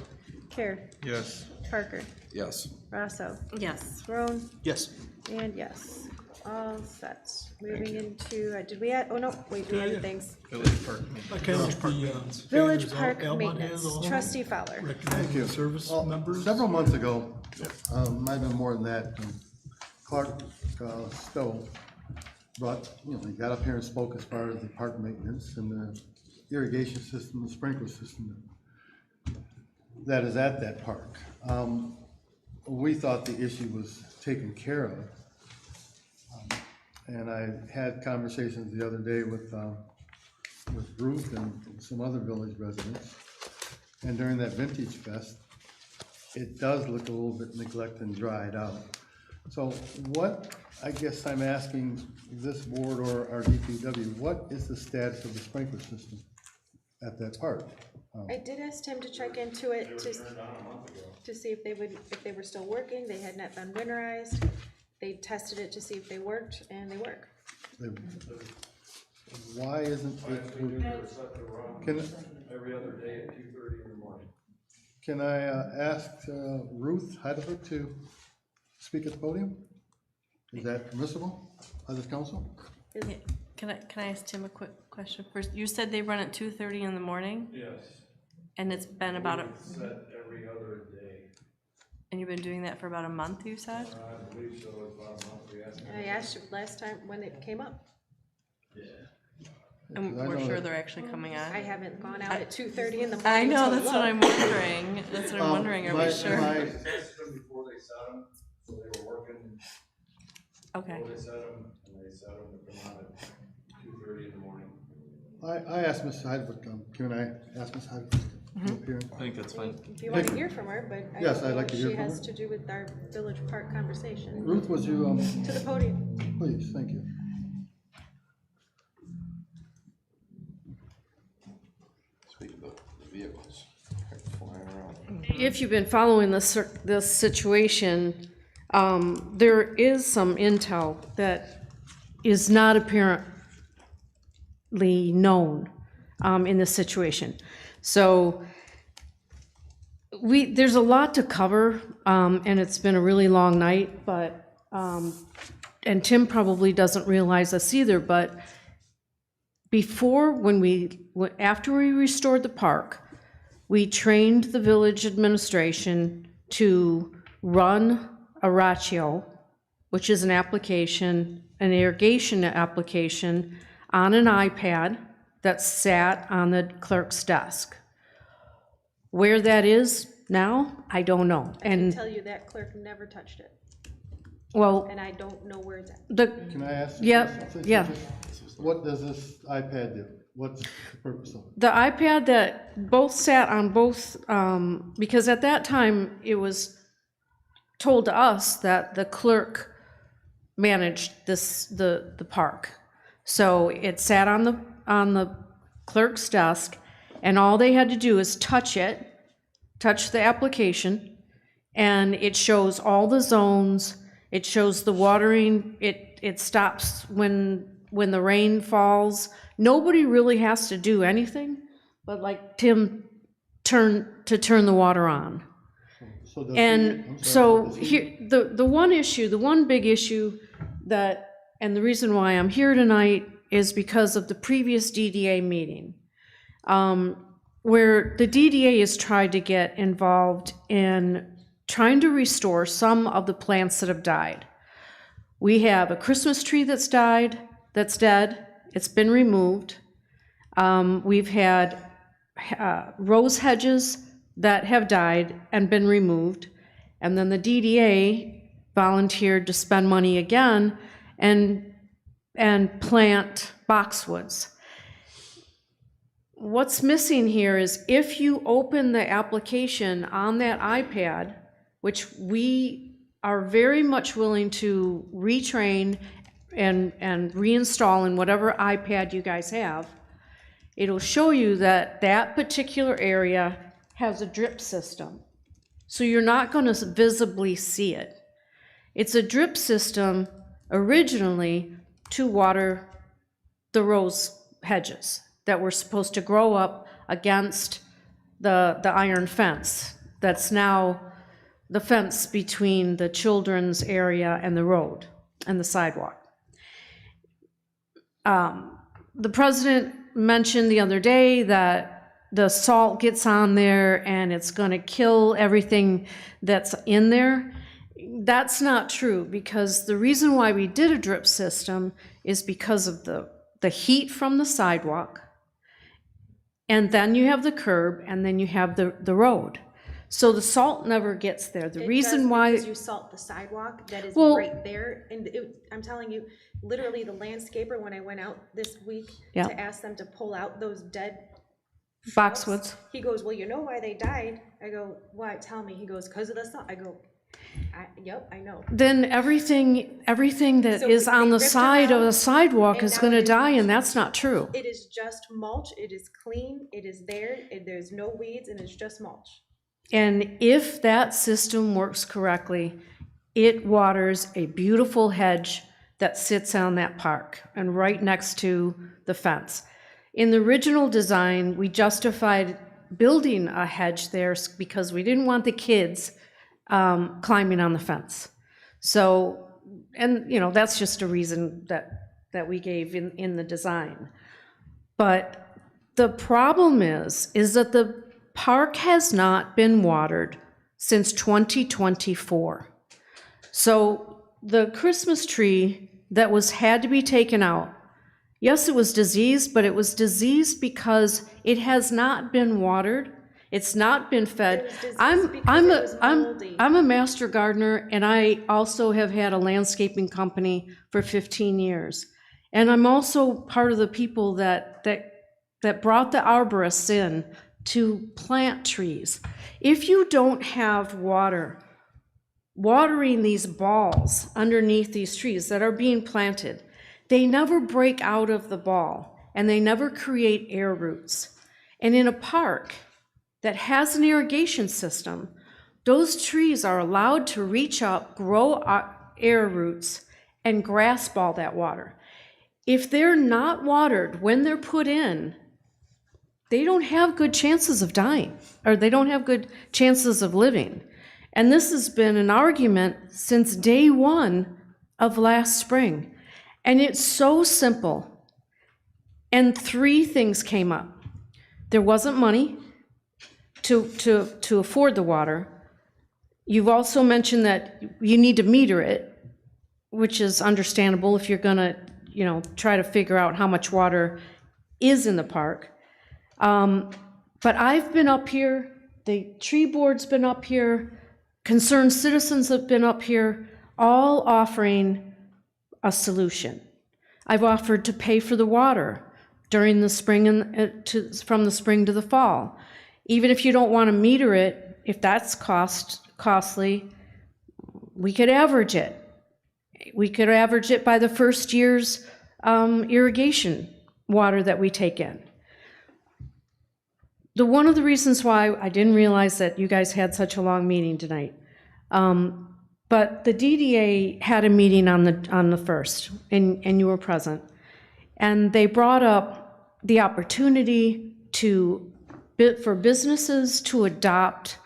Care, Yes. Parker, Yes. Rosso, Yes. Crone, Yes. and yes. All set. Moving into, did we add, oh no, wait, we added things. Village park. Okay, the Village standards Park Almont Maintenance, has also trustee Fowler. recognizing service members. Several months ago, might have been more than that, Clark Stowe brought, he got up here and spoke as far as the park maintenance and the irrigation system, the sprinkler system that is at that park. We thought the issue was taken care of. And I had conversations the other day with Ruth and some other village residents. And during that Vintage Fest, it does look a little bit neglected and dried out. So what, I guess I'm asking this board or our DPW, what is the status of the sprinkler system at that park? I did ask Tim to check into it to see if they were still working. They had not been winterized. They tested it to see if they worked, and they work. Why isn't it? Every other day at 2:30 in the morning. Can I ask Ruth Heidelberg to speak at the podium? Is that permissible by this council? Can I ask Tim a quick question first? You said they run at 2:30 in the morning? Yes. And it's been about Set every other day. and you've been doing that for about a month, you said? I believe so, it's about a month. We asked. I asked you last time when it came up. Yeah. And we're sure they're actually coming on? I haven't gone out at 2:30 in the morning. I know, to that's what look. I'm wondering. That's what I'm wondering, are we sure? They tested them before they set them, so they were working. Okay. Before they set them, and they set them to come on at 2:30 in the morning. I asked Ms. Heidelberg, can I ask Ms. Heidelberg to come up here? I think that's fine. If you want to hear from her, but I Yes, don't I'd know like to what hear she from has her. to do with our Village Park conversation. Ruth, would you, To the podium. please, thank you. Speak of the vehicles flying around. If you've been following this situation, there is some intel that is not apparently known in this situation. So there's a lot to cover, and it's been a really long night, but, and Tim probably doesn't realize this either, but after we restored the park, we trained the village administration to run a ratio, which is an application, an irrigation application, on an iPad that sat on the clerk's desk. Where that is now, I don't know. I can And, tell you that clerk never touched it, well, and I don't know where it's at. Can I ask? you a Yeah, question, please? yeah. What does this iPad do? What's the purpose of it? The iPad that both sat on both, because at that time, it was told to us that the clerk managed the park. So it sat on the clerk's desk, and all they had to do is touch the application, and it shows all the zones, it shows the watering, it stops when the rain falls. Nobody really has to do anything, but like Tim turn the water on. So does And he- I'm so sorry, does he- here, the one big issue that, and the reason why I'm here tonight is because of the previous DDA meeting, where the DDA has tried to get involved in trying to restore some of the plants that have died. We have a Christmas tree that's dead, it's been removed. We've had rose hedges that have died and been removed. And then the DDA volunteered to spend money again and plant boxwoods. What's missing here is if you open the application on that iPad, which we are very much willing to retrain and reinstall in whatever iPad you guys have, it'll show you that that particular area has a drip system. So you're not going to visibly see it. It's a drip system originally to water the rose hedges that were supposed to grow up against the iron fence that's now the fence between the children's area and the road and the sidewalk. The president mentioned the other day that the salt gets on there and it's going to kill everything that's in there. That's not true, because the reason why we did a drip system is because of the heat from the sidewalk, and then you have the curb, and then you have the road. So the salt never gets there. The reason why, because you salt the sidewalk that is Well, right there, and I'm telling you, literally the landscaper, when I went out this week Yeah. to ask them to pull out those dead boxwoods. he goes, well, you know why they died? I go, why? Tell me. He goes, because of the salt. I go, yep, I know. Then everything that So is they on the ripped them side of out, the sidewalk and is now going to it is die, and mulch. that's not true. It is just mulch. It is clean. It is there. There's no weeds, and it's just mulch. And if that system works correctly, it waters a beautiful hedge that sits on that park and right next to the fence. In the original design, we justified building a hedge there because we didn't want the kids climbing on the fence. So, and you know, that's just a reason that we gave in the design. But the problem is that the park has not been watered since 2024. So the Christmas tree that had to be taken out, yes, it was diseased, but it was diseased because it has not been watered. It's not been fed. I'm a master gardener, and I also have had a landscaping company for 15 years. And I'm also part of the people that brought the arborists in to plant trees. If you don't have watering these balls underneath these trees that are being planted, they never break out of the ball, and they never create air roots. And in a park that has an irrigation system, those trees are allowed to reach up, grow air roots, and grasp all that water. If they're not watered when they're put in, they don't have good chances of dying, or they don't have good chances of living. And this has been an argument since day one of last spring. And it's so simple. And three things came up. There wasn't money to afford the water. You've also mentioned that you need to meter it, which is understandable if you're gonna, try to figure out how much water is in the park. But I've been up here, the tree board's been up here, concerned citizens have been up here, all offering a solution. I've offered to pay for the water during the spring and from the spring to the fall. Even if you don't want to meter it, if that's costly, we could average it. We could average it by the first year's irrigation water that we take in. One of the reasons why I didn't realize that you guys had such a long meeting tonight, but the DDA had a meeting on the 1st, and you were present, and they brought up the opportunity for businesses to adopt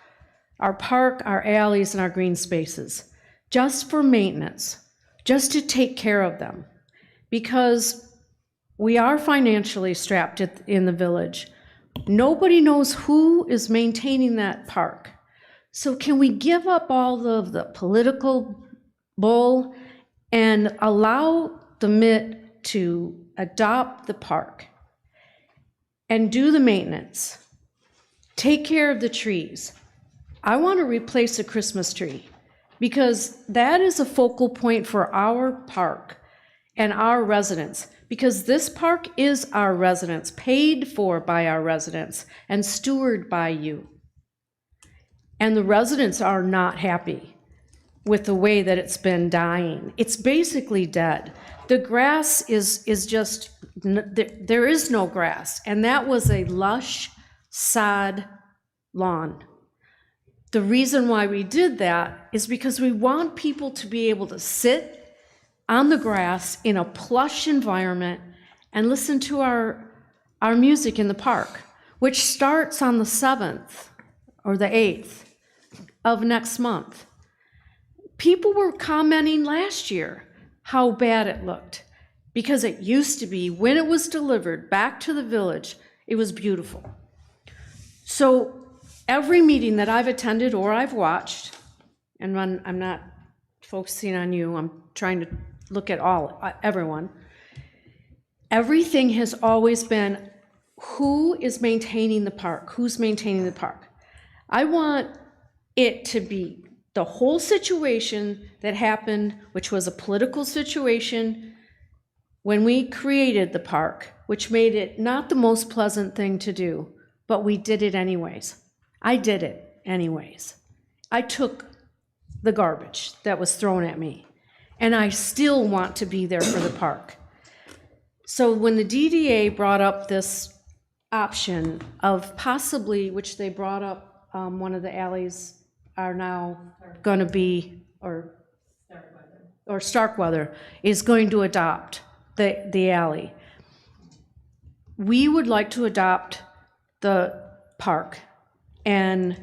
our park, our alleys, and our green spaces, just for maintenance, just to take care of them, because we are financially strapped in the village. Nobody knows who is maintaining that park. So can we give up all of the political bull and allow the Mitt to adopt the park and do the maintenance, take care of the trees? I want to replace a Christmas tree because that is a focal point for our park and our residents, because this park is our residents, paid for by our residents and stewarded by you. And the residents are not happy with the way that it's been dying. It's basically dead. The grass is just there is no grass, and that was a lush sod lawn. The reason why we did that is because we want people to be able to sit on the grass in a plush environment and listen to our music in the park, which starts on the 7th or the 8th of next month. People were commenting last year how bad it looked, because it used to be, when it was delivered back to the village, it was beautiful. So every meeting that I've attended or I've watched, and I'm not focusing on you, I'm trying to look at everyone, everything has always been, who is maintaining the park? Who's maintaining the park? I want it to be the whole situation that happened, which was a political situation when we created the park, which made it not the most pleasant thing to do, but we did it anyways. I did it anyways. I took the garbage that was thrown at me, and I still want to be there for the park. So when the DDA brought up this option of possibly, which they brought up, one of the alleys are now going to be, or Starkweather is going to adopt the alley. We would like to adopt the park, and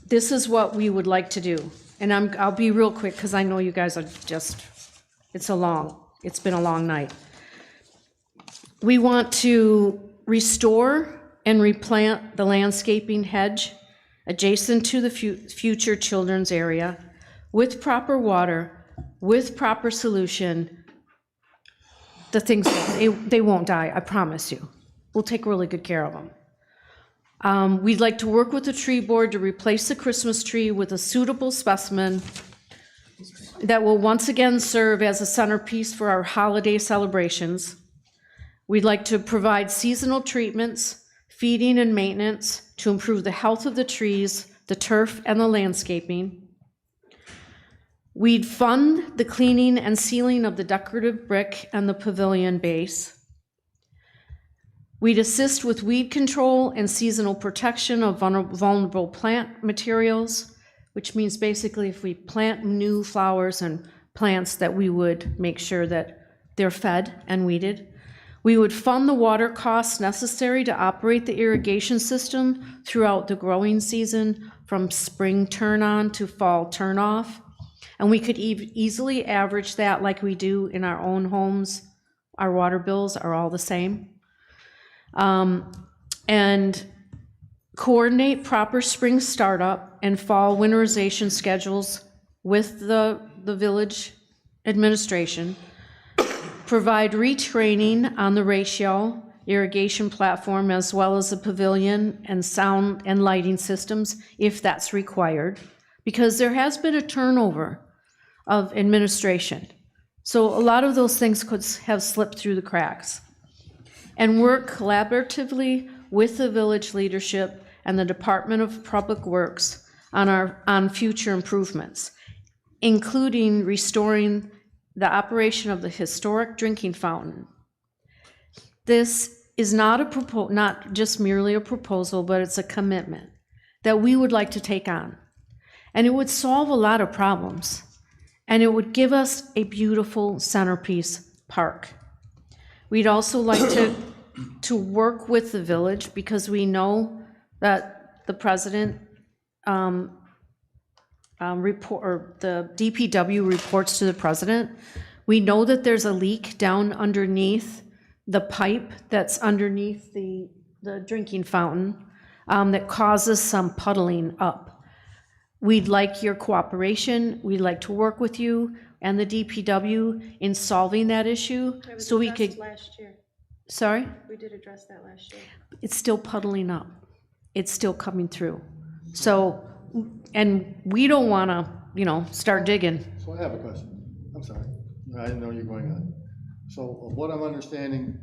this is what we would like to do. And I'll be real quick because I know you guys are just, it's been a long night. We want to restore and replant the landscaping hedge adjacent to the future children's area with proper water, with proper solution. The things, they won't die, I promise you. We'll take really good care of them. We'd like to work with the tree board to replace the Christmas tree with a suitable specimen that will once again serve as a centerpiece for our holiday celebrations. We'd like to provide seasonal treatments, feeding and maintenance to improve the health of the trees, the turf, and the landscaping. We'd fund the cleaning and sealing of the decorative brick and the pavilion base. We'd assist with weed control and seasonal protection of vulnerable plant materials, which means basically if we plant new flowers and plants that we would make sure that they're fed and weeded. We would fund the water costs necessary to operate the irrigation system throughout the growing season from spring turn on to fall turn off. And we could easily average that like we do in our own homes. Our water bills are all the same. And coordinate proper spring startup and fall winterization schedules with the village administration. Provide retraining on the ratio irrigation platform as well as the pavilion and sound and lighting systems if that's required, because there has been a turnover of administration. So a lot of those things could have slipped through the cracks. And work collaboratively with the village leadership and the Department of Public Works on future improvements, including restoring the operation of the historic drinking fountain. This is not just merely a proposal, but it's a commitment that we would like to take on. And it would solve a lot of problems. And it would give us a beautiful centerpiece park. We'd also like to work with the village because we know that the president the DPW reports to the president. We know that there's a leak down underneath the pipe that's underneath the drinking fountain that causes some puddling up. We'd like your cooperation. We'd like to work with you and the DPW in solving that issue so we could. Last year. Sorry? We did address that last year. It's still puddling up. It's still coming through. So, and we don't want to, start digging. So I have a question. I'm sorry. I didn't know you were going on. So what I'm understanding,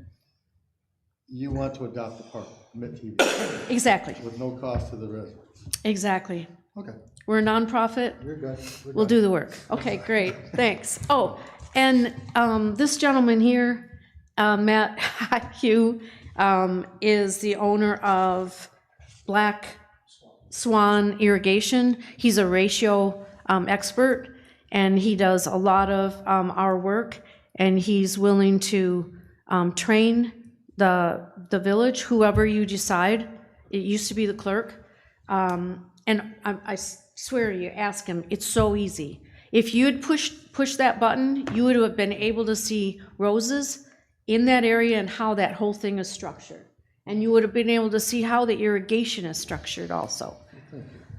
you want to adopt the park, mitttv. Exactly. With no cost to the residents. Exactly. Okay. We're a nonprofit. You're good. We'll do the work. Okay, great. Thanks. Oh, and this gentleman here, Matt Hugh is the owner of Black Swan Irrigation. He's a ratio expert, and he does a lot of our work, and he's willing to train the village, whoever you decide. It used to be the clerk. And I swear you ask him, it's so easy. If you had pushed that button, you would have been able to see roses in that area and how that whole thing is structured. And you would have been able to see how the irrigation is structured also.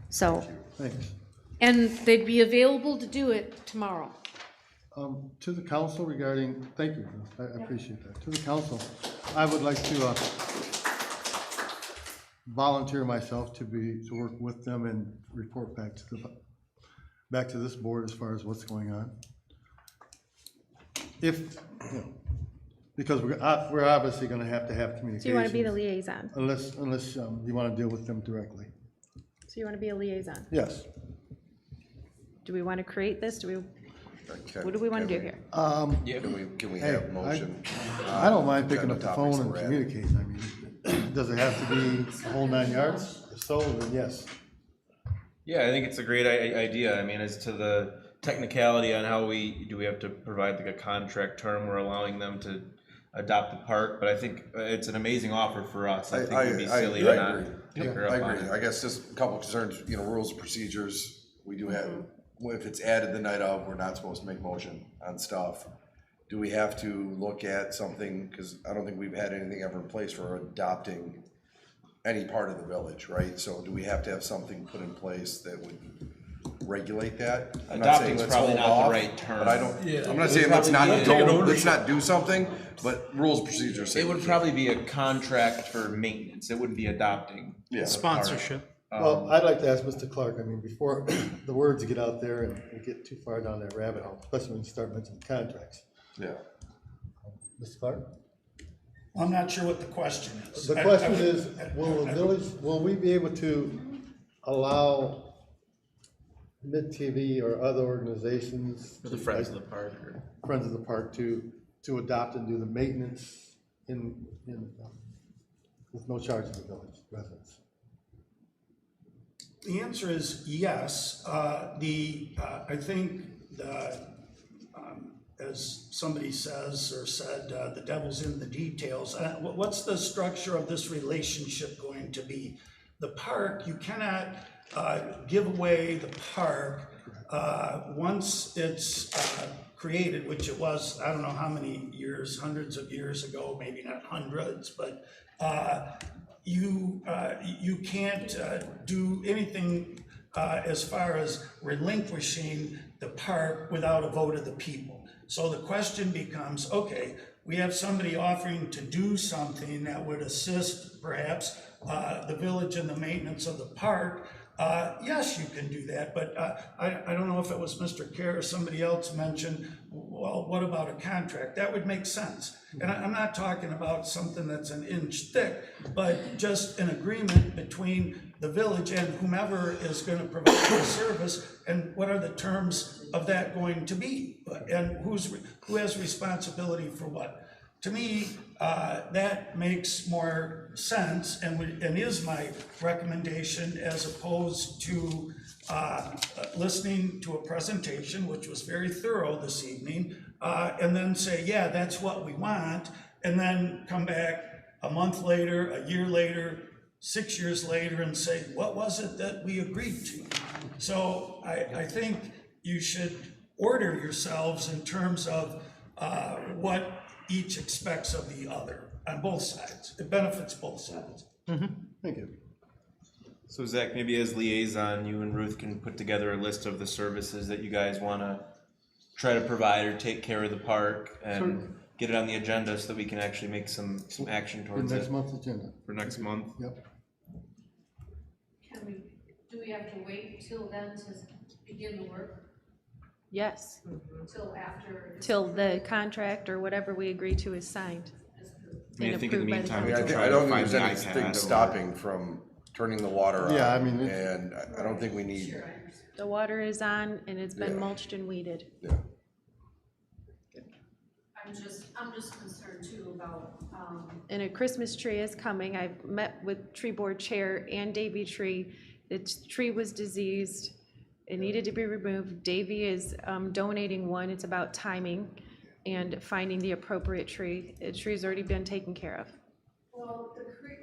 So, Thanks. and they'd be available to do it tomorrow. To the council regarding, thank you, I appreciate that. To the council, I would like to volunteer myself to work with them and report back to this board as far as what's going on. Because we're obviously going to have communication. So you want to be the liaison? Unless you want to deal with them directly. So you want to be a liaison? Yes. Do we want to create this? What do we want to do here? Can we have motion? I don't mind picking up the phone and communicating. I mean, does it have to be a whole 9 yards? If so, then yes. Yeah, I think it's a great idea. I mean, as to the technicality on how we have to provide like a contract term, we're allowing them to adopt the park, but I think it's an amazing offer for us. I think it would be silly to not pick her up on it. I guess just a couple of concerns, rules and procedures. We do have, if it's added the night of, we're not supposed to make motion on stuff. Do we have to look at something, because I don't think we've had anything ever in place for adopting any part of the village, right? So do we have to have something put in place that would regulate that? Adopting's probably not the right term. But I don't, Yeah. I'm not saying let's not do something, but rules and procedures. It would probably be a contract for maintenance. It wouldn't be adopting. Yeah. Sponsorship. Well, I'd like to ask Mr. Clark, I mean, before the words get out there and we get too far down that rabbit hole, especially when you start mentioning contracts. Yeah. Mr. Clark? I'm not sure what the question is. The question is, will we be able to allow mitttv or other organizations? For the Friends of the Park. Friends of the Park to adopt and do the maintenance with no charge to the village residents? The answer is yes. I think as somebody says or said, the devil's in the details. What's the structure of this relationship going to be? The park, you cannot give away the park once it's created, which it was, I don't know how many years, hundreds of years ago, maybe not hundreds, but you can't do anything as far as relinquishing the park without a vote of the people. So the question becomes, okay, we have somebody offering to do something that would assist perhaps the village in the maintenance of the park. Yes, you can do that, but I don't know if it was Mr. Kerr or somebody else mentioned, well, what about a contract? That would make sense. And I'm not talking about something that's an inch thick, but just an agreement between the village and whomever is going to provide the service, and what are the terms of that going to be? And who has responsibility for what? To me, that makes more sense and is my recommendation, as opposed to listening to a presentation, which was very thorough this evening, and then say, yeah, that's what we want, and then come back a month later, a year later, 6 years later, and say, what was it that we agreed to? So I think you should order yourselves in terms of what each expects of the other on both sides. It benefits both sides. Thank you. So Zach, maybe as liaison, you and Ruth can put together a list of the services that you guys want to try to provide or take care of the park, and get it on the agenda so that we can actually make some action towards it. Next month's agenda. For next month? Yep. Do we have to wait till then to begin the work? Yes. Till after? Till the contract or whatever we agree to is signed. I mean, I think in the meantime, we I can try don't to think find there's the anything iPad. stopping from turning the water on. Yeah, I mean, and I don't think we need. The water is on and it's been mulched and weeded. Yeah. I I'm just concerned too about, And a Christmas tree is coming. I've met with tree board chair and Davy Tree. The tree was diseased. It needed to be removed. Davy is donating one. It's about timing and finding the appropriate tree. The tree's already been taken care of. well,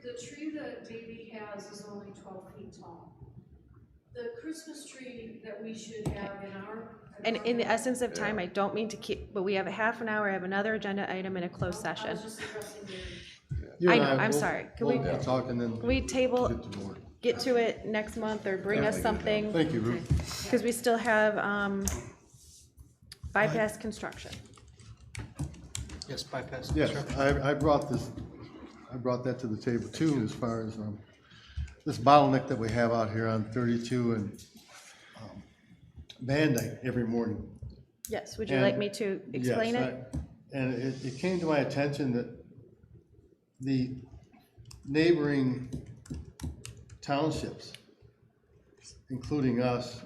the tree that Davy has is only 12 feet tall. The Christmas tree that we should have in our. And in the essence of time, I don't mean to keep, but we have a half an hour. I have another agenda item in a closed session. I was just addressing You I and know, I'm we'll- sorry. Can we'll we talk and then can we table, get to more. get to it next month or bring us something? Thank you, Ruth. Because we still have bypass construction. Yes, bypass Yes, construction. I brought that to the table too, as far as this bottleneck that we have out here on 32 and Van Dyke every morning. Yes, would you And- like me to explain yes, it? And it came to my attention that the neighboring townships, including us,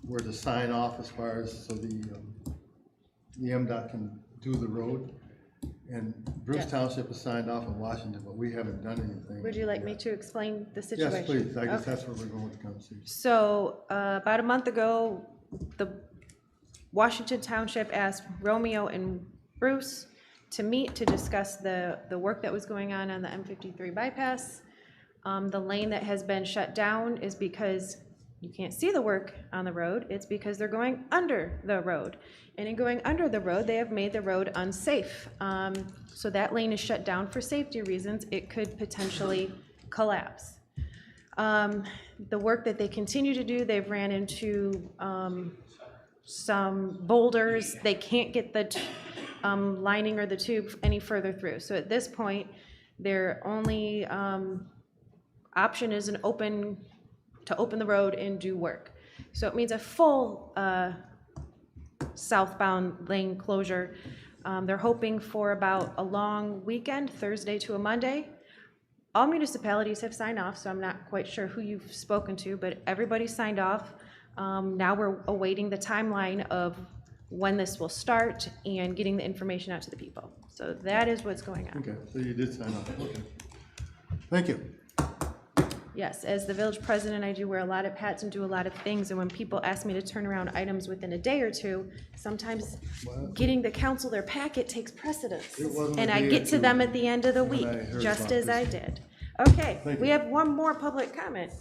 were to sign off as far as, so the MDOT can do the road. And Bruce Yes. Township has signed off in Washington, but we haven't done anything. Would you like me to explain the situation? Yes, please. I guess Okay. that's where we're going with the conversation. So, about a month ago, the Washington Township asked Romeo and Bruce to meet to discuss the work that was going on the M53 bypass. The lane that has been shut down is because you can't see the work on the road. It's because they're going under the road. And in going under the road, they have made the road unsafe. So that lane is shut down for safety reasons. It could potentially collapse. The work that they continue to do, they've ran into some boulders. They can't get the lining or the tube any further through. So at this point, their only option is to open the road and do work. So it means a full southbound lane closure. They're hoping for about a long weekend, Thursday to a Monday. All municipalities have signed off, so I'm not quite sure who you've spoken to, but everybody signed off. Now we're awaiting the timeline of when this will start and getting the information out to the people. So that is what's going on. Okay, so you did sign off. Okay. Thank you. Yes, as the village president, I do wear a lot of hats and do a lot of things, and when people ask me to turn around items within a day or two, sometimes getting the council their packet takes precedence. It wasn't a And I day or get to two them at the end of the when week, I heard just about as this. I did. Okay, Thank we you. have one more public comment.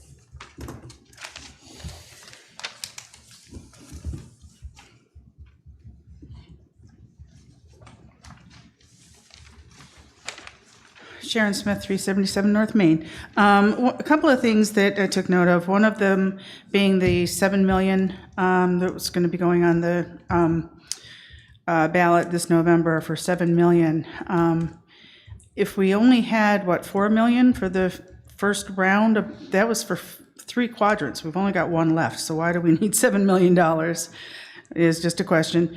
Sharon Smith, 377 North Main. A couple of things that I took note of, one of them being the 7 million that was going to be going on the ballot this November for 7 million. If we only had, 4 million for the first round, that was for 3 quadrants. We've only got one left, so why do we need $7 million is just a question.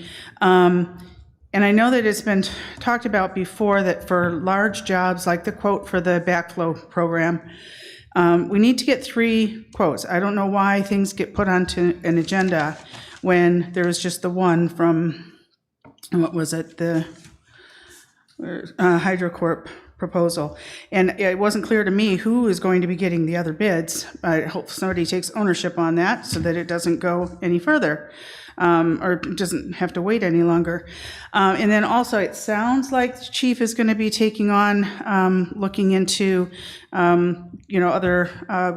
And I know that it's been talked about before that for large jobs, like the quote for the backflow program, we need to get 3 quotes. I don't know why things get put onto an agenda when there's just the one from, what was it, the HydroCorp proposal. And it wasn't clear to me who is going to be getting the other bids. I hope somebody takes ownership on that so that it doesn't go any further. Or doesn't have to wait any longer. And then also, it sounds like the chief is going to be taking on, looking into, other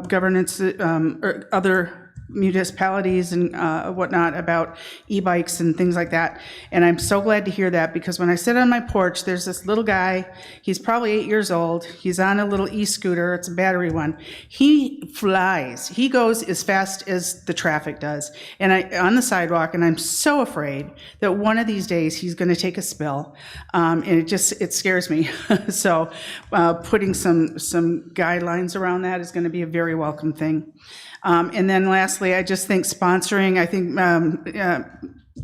governance, or other municipalities and whatnot about e-bikes and things like that. And I'm so glad to hear that, because when I sit on my porch, there's this little guy, he's probably 8 years old, he's on a little e-scooter, it's a battery one. He flies, he goes as fast as the traffic does, and on the sidewalk, and I'm so afraid that one of these days he's gonna take a spill, and it scares me. So putting some guidelines around that is gonna be a very welcome thing. And then lastly, I just think sponsoring, I think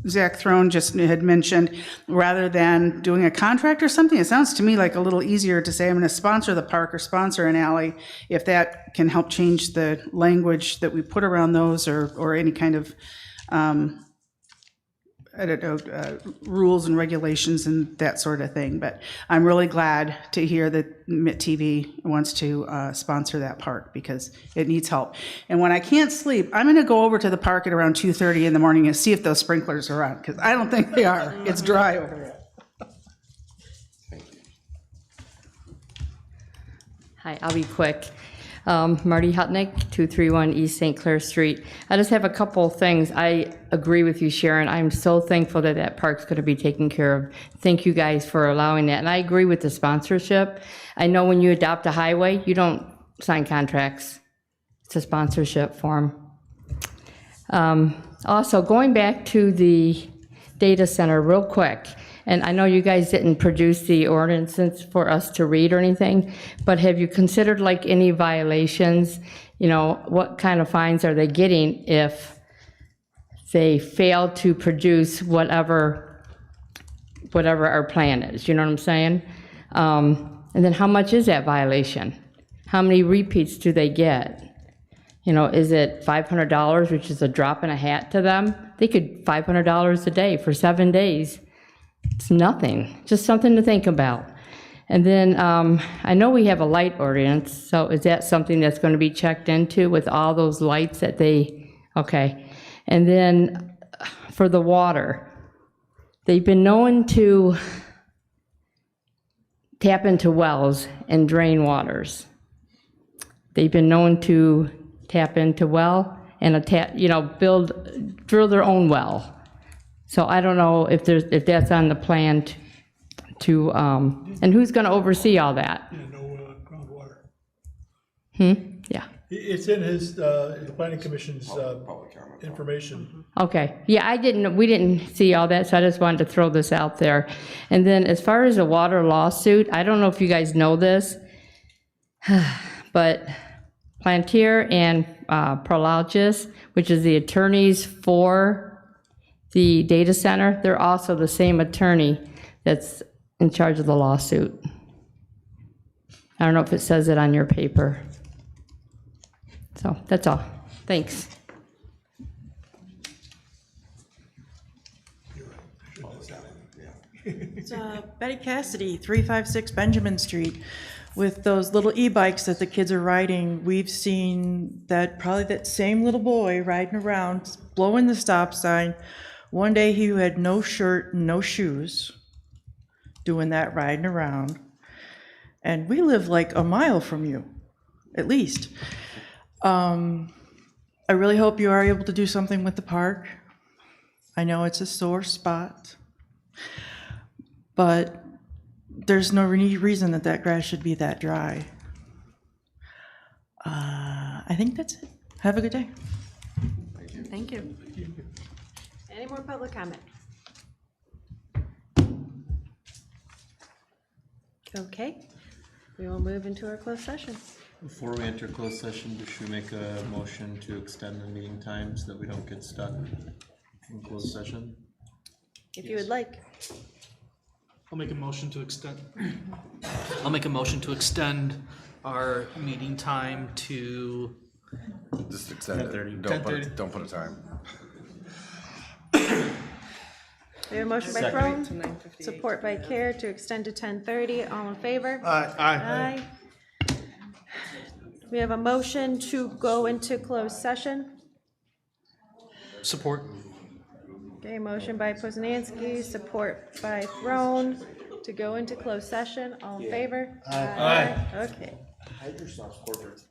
Zach Throne just had mentioned, rather than doing a contract or something, it sounds to me like a little easier to say I'm going to sponsor the park or sponsor an alley, if that can help change the language that we put around those, or any kind of rules and regulations and that sort of thing. But I'm really glad to hear that Mitt TV wants to sponsor that park because it needs help. And when I can't sleep, I'm going to go over to the park at around 2:30 in the morning and see if those sprinklers are on, because I don't think they are. It's dry over there. Hi, I'll be quick. Marty Hutnick, 231 East St. Clair Street. I just have a couple things. I agree with you, Sharon. I'm so thankful that that park's going to be taken care of. Thank you guys for allowing that. And I agree with the sponsorship. I know when you adopt a highway, you don't sign contracts. It's a sponsorship form. Also, going back to the data center real quick. And I know you guys didn't produce the ordinances for us to read or anything, but have you considered like any violations? You know, what kind of fines are they getting if they fail to produce whatever our plan is? You know what I'm saying? And then how much is that violation? How many repeats do they get? You know, is it $500, which is a drop in a hat to them? They could $500 a day for 7 days. It's nothing, just something to think about. And then I know we have a light ordinance, so is that something that's going to be checked into with all those lights that they, okay. And then for the water, they've been known to tap into wells and drain waters. They've been known to tap into well and drill their own well. So I don't know if that's on the plan to and who's going to oversee all that? Yeah, no groundwater. Yeah. It's in the planning commission's information. Okay. Yeah, we didn't see all that, so I just wanted to throw this out there. And then as far as the water lawsuit, I don't know if you guys know this, but Plantier and Prologis, which is the attorneys for the data center, they're also the same attorney that's in charge of the lawsuit. I don't know if it says it on your paper. So that's all. Thanks. It's Betty Cassidy, 356 Benjamin Street. With those little e-bikes that the kids are riding, we've seen probably that same little boy riding around, blowing the stop sign. One day he had no shirt and no shoes, doing that, riding around. And we live like a mile from you, at least. I really hope you are able to do something with the park. I know it's a sore spot, but there's no reason that grass should be that dry. I think that's it. Have a good day. Thank you. Any more public comment? Okay, we will move into our closed session. Before we enter closed session, should we make a motion to extend the meeting time so that we don't get stuck in closed session? If you would like. I'll make a motion to extend. I'll make a motion to extend our meeting time to. Just extend it. 10:30. Don't put a time. We have a motion by Crone, support by Care to extend to 10:30. All in favor? Aye. Aye. We have a motion to go into closed session. Support. Okay, motion by Poznanski, support by Crone to go into closed session. All in favor? Aye. Okay. Hide yourself, corporate.